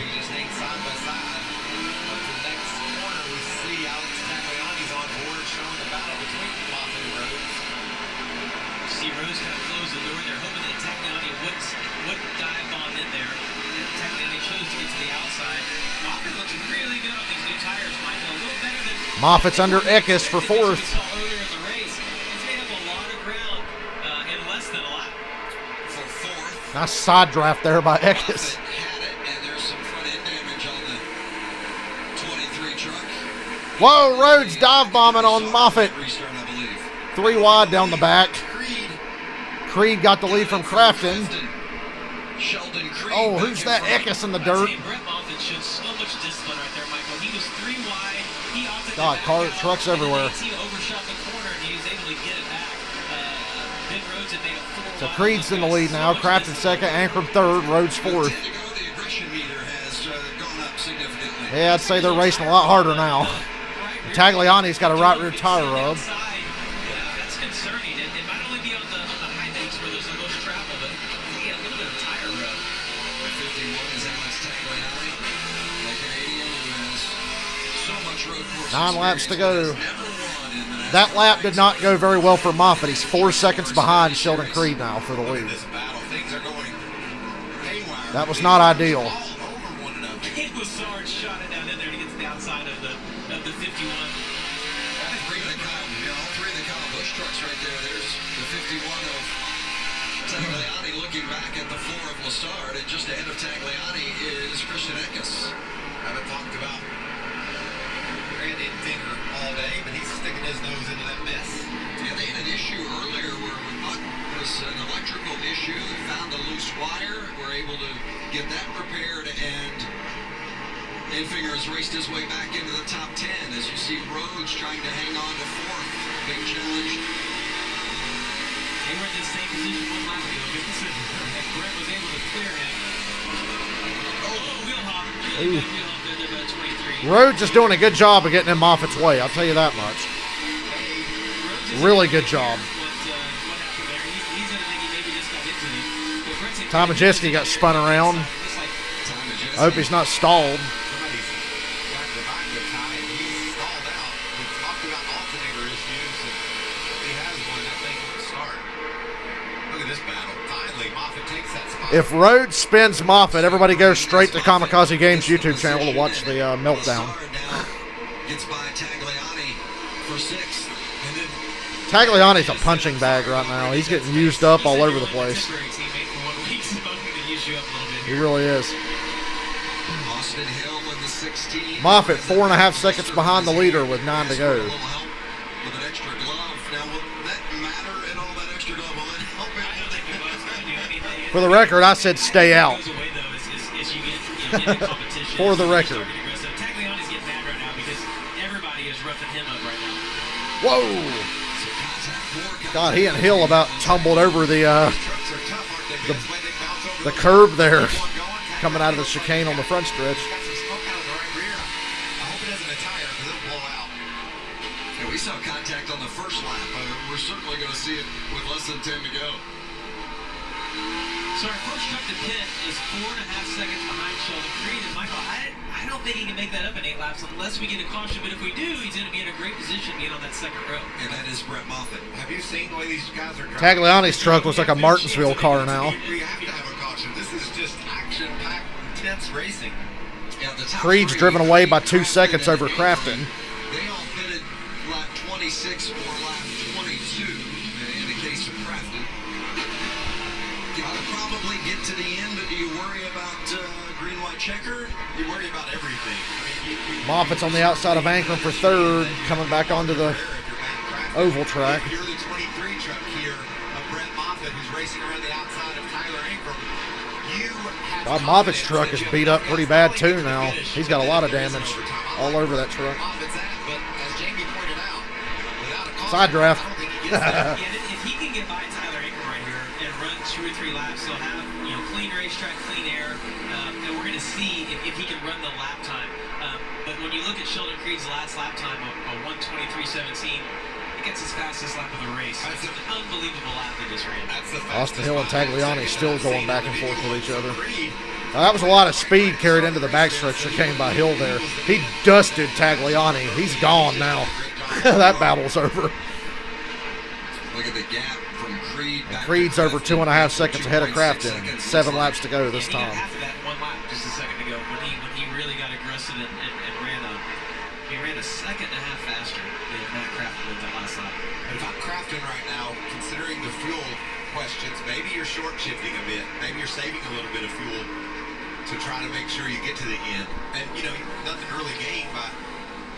See Rose kind of close the door. They're hoping that Technani would dive on in there. And Technani chose to get to the outside. Moffitt looks really good on these new tires, Michael. A little better than Moffat's under Eckes for 4th. we saw earlier in the race. He's made up a lot of ground in less than a lap. For 4th. Nice side draft there by Eckes. Had it, and there's some front end damage on the 23 truck. Whoa, Rhodes dive bombing on Moffitt. Restart, I believe. 3 wide down the back. Creed. Creed got the lead from Crafton. Sheldon Creed. Oh, back who's in that front. Eckes in the I'd dirt? say Brett Moffitt showed so much discipline right there, Michael. He was 3 wide. He opted to God, back car- out, trucks and then everywhere. He overshot the corner, and he was able to get it back. Ben Rhodes had made a 4 So wide. Creed's in the lead So now. much Crafton discipline. second, Ankrum third, Rhodes 4th. 10 to go. The aggression meter has gone up significantly. Yeah, I'd say they're racing a lot harder now. Tagliani's got a right rear tire rub. That's concerning. It might only be on the high banks where there's the most travel, but he had a little bit of tire rub. 51 is Alex Tagliani, the Canadian who has so much road course 9 laps to go. experience, never won in the That lap did not go very well for Moffitt. He's 4 seconds behind Sheldon Creed now for the lead. This battle, things are going haywire. That was not ideal. All over one another. It was Sarge shot it down in there to get to the outside of the 51. All three of the Kyle Busch trucks right there. There's the 51 of Tagliani looking back at the 4 of Lessard, and just ahead of Tagliani is Christian Eckes. Haven't talked about Brandon Finger all day, but he's sticking his nose into that mess. Yeah, they had an issue earlier where we thought it was an electrical issue. They found a loose wire. We're able to get that repaired, and Finger has raced his way back into the top 10. As you see Rhodes trying to hang on to 4th. Big challenge. They were in the same position one lap ago. And Brett was able to clear him. Oh, wheel hop. Really good wheel hop there. They're about 23. Rhodes is doing a good job of getting him off its way. I'll tell you that much. Really good job. Tom Majeski got spun around. I hope he's not stalled. If Rhodes spins Moffitt, everybody goes straight to Kamikaze Games YouTube channel to watch the meltdown. Gets by Tagliani for 6th. Tagliani's a punching bag right now. He's getting used up all over the place. He really is. Austin Hill in the 16. Moffitt 4.5 seconds behind the leader with 9 to go. With an extra glove. Now, will that matter in all that extra glove? Will it help him? For the record, I said stay out. For the record. Tagliani's getting mad right now because everybody is roughing him up right now. Whoa! God, he and Hill about tumbled over the curb there, coming out of the chicane on the front stretch. Yeah, we saw contact on the first lap. We're certainly going to see it with less than 10 to go. So our first truck to pit is 4.5 seconds behind Sheldon Creed. And Michael, I don't think he can make that up in 8 laps unless we get a caution. But if we do, he's going to be in a great position being on that second row. And that is Brett Moffitt. Have you seen the way these guys are driving? Tagliani's truck looks like a Martinsville car now. We have to have a caution. This is just action-packed, intense racing. Yeah, the top Creed's 3, driven away by 2 seconds over Crafton. They all pitted lap 26 or lap 22 in the case of Crafton. Gotta probably get to the end, but do you worry about green-white checker? You worry about everything. I mean, Moffitt's on the outside of Ankrum for 3rd, coming back onto the oval track. If you're the 23 truck here of Brett Moffitt, who's racing around the outside of Tyler Ankrum, you have Bob Moffitt's truck is beat up pretty bad too now. He's got a lot of damage all over that truck. Moffitt's at, but as Jamie pointed out, without a caution, Side draft. I don't think he gets that. Yeah, if he can get by Tyler Ankrum right here and run 2 or 3 laps, he'll have clean racetrack, clean air, and we're going to see if he can run the lap time. But when you look at Sheldon Creed's last lap time of 1:23.17, it gets his fastest lap of the race. It's an unbelievable lap they just ran. Austin Hill and Tagliani still going back and forth with each other. Now, that was a lot of speed carried into the backstretch that came by Hill there. He dusted Tagliani. He's gone now. That battle's over. Look at the gap from Creed. And Creed's over 2.5 seconds ahead of Crafton. 7 laps to go this He got time. half of that 1 lap just a second ago when he really got aggressive and ran a second and a half faster than Matt Crafton did that last lap. But if I'm Crafton right now, considering the fuel questions, maybe you're short shifting a bit. Maybe you're saving a little bit of fuel to try to make sure you get to the end. And, nothing really gained by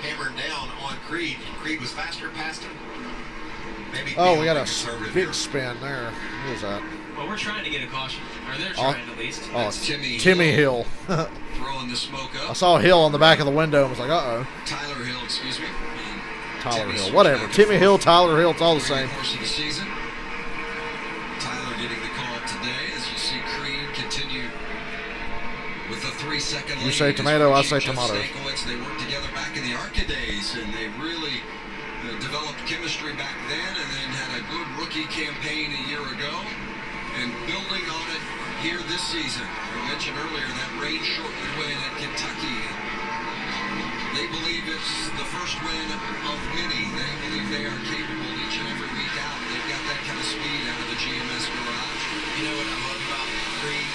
hammering down on Creed. Creed was faster past him. Maybe Oh, we got a conservative big here. spin there. Who was that? Well, we're trying to get a caution, or they're trying at least. Oh, That's Timmy Timmy Hill. throwing the smoke I up. saw Hill on the back of the window and was like, uh-oh. Tyler Hill, excuse me. And Tyler Timmy Hill. switched Whatever. back and Timmy forth Hill, Tyler Hill, it's all the during same. the course of the season. Tyler getting the call up today as you see Creed continue with the 3-second lead. You say tomato, I say Jeff tomato. Stankiewicz, they worked together back in the ARCA days, and they really developed chemistry back then, and then had a good rookie campaign a year ago, and building on it here this season. We mentioned earlier that rain-shortened win at Kentucky. They believe it's the first win of many. They believe they are capable each and every week out. They've got that kind of speed out of the GMS garage. You know what I love about Creed?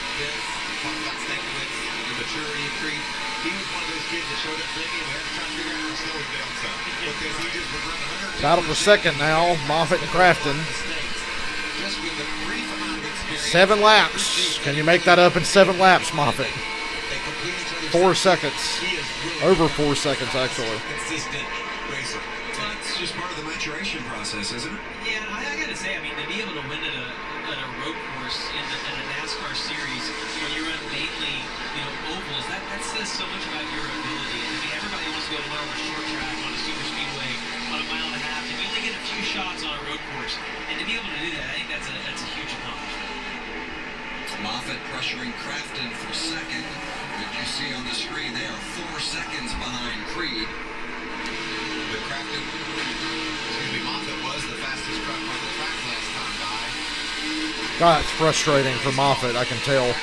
Talk about Stankiewicz, the maturity of Creed. He was one of those kids that showed up blinking and we had to try to figure out how slow he built up. Battle for second now, Moffitt and Crafton. 7 laps. Can you make that up in 7 laps, Moffitt? 4 seconds. Over 4 seconds, actually. Consistent racer. It's just part of the maturation process, isn't it? Yeah, I gotta say, I mean, to be able to win at a road course in a NASCAR series when you run mainly, ovals, that says so much about your ability. I mean, everybody wants to go well on a short track, on a super speedway, on a mile and a half, and you only get a few shots on a road course. And to be able to do that, I think that's a huge accomplishment. Moffitt pressuring Crafton for second. But you see on the screen, they are 4 seconds behind Creed. But Crafton, Moffitt was the fastest truck on the track last time, Guy. God, it's frustrating for Moffitt, I can tell.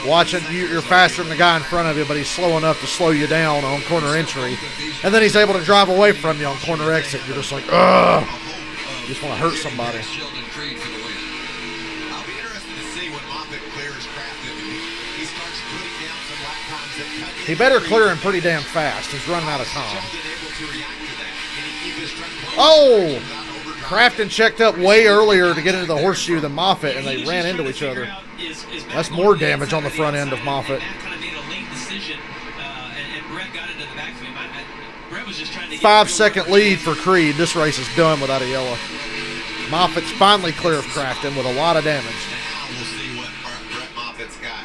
Watching, you're faster than the guy in front of you, but he's slow enough to slow you down on corner entry. And then he's able to drive away from you on corner exit. You're just like, ugh. You just want to hurt somebody. Sheldon Creed for the win. I'll be interested to see when Moffitt clears Crafton. He starts putting down some lap times that cut in. He better clear him pretty damn fast. He's running out of time. Sheldon able to react to that. Can he keep his truck close? Oh! Crafton checked up way earlier to get into the horseshoe than Moffitt, and they ran into each other. That's more damage on the front end of Moffitt. Kind of made a late decision, and Brett got into the back of him. Brett was just trying to get 5-second lead for Creed. This race is done without a yellow. Moffitt's finally clear of Crafton with a lot of damage. Now we'll see what Brett Moffitt's got.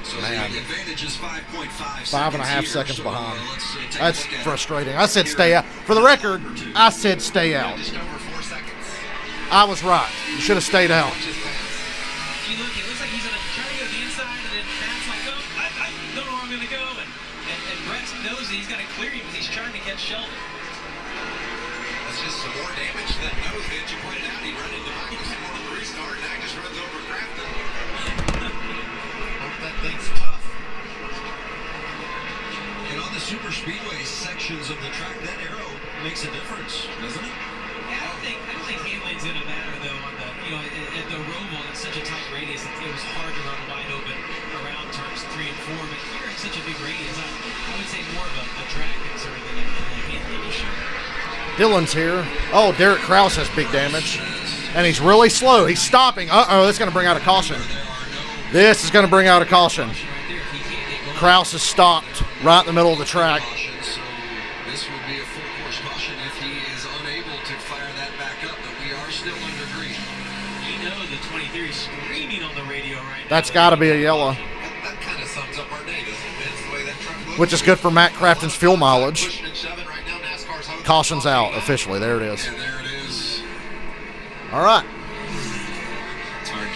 So Man. the advantage is 5.5 5.5 seconds seconds here. behind. So, let's take a That's look at it. frustrating. I said stay out. For the record, I said stay out. Just over 4 seconds. I was right. You should have stayed out. If you look, it looks like he's trying to go to the inside, and then Matt's like, oh, I don't know where I'm going to go. And Brett knows that he's got to clear him because he's trying to catch Sheldon. That's just some more damage to that nose that you pointed out. He ran into Michael some more on the restart, and now he just runs over Crafton. Hope that thing's tough. And on the super speedway sections of the track, that arrow makes a difference, doesn't it? Yeah, I don't think handling's going to matter, though, on the, at the Roval, it's such a tight radius, it was hard to run wide open around turns 3 and 4, but here it's such a big radius, I would say more of a drag concern than a handling issue. Dylan's here. Oh, Derek Krause has big damage. And he's really slow. He's stopping. Uh-oh, that's going to bring out a caution. This is going to bring out a caution. Krause is stopped right in the middle of the track. So this would be a full course caution if he is unable to fire that back up, but we are still under green. The 23 is screaming on the radio right now. That's got to be a yellow, That kind of sums up our day, doesn't it? It's the way that truck looks. which is good for Matt Crafton's fuel mileage. Pushing and shoving right now. NASCAR's hosing. Caution's out officially. There it is. And there it is. All right.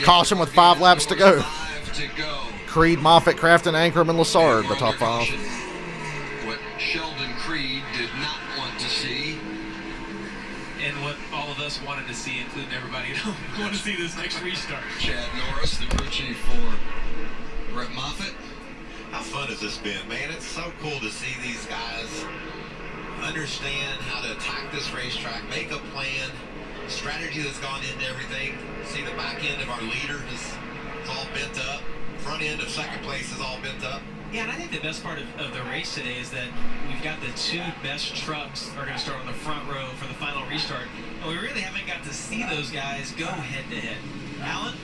Caution with 5 laps to go. 5 to go. Creed, Moffitt, Crafton, Ankrum, and Lassard, the top 5. What Sheldon Creed did not want to see. And what all of us wanted to see, including everybody who want to see this next restart. Chad Norris, the crew chief for Brett Moffitt. How fun has this been, man? It's so cool to see these guys understand how to attack this racetrack, make a plan, strategy that's gone into everything. See the back end of our leader is all bent up. Front end of second place is all bent up. Yeah, and I think the best part of the race today is that we've got the 2 best trucks are going to start on the front row for the final restart. And we really haven't got to see those guys go head-to-head. Alan?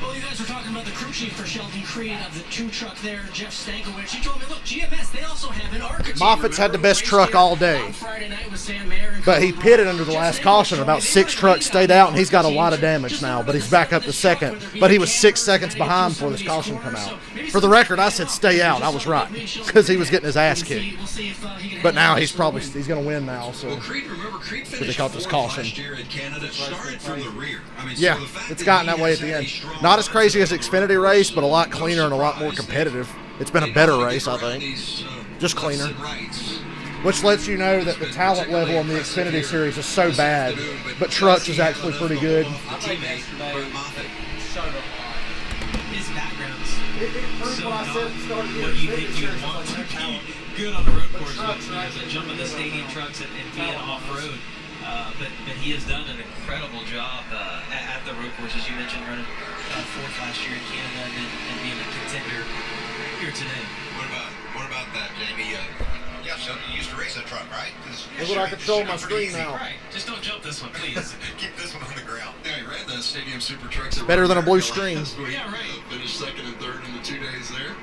Well, you guys were talking about the crew chief for Sheldon Creed of the 2 truck there, Jeff Stankiewicz. He told me, look, GMS, they also have an ARCA team. Moffitt's had the best truck all day. On Friday night with Sam Mayer and But he company. pitted under the last caution. About 6 trucks stayed out, and he's got a lot of damage now. But he's back up to second. But he was 6 seconds behind before this caution come out. For the record, I said stay out. I was right because he was getting his ass kicked. But now he's going to win now. So Well, Creed, remember, Creed finished caught this 4th caution. last year in Canada. Started from the rear. I mean, yeah, so the fact it's that gotten he that way at has the had end. a strong Not as crazy as run, Xfinity race, but a lot cleaner and a lot more competitive. It's been a better race, I think. Just cleaner. Which lets you know that the talent level in the Xfinity series is so bad, but trucks is actually pretty good. His background's so not what you think you want to be good on the road course with, jumping the stadium trucks and being off-road. But he has done an incredible job at the road course, as you mentioned, running 4th last year in Canada and being a contender here today. What about that, Jamie? You used to race a truck, right? Look what I control my screen now. Right. Just don't jump this one, please. Keep this one on the ground. Yeah, he ran the Stadium Super Trucks. Better than a blue screen. Yeah, right. Finished second and third in the 2 days there.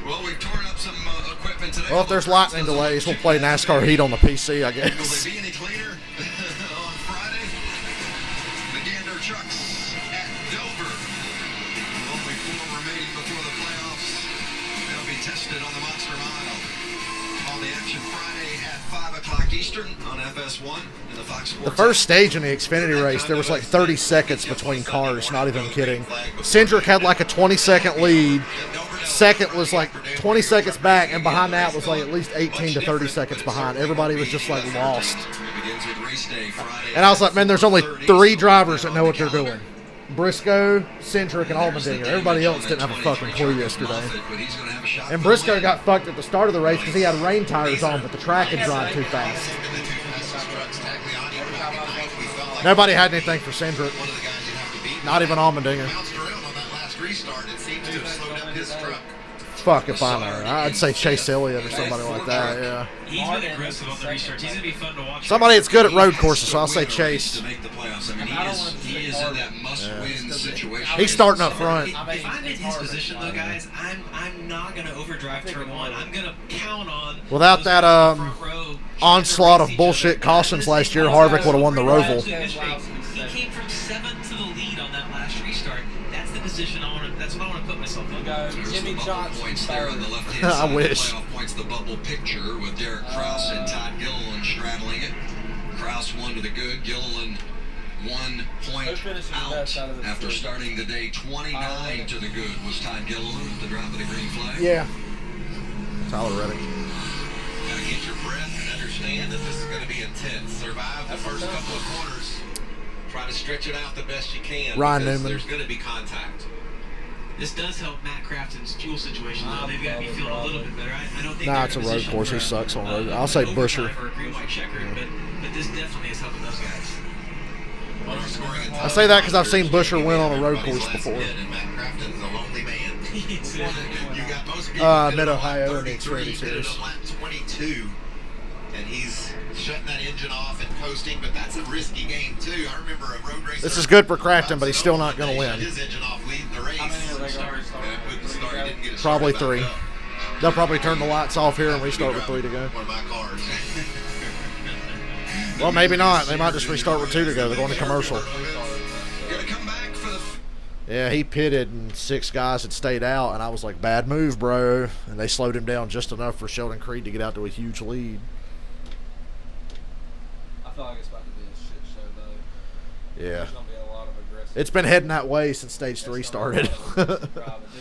Well, we've torn up some equipment today. Well, if there's lightning delays, we'll play NASCAR Heat on the PC, I Will guess. they be any cleaner on Friday? The Gander Trucks at Dover. Only 4 remaining before the playoffs. They'll be tested on the Monster Mile. All the action Friday at 5 o'clock Eastern on FS1 and the Fox Sports. The first stage in the Xfinity race, there was like 30 seconds between cars, not even kidding. Cindric had like a 20-second lead. Second was like 20 seconds back, and behind that was like at least 18 to 30 seconds behind. Everybody was just like lost. And I was like, man, there's only 3 drivers that know what they're doing. Briscoe, Cindric, and Allmendinger. Everybody else didn't have a fucking clue yesterday. And Briscoe got fucked at the start of the race because he had rain tires on, but the track had dried too fast. Nobody had anything for Cindric. Not even Allmendinger. Fuck if I know. I'd say Chase Elliott or somebody like that, yeah. He's been aggressive on the restarts. He's going to be fun to watch. Somebody that's good at road courses, so I'll say Chase. To make the playoffs. I mean, he is in that must-win situation. He's starting up front. If I'm in his position, though, guys, I'm not going to overdrive turn 1. I'm going to count on Without that onslaught of bullshit cautions last year, Harvick would have won the Roval. He came from 7th to the lead on that last restart. That's the position I want to. That's what I want to put myself in. Jimmy Johnson points there on the left-hand I side. wish. Playoff points, the bubble picture with Derek Kraus and Todd Gilliland straddling it. Kraus 1 to the good. Gilliland 1 point out after starting the day. 29 to the good was Todd Gilliland at the drop of the green flag. Yeah. Tyler Reddick. Gotta get your breath and understand that this is going to be intense. Survive the first couple of corners. Try to stretch it out the best you can. Ryan because Newman. There's going to be contact. This does help Matt Crafton's fuel situation, though. They've got to be feeling a little bit better. I don't think Nah, they're it's a in road position course. He for, sucks on road. I'll say Busher. Or a green-white checker, but this definitely is helping those guys. I say that because I've seen Busher win on a road course before. And Matt Crafton's a lonely man. You got most Mid-Ohio in the Xfinity Series. 22, and he's shutting that engine off and coasting, but that's a risky game too. I remember a road race. This is good for Crafton, but he's still not going to win. His engine off leading the race. Probably 3. They'll probably turn the lights off here and restart with 3 to go. One of my cars. Well, maybe not. They might just restart with 2 to go. They're going to commercial. Gonna come back for the Yeah, he pitted and 6 guys had stayed out, and I was like, bad move, bro. And they slowed him down just enough for Sheldon Creed to get out to a huge lead. I feel like it's about to be a shit show, though. Yeah. There's going to be a lot of aggressive. It's been heading that way since Stage 3 started. Dude,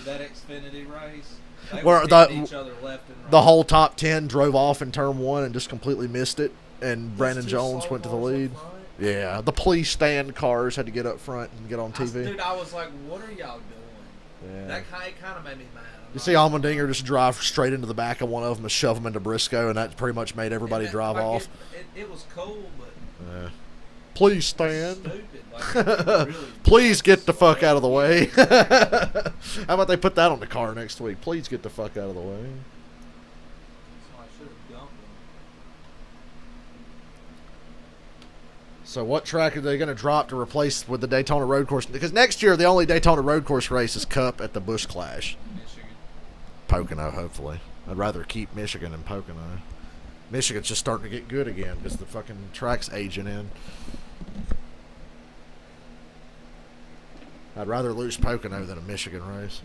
that Xfinity race, they Where were the- hitting each other left and right. The whole top 10 drove off in turn 1 and just completely missed it, and Brandon Jones went to the lead. Yeah, the police stand cars had to get up front and get on TV. Dude, I was like, what are y'all doing? Yeah. That kind of made me mad. You see Allmendinger just drive straight into the back of one of them and shove them into Briscoe, and that pretty much made everybody drive off. It was cool, but Yeah. Please stand. stupid. Like, really Please get the fuck out of the way. How about they put that on the car next week? Please get the fuck out of the way. So I should have dumped them. So what track are they going to drop to replace with the Daytona Road Course? Because next year, the only Daytona Road Course race is Cup at the Busch Clash. Michigan. Pocono, hopefully. I'd rather keep Michigan than Pocono. Michigan's just starting to get good again because the fucking track's aging in. I'd rather lose Pocono than a Michigan race.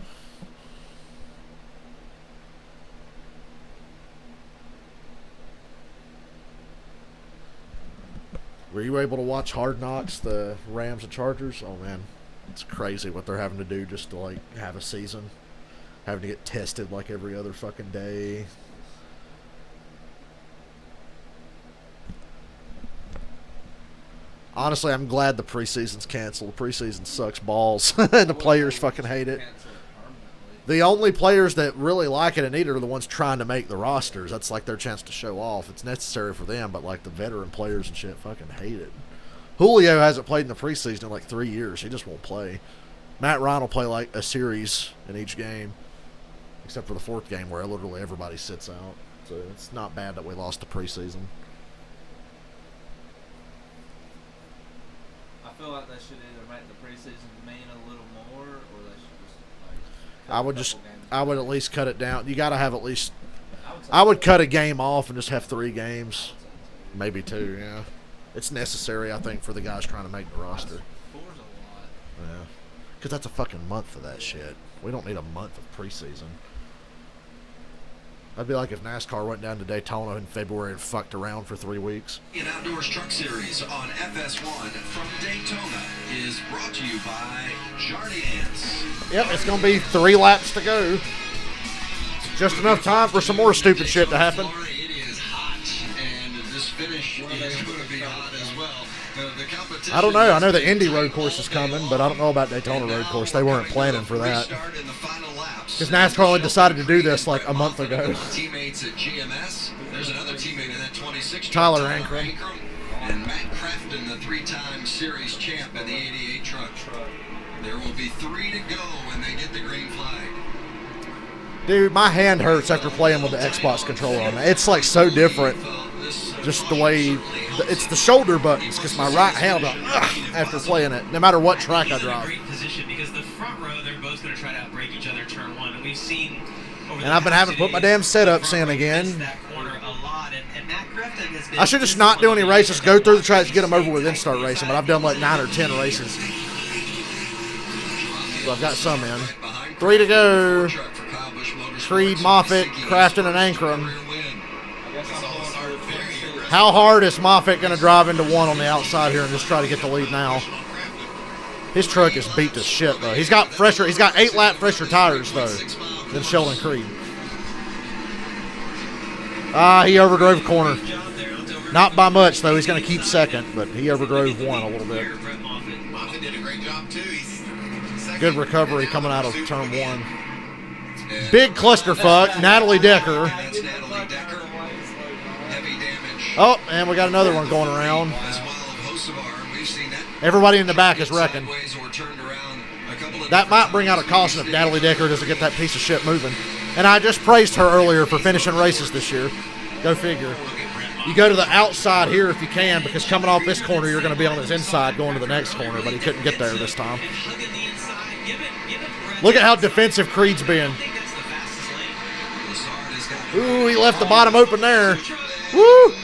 Were you able to watch Hard Knocks, the Rams and Chargers? Oh, man. It's crazy what they're having to do just to, like, have a season. Having to get tested, like, every other fucking day. Honestly, I'm glad the preseason's canceled. The preseason sucks balls, and the players fucking hate it. The only players that really like it and need it are the ones trying to make the rosters. That's like their chance to show off. It's necessary for them, but like the veteran players and shit fucking hate it. Julio hasn't played in the preseason in like 3 years. He just won't play. Matt Ryan will play like a series in each game, except for the 4th game where literally everybody sits out. So it's not bad that we lost the preseason. I feel like they should either make the preseason mean a little more, or they should just like. I would at least cut it down. You got to have at least. I would cut a game off and just have 3 games, maybe 2. Yeah, it's necessary, I think, for the guys trying to make the roster. 4's a lot. Yeah, because that's a fucking month for that shit. We don't need a month of preseason. That'd be like if NASCAR went down to Daytona in February and fucked around for 3 weeks. An Outdoors Truck Series on FS1 from Daytona is brought to you by Jardiance. Yep, it's going to be 3 laps to go. Just enough time for some more stupid shit to happen. It is hot, and this finish is going to be hot as well. The competition, I don't know. I know the Indy road course is coming, but I don't know about Daytona road course. They weren't planning for that. Because NASCAR only decided to do this like a month ago. Teammates at GMS. There's another teammate in that 26. Tyler Ankrum. And Matt Crafton, the 3-time series champ in the 88 truck. There will be 3 to go when they get the green flag. Dude, my hand hurts after playing with the Xbox controller on it. It's like so different. Just the way it's the shoulder buttons, because my right hand after playing it, no matter what track I drive. Great position because the front row, they're both going to try to outbreak each other turn 1, and we've seen. And I've been having to put my damn setups in again. I should just not do any races, go through the tracks, get them over with, then start racing. But I've done like 9 or 10 races, so I've got some in. 3 to go. Creed, Moffitt, Crafton, and Ankrum. How hard is Moffitt going to drive into 1 on the outside here and just try to get the lead now? His truck is beat to shit, though. He's got 8-lap fresher tires, though, than Sheldon Creed. He overdrove corner. Not by much, though. He's going to keep second, but he overdrove 1 a little bit. Moffitt did a great job, too. He's second. Good recovery coming out of turn 1. Big clusterfuck, Natalie Decker. That's Natalie Decker. Heavy damage. Oh, and we got another one going around. As well of Hocevar. We've seen that. Everybody in the back is wrecking. Sideways or turned around a couple of That might bring out a caution if Natalie Decker doesn't get that piece of shit moving. And I just praised her earlier for finishing races this year. Go figure. You go to the outside here if you can, because coming off this corner, you're going to be on his inside going to the next corner, but he couldn't get there this time. Look at how defensive Creed's been. Ooh, he left the bottom open there. Woo!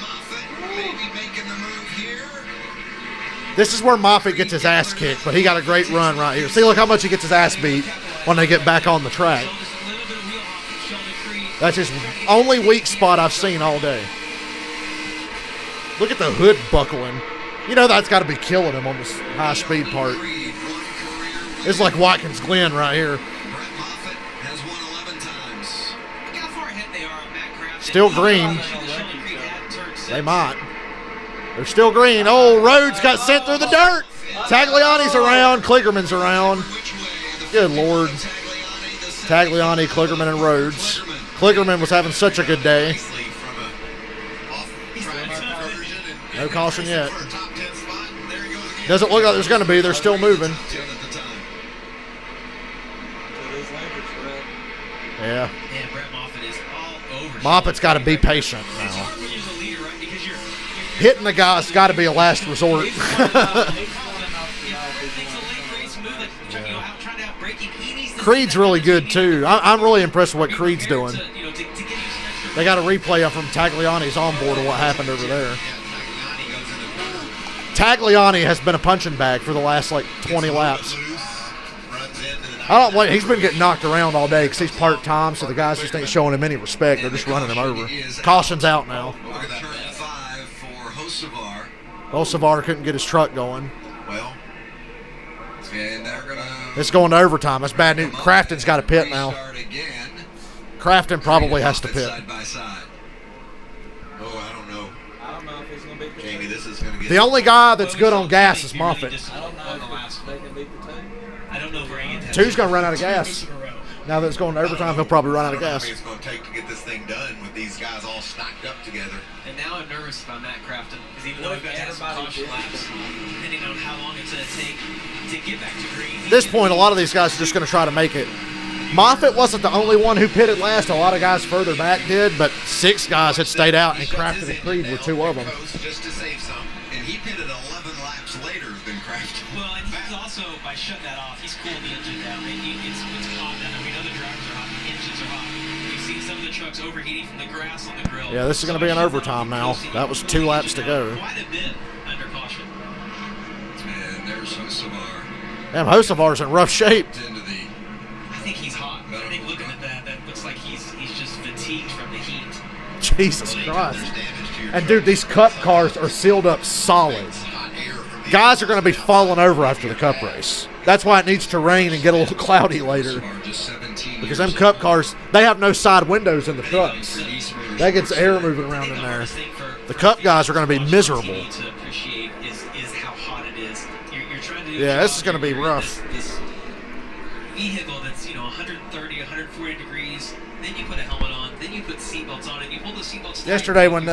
This is where Moffitt gets his ass kicked, but he got a great run right here. See, look how much he gets his ass beat when they get back on the track. That's his only weak spot I've seen all day. Look at the hood buckling. You know that's got to be killing him on this high-speed part. It's like Watkins Glen right here. Still green. They might. They're still green. Oh, Rhodes got sent through the dirt. Tagliani's around. Kligerman's around. Good Lord. Tagliani, Kligerman, and Rhodes. Kligerman was having such a good day. No caution yet. Doesn't look like there's going to be. They're still moving. Yeah. Moffitt's got to be patient now. Hitting the guy's got to be a last resort. Creed's really good, too. I'm really impressed with what Creed's doing. They got a replay from Tagliani's onboard of what happened over there. Tagliani has been a punching bag for the last, 20 laps. He's been getting knocked around all day because he's part-time, so the guys just ain't showing him any respect. They're just running him over. Caution's out now. Hocevar couldn't get his truck going. Well, and they're gonna. It's going to overtime. That's bad news. Crafton's got to pit now. Crafton probably has to pit. Side by side. Oh, I don't know. I don't know if he's going to beat the Jamie, this is going to get. The only guy that's good on gas is Moffitt. I don't know if they can beat the 2. I don't know if we're going to get 2's going to run out of gas. Now that it's going to overtime, he'll probably run out of gas. It's going to take to get this thing done with these guys all stacked up together. And now I'm nervous about Matt Crafton because even though we've got to have some caution laps, depending on how long it's going to take to get back to green. At this point, a lot of these guys are just going to try to make it. Moffitt wasn't the only one who pitted last. A lot of guys further back did, but 6 guys had stayed out, and Crafton and Creed were 2 of them. Just to save some, and he pitted 11 laps later than Crafton. Well, and he's also, by shutting that off, he's cooled the engine down. It's hot down there. We know the drivers are hot, the engines are hot. We've seen some of the trucks overheating from the grass on the grill. Yeah, this is going to be an overtime now. That was 2 laps to go. Quite a bit under caution. And there's Hocevar. Damn, Hocevar's in rough shape. I think he's hot. I think looking at that looks like he's just fatigued from the heat. Jesus Christ. And, dude, these Cup cars are sealed up solid. Guys are going to be falling over after the Cup race. That's why it needs to rain and get a little cloudy later. Because them Cup cars, they have no side windows in the trucks. That gets air moving around in there. The Cup guys are going to be miserable. Yeah, this is going to be rough. This vehicle that's 130, 140 degrees. Then you put a helmet on. Then you put seatbelts on, and you pull the seatbelts tight. Yesterday, when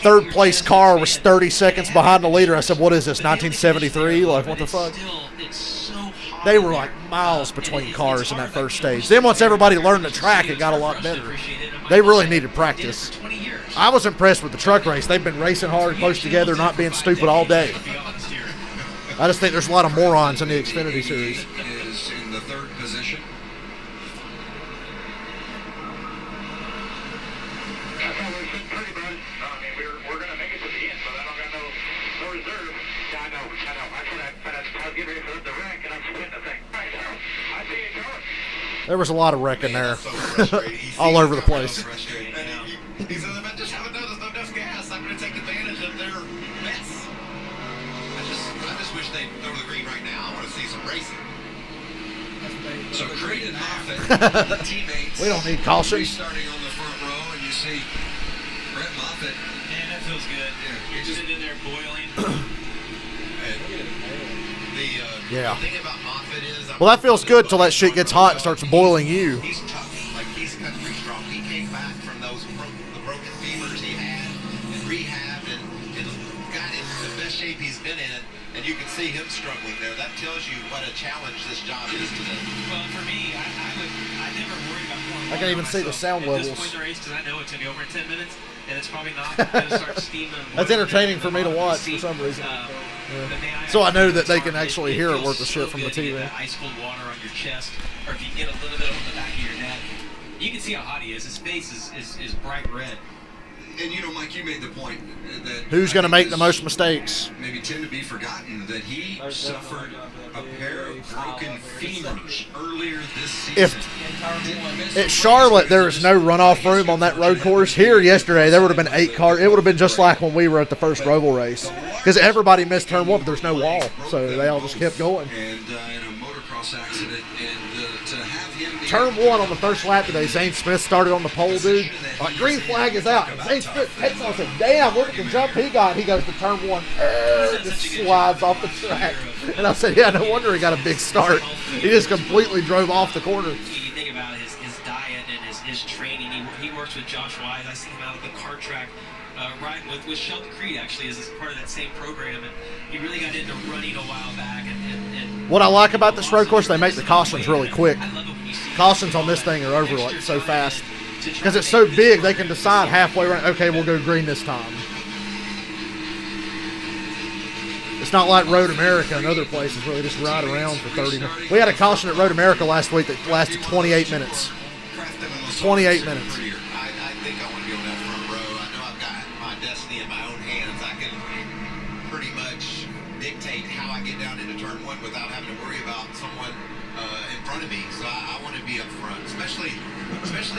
third place car was 30 seconds behind the leader, I said, "What is this? 1973? Like, what the fuck?" They were like miles between cars in that first stage. Then once everybody learned the track, it got a lot better. They really needed practice. I was impressed with the truck race. They've been racing hard, close together, not being stupid all day. I just think there's a lot of morons in the Xfinity Series. Is in the 3rd position. We're going to make it to the end, but I don't got no reserve. Yeah, I know. I was getting ready for the wreck, and I'm spinning the thing. All right, I see it going. There was a lot of wrecking there. All over the place. He says, I just haven't noticed enough gas. I'm going to take advantage of their mess. I just wish they'd go to the green right now. I want to see some racing. So Creed and Moffitt, teammates. We don't need caution. Starting on the front row, and you see Brett Moffitt. Man, that feels good. Yeah, You're just sitting in there boiling. Yeah. The thing about Moffitt is, Well, that feels good till that shit gets hot and starts boiling you. he's tough. Like, he's country strong. He came back from the broken femurs he had and rehabbed and got in the best shape he's been in. And you can see him struggling there. That tells you what a challenge this job is today. Well, for me, I never worry about going. I can even see the sound at levels. this point in the race, because I know it's going to be over in 10 minutes, and it's probably not going to start steaming. That's entertaining for me to watch for some reason. So I know that they can actually hear it worth the shit from the TV. That ice cold water on your chest, or if you get a little bit on the back of your neck, you can see how hot he is. His face is bright red. And Mike, you made the point that Who's going to make the most mistakes? maybe tend to be forgotten that he suffered a pair of broken femurs earlier this season. If at Charlotte there is no runoff room on that road course, here yesterday there would have been 8 cars. It would have been just like when we were at the first Roval race, because everybody missed turn 1, but there's no wall, so they all just kept going. And in a motocross accident, and to have him be Turn 1 on the first lap today, Zane Smith started on the pole, dude. Like, green flag is out. And Zane Smith takes off and said, damn, look at the jump he got. He goes to turn 1, just slides off the track. And I said, yeah, no wonder he got a big start. He just completely drove off the corner. You think about his diet and his training. He works with Josh Wise. I see him out at the kart track riding with Sheldon Creed, actually, as part of that same program. And he really got into running a while back. And what I like about this road course, they make the cautions really quick. Cautions on this thing are over like so fast. Because it's so big, they can decide halfway around, okay, we'll go green this time. It's not like Road America and other places where they just ride around for 30 minutes. We had a caution at Road America last week that lasted 28 minutes. 28 minutes. I think I want to be on that front row. I know I've got my destiny in my own hands. I can pretty much dictate how I get down into turn 1 without having to worry about someone in front of me. So I want to be up front, especially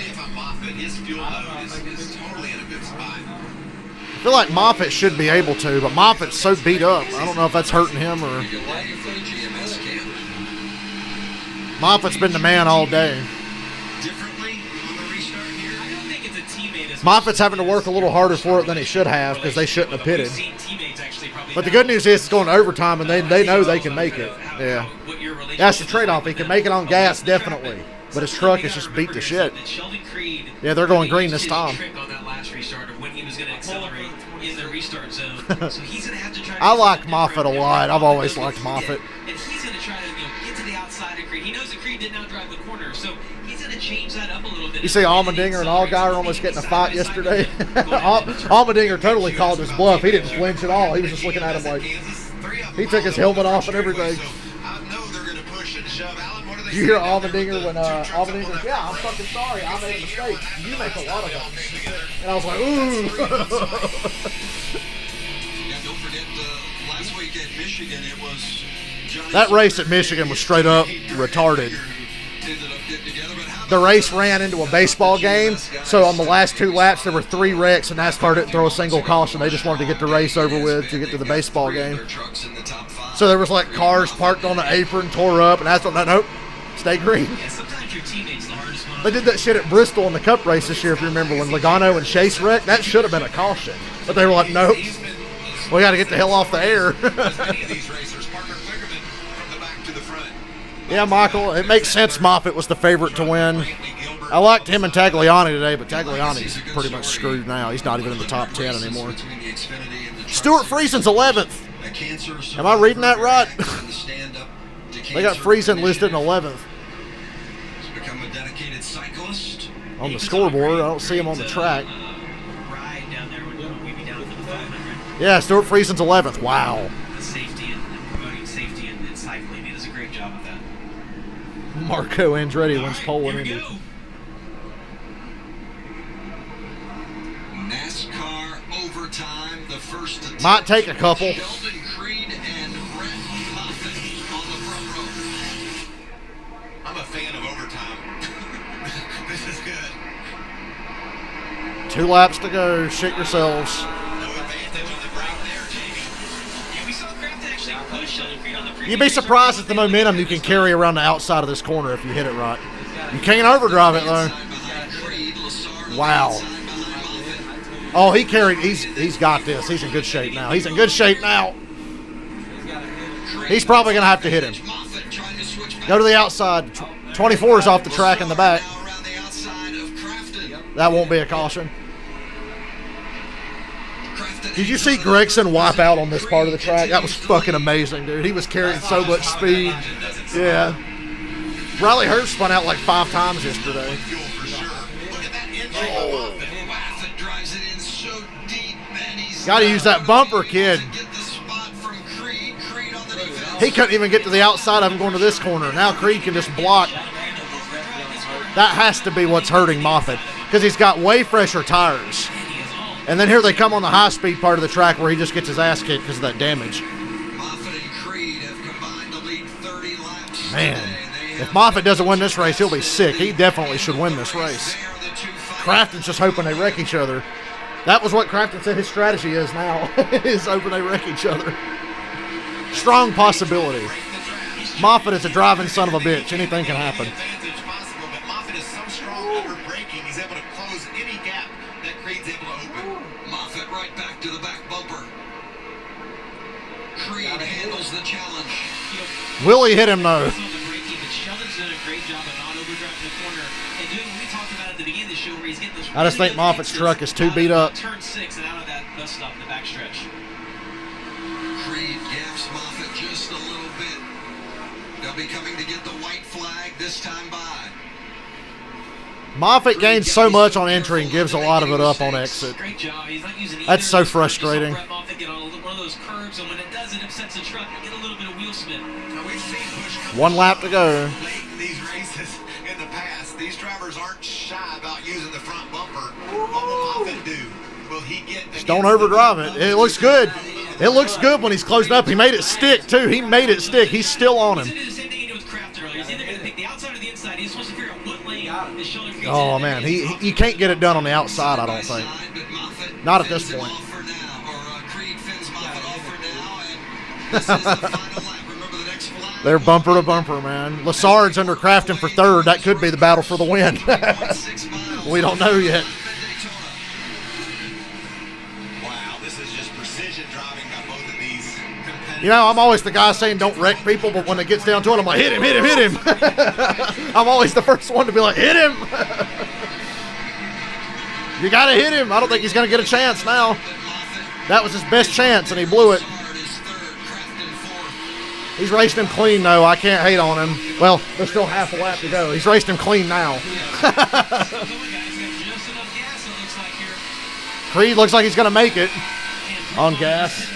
if I'm Moffitt. His fuel load is totally in a good spot. I feel like Moffitt should be able to, but Moffitt's so beat up. I don't know if that's hurting him or... Moffitt's been the man all day. Moffitt's having to work a little harder for it than he should have because they shouldn't have pitted. But the good news is it's going to overtime, and they know they can make it. Yeah. That's the trade-off. He can make it on gas, definitely. But his truck is just beat to shit. Yeah, they're going green this time. I like Moffitt a lot. I've always liked Moffitt. And he's going to try to get to the outside of Creed. He knows that Creed didn't outdrive the corners, change that up a little bit. You see Allmendinger and Allgaier almost getting a fight yesterday. Allmendinger totally called his bluff. He didn't flinch at all. He was just looking at him like he took his helmet off and everything. Did you hear Allmendinger when Allmendinger goes, "Yeah, I'm fucking sorry. I made a mistake. You make a lot of them." And I was like, "Ooh." Don't forget, last week at Michigan, it was That race at Michigan was straight up retarded. The race ran into a baseball game, so on the last 2 laps there were 3 wrecks, and NASCAR didn't throw a single caution. They just wanted to get the race over with to get to the baseball game. So there was like cars parked on the apron, tore up, and that's what. Nope, stay green. They did that shit at Bristol in the Cup race this year, if you remember, when Logano and Chase wrecked. That should have been a caution, but they were like, nope, we got to get the hell off the air. Yeah, Michael, it makes sense Moffitt was the favorite to win. I liked him and Tagliani today, but Tagliani's pretty much screwed now. He's not even in the top 10 anymore. Stuart Friesen's 11th. Am I reading that right? They got Friesen listed in 11th. On the scoreboard, I don't see him on the track. Yeah, Stuart Friesen's 11th. Wow. Safety and promoting safety and cycling. He does a great job with that. Marco Andretti wins pole in Indy. NASCAR overtime, the first to Might take a couple. Sheldon Creed and Brett Moffitt on the front row. I'm a fan of overtime. This is good. 2 laps to go. Shit yourselves. No advantage on the break there, Jamie. Yeah, we saw Kraft actually push Sheldon Creed on the previous You'd be surprised at the momentum you can carry around the outside of this corner if you hit it right. You can't overdrive it though. Wow. Oh, he carried. He's got this. He's in good shape now. He's in good shape now. He's probably gonna have to hit him. Go to the outside. 24 is off the track in the back. That won't be a caution. Did you see Gregson wipe out on this part of the track? That was fucking amazing, dude. He was carrying so much speed. Yeah. Riley Hurst spun out like 5 times yesterday. Oh. Got to use that bumper, kid. He couldn't even get to the outside of him going to this corner. Now Creed can just block. That has to be what's hurting Moffitt, because he's got way fresher tires. And then here they come on the high-speed part of the track where he just gets his ass kicked because of that damage. Man, if Moffitt doesn't win this race, he'll be sick. He definitely should win this race. Crafton's just hoping they wreck each other. That was what Crafton said his strategy is now, is hoping they wreck each other. Strong possibility. Moffitt is a driving son of a bitch. Anything can happen. Moffitt is so strong under braking, he's able to close any gap that Creed's able to open. Moffitt right back to the back bumper. Creed handles the challenge. Will he hit him though? Sheldon's done a great job of not overdriving the corner and doing what we talked about at the beginning of the show, where he's getting this. I just think Moffitt's truck is too beat up. Turn 6 and out of that bus stop in the backstretch. Creed gaps Moffitt just a little bit. They'll be coming to get the white flag this time by. Moffitt gains so much on entry and gives a lot of it up on exit. Great job. He's not using That's so frustrating. Brett Moffitt get on one of those curves, and when it does, it upsets the truck. You get a little bit of wheel spin. Now, we've seen push come 1 lap to go. late in these races in the past. These drivers aren't shy about using the front bumper. What will Moffitt do? Will he get? Just don't overdrive it. It looks good. It looks good when he's closing up. He made it stick too. He made it stick. He's still on him. He's going to do the same thing he did with Kraft earlier. He's either going to pick the outside or the inside. He's supposed to figure out what lane his shoulder creates. Oh man, he can't get it done on the outside, I don't think. Not at this point. They're bumper to bumper, man. Lassard's under Crafton for 3rd. That could be the battle for the win. We don't know yet. Wow, this is just precision driving by both of these competitors. You know, I'm always the guy saying don't wreck people, but when it gets down to it, I'm like, hit him, hit him, hit him. I'm always the first one to be like, hit him. You got to hit him. I don't think he's going to get a chance now. That was his best chance, and he blew it. He's raced him clean, though. I can't hate on him. Well, there's still half a lap to go. He's raced him clean now. Creed looks like he's going to make it on gas.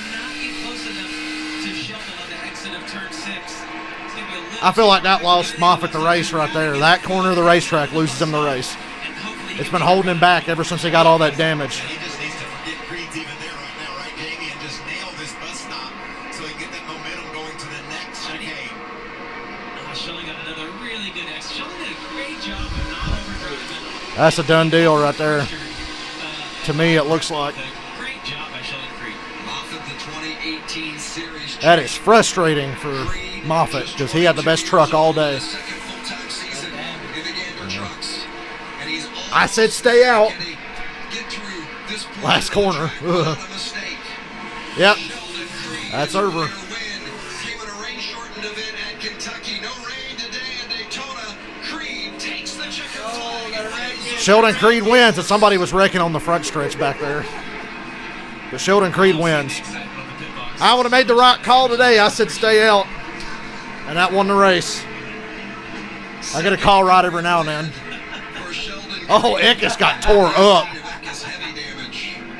I feel like that lost Moffitt the race right there. That corner of the racetrack loses him the race. It's been holding him back ever since he got all that damage. He just needs to forget Creed's even there right now, right, Jamie, and just nail this bus stop so he can get that momentum going to the next chicane. Sheldon got another really good exit. Sheldon did a great job of not overdriving. That's a done deal right there. To me, it looks like. Great job by Sheldon Creed. Moffitt, the 2018 series. That is frustrating for Moffitt because he had the best truck all day. Second full-time season in the Gander trucks. And he's I said stay out. get through this point. Last corner. Not a mistake. Yep. Sheldon Creed That's with a over. win. Came in a rain-shortened event at Kentucky. No rain today in Daytona. Creed takes the checkered flag. Sheldon Creed wins, and somebody was wrecking on the front stretch back there. But Sheldon Creed wins. I would have made the right call today. I said stay out. And that won the race. I get a call right every now and then. Oh, Eckes got tore up.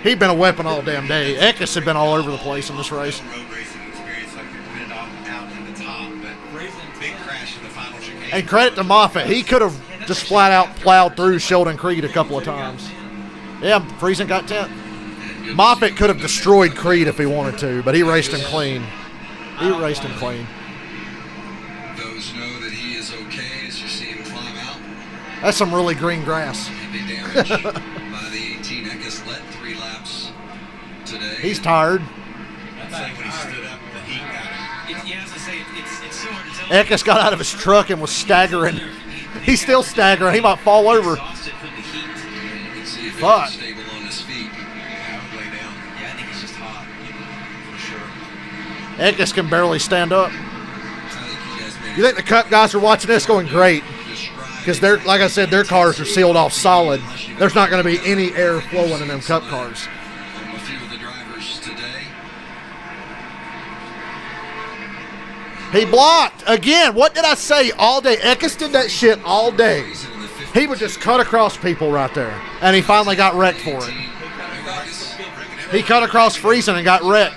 He'd been a weapon all damn day. Eckes had been all over the place in this race. Road racing experience like we went out in the top, but big crash in the final chicane. And credit to Moffitt. He could have just flat out plowed through Sheldon Creed a couple of times. Yeah, Friesen got 10th. Moffitt could have destroyed Creed if he wanted to, but he raced him clean. He raced him clean. Those know that he is okay as you see him climb out. That's some really green grass. Heavy damage by the 18. Eckes led 3 laps today. He's tired. I'd say when he stood up, the heat got him. Yeah, as I say, it's so hard to tell. Eckes got out of his truck and was staggering. He's still staggering. He might fall over. Exhausted from the heat. You can see if Fuck. he's stable on his feet. I would lay down Yeah, I think it's just hot. for sure. Eckes can barely stand up. I think you guys made You think the Cup guys are watching this going great? Because they're, like I said, their cars are sealed off solid. There's not going to be any air flowing in them Cup cars. from a few of the drivers today. He blocked again. What did I say all day? Eckes did that shit all day. He would just cut across people right there, and he finally got wrecked for it. He cut across Friesen and got wrecked.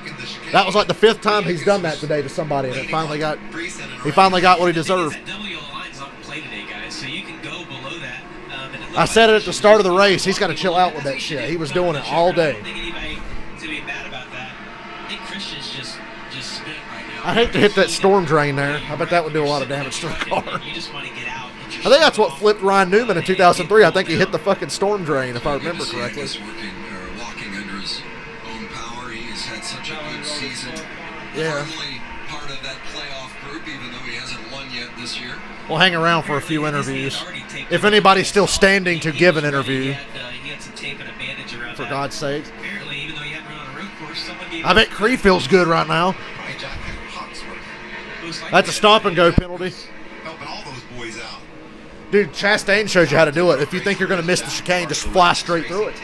That was like the 5th time he's done that today to somebody, and he finally got what he deserved. That W line's on play today, guys, so you can go below that. And it looks I said it at the start of the race. He's got to chill out with that shit. He was doing it all I day. don't think anybody to be mad about that. I think Christian's just spent right now. I hate to hit that storm drain there. I bet that would do a lot of damage to the car. You just want to get out. I think that's what flipped Ryan Newman in 2003. I think he hit the fucking storm drain, if I remember correctly. He's walking under his own power. He has had such a good season. Yeah. Firmly part of that playoff group, even though he hasn't won yet this year. We'll hang around for a few interviews. If anybody's still standing to give an interview, He had some tape and a bandage around for that. God's sake. Apparently, even though he hadn't run on a road course, someone gave I bet Creed feels good right now. That's a stop and go penalty. Helping all those boys out. Dude, Chastain shows you how to do it. If you think you're going to miss the chicane, just fly straight through it.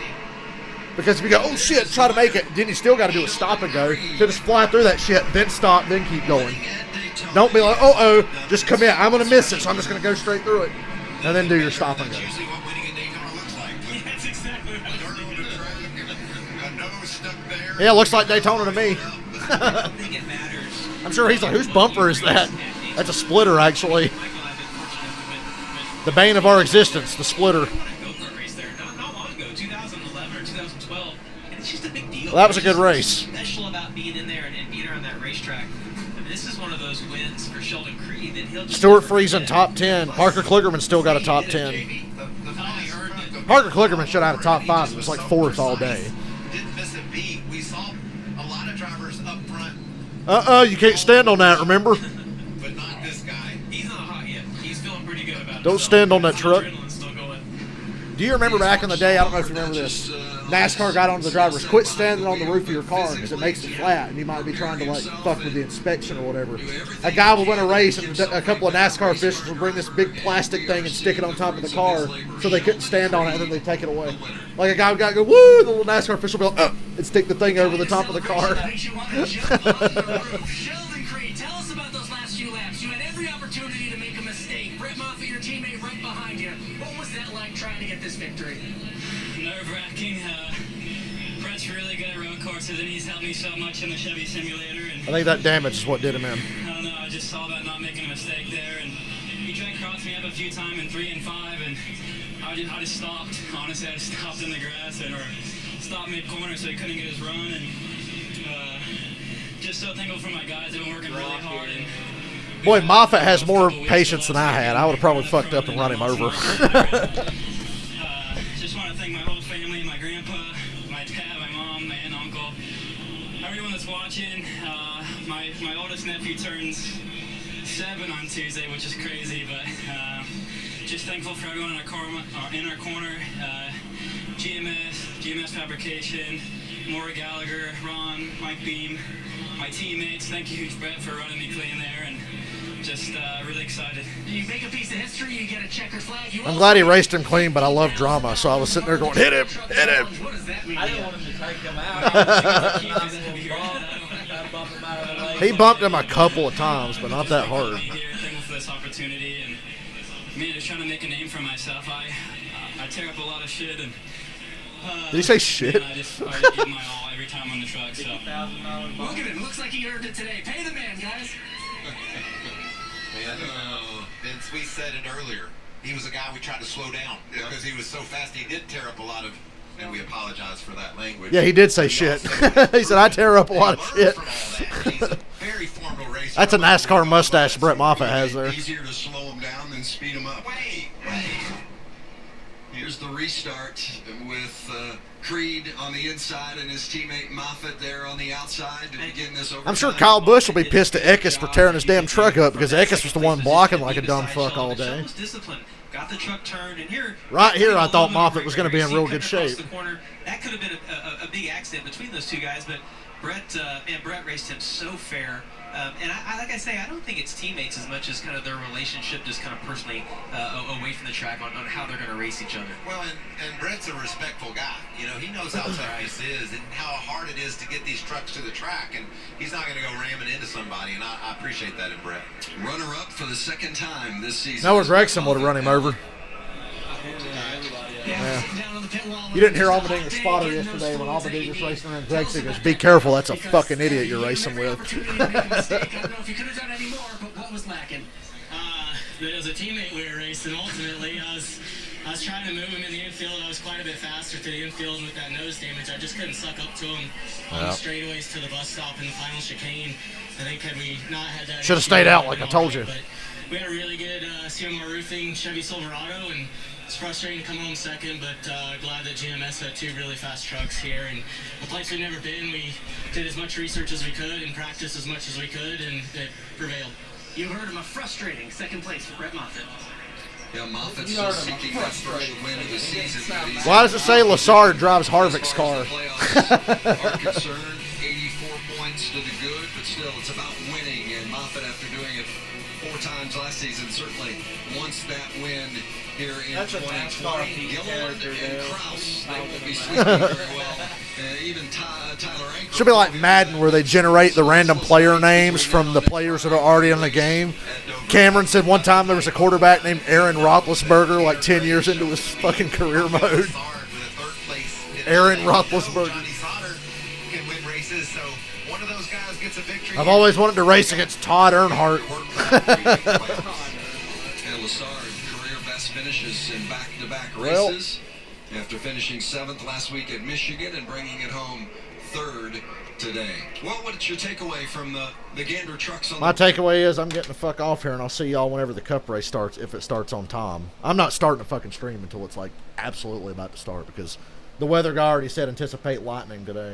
Because if you go, oh shit, try to make it, then you still got to do a stop and go. So just fly through that shit, then stop, then keep going. Don't be like, just come in. I'm going to miss it, so I'm just going to go straight through it. And then do your stop and go. That's usually what winning at Daytona looks like. That's exactly what I was Dirt on the track, a nose stuck there. Yeah, it looks like Daytona to me. I don't think it matters. I'm sure he's like, whose bumper is that? That's a splitter, actually. Michael and I have been fortunate to win The bane of our existence, the splitter. a go-kart race there not long ago, 2011 or 2012, and it's just a big deal. Well, that was a good race. Special about being in there and being around that racetrack. I mean, this is one of those wins for Sheldon Creed that he'll just Stuart never Friesen, forget. top 10. Parker Kligerman still got a top 10. Parker Kligerman should have had a top 5. It was like 4th all day. Didn't miss a beat. We saw a lot of drivers up front, You can't stand on that, remember? but not this guy. He's not hot yet. He's feeling pretty good about it. Don't stand on that truck. Adrenaline's still going. Do you remember back in the day, I don't know if you remember this, NASCAR got onto the drivers, quit standing on the roof of your car because it makes it flat and you might be trying to like fuck with the inspection or whatever. A guy would win a race and a couple of NASCAR officials would bring this big plastic thing and stick it on top of the car so they couldn't stand on it and then they'd take it away. Like a guy would go, woo, the little NASCAR official would be like, and stick the thing over the top of the car. Sheldon Jonathan Creed, tell us about those last few laps. You had every opportunity to make a mistake. Brett Moffitt, your teammate, right behind you. What was that like trying to get this victory? Nerve-wracking. Brett's really good at road courses, and he's helped me so much in the Chevy simulator. And I think that damage is what did him in. I don't know. I just saw about not making a mistake there, and he tried to cross me up a few times in 3 and 5, and I just stopped. Honestly, I just stopped in the grass or stopped mid-corner so he couldn't get his run. And just so thankful for my guys. They've been working really hard. And boy, Moffitt has more patience than I had. I would have probably fucked up and run him over. Just want to thank my whole family, my grandpa, my dad, my mom, my aunt, uncle, everyone that's watching. My oldest nephew turns 7 on Tuesday, which is crazy, but just thankful for everyone in our corner. GMS Fabrication, Maury Gallagher, Ron, Mike Beam, my teammates. Thank you, Brett, for running me clean there, and just really excited. You make a piece of history, you get a checkered flag. I'm glad he raced him clean, but I love drama, so I was sitting there going, hit him, hit him. What does that mean? I didn't want him to take him out. He bumped him a couple of times, but not that hard. Thankful for this opportunity, and man, just trying to make a name for myself. I tear up a lot of shit, and did he say shit? I just give my all every time on the truck. So Look at him. Looks like he earned it today. Pay the man, guys. Vince, we said it earlier. He was a guy we tried to slow down because he was so fast. He did tear up a lot of, and we apologize for that language. Yeah, he did say shit. He said, I tear up a lot of shit. He's a very formal racer. That's a NASCAR mustache Brett Moffitt has there. Easier to slow him down than speed him up. Wait. Here's the restart with Creed on the inside and his teammate Moffitt there on the outside to begin this overtime. I'm sure Kyle Busch will be pissed at Eckes for tearing his damn truck up because Eckes was the one blocking like a dumb fuck all day. Got the truck turned, and here, Right here, I thought Moffitt was going to be in real good shape. That could have been a big accident between those two guys, but Brett raced him so fair. And like I say, I don't think it's teammates as much as kind of their relationship, just kind of personally away from the track on how they're going to race each other. Well, and Brett's a respectful guy. You know, he knows how tough this is and how hard it is to get these trucks to the track, and he's not going to go ramming into somebody, and I appreciate that in Brett. Runner-up for the second time this season. Noah Gregson would have run him over. Yeah. You didn't hear Almadinger Spotter yesterday when Almadinger was racing around Gregson. He goes, be careful, that's a fucking idiot you're racing with. I don't know if you could have done any more, but what was lacking? There was a teammate we were racing. Ultimately, I was trying to move him in the infield. I was quite a bit faster to the infield with that nose damage. I just couldn't suck up to him on the straightaways to the bus stop in the final chicane. I think had we not had that, should have stayed out like I told you. But we had a really good CMR roofing Chevy Silverado, and it's frustrating to come home second, but glad that GMS had 2 really fast trucks here. And a place we've never been, we did as much research as we could and practiced as much as we could, and it prevailed. You heard him, a frustrating second place for Brett Moffitt. Yeah, Moffitt's still seeking that first win of the season. Why does it say Lassard drives Harvick's car? Are concerned, 84 points to the good, but still it's about winning. And Moffitt, after doing it 4 times last season, certainly wants that win here in 2020. Gilliland and Kraus, they won't be sleeping very well. Even Tyler Anker. Should be like Madden where they generate the random player names from the players that are already in the game. Cameron said one time there was a quarterback named Aaron Roethlisberger like 10 years into his fucking career mode. Aaron Roethlisberger. I've always wanted to race against Todd Earnhardt. And Lassard, career best finishes in back-to-back races after finishing 7th last week at Michigan and bringing it home 3rd today. Well, what's your takeaway from the Gander trucks on My takeaway is I'm getting the fuck off here, and I'll see y'all whenever the cup race starts, if it starts on time. I'm not starting a fucking stream until it's like absolutely about to start because the weather guy already said anticipate lightning today.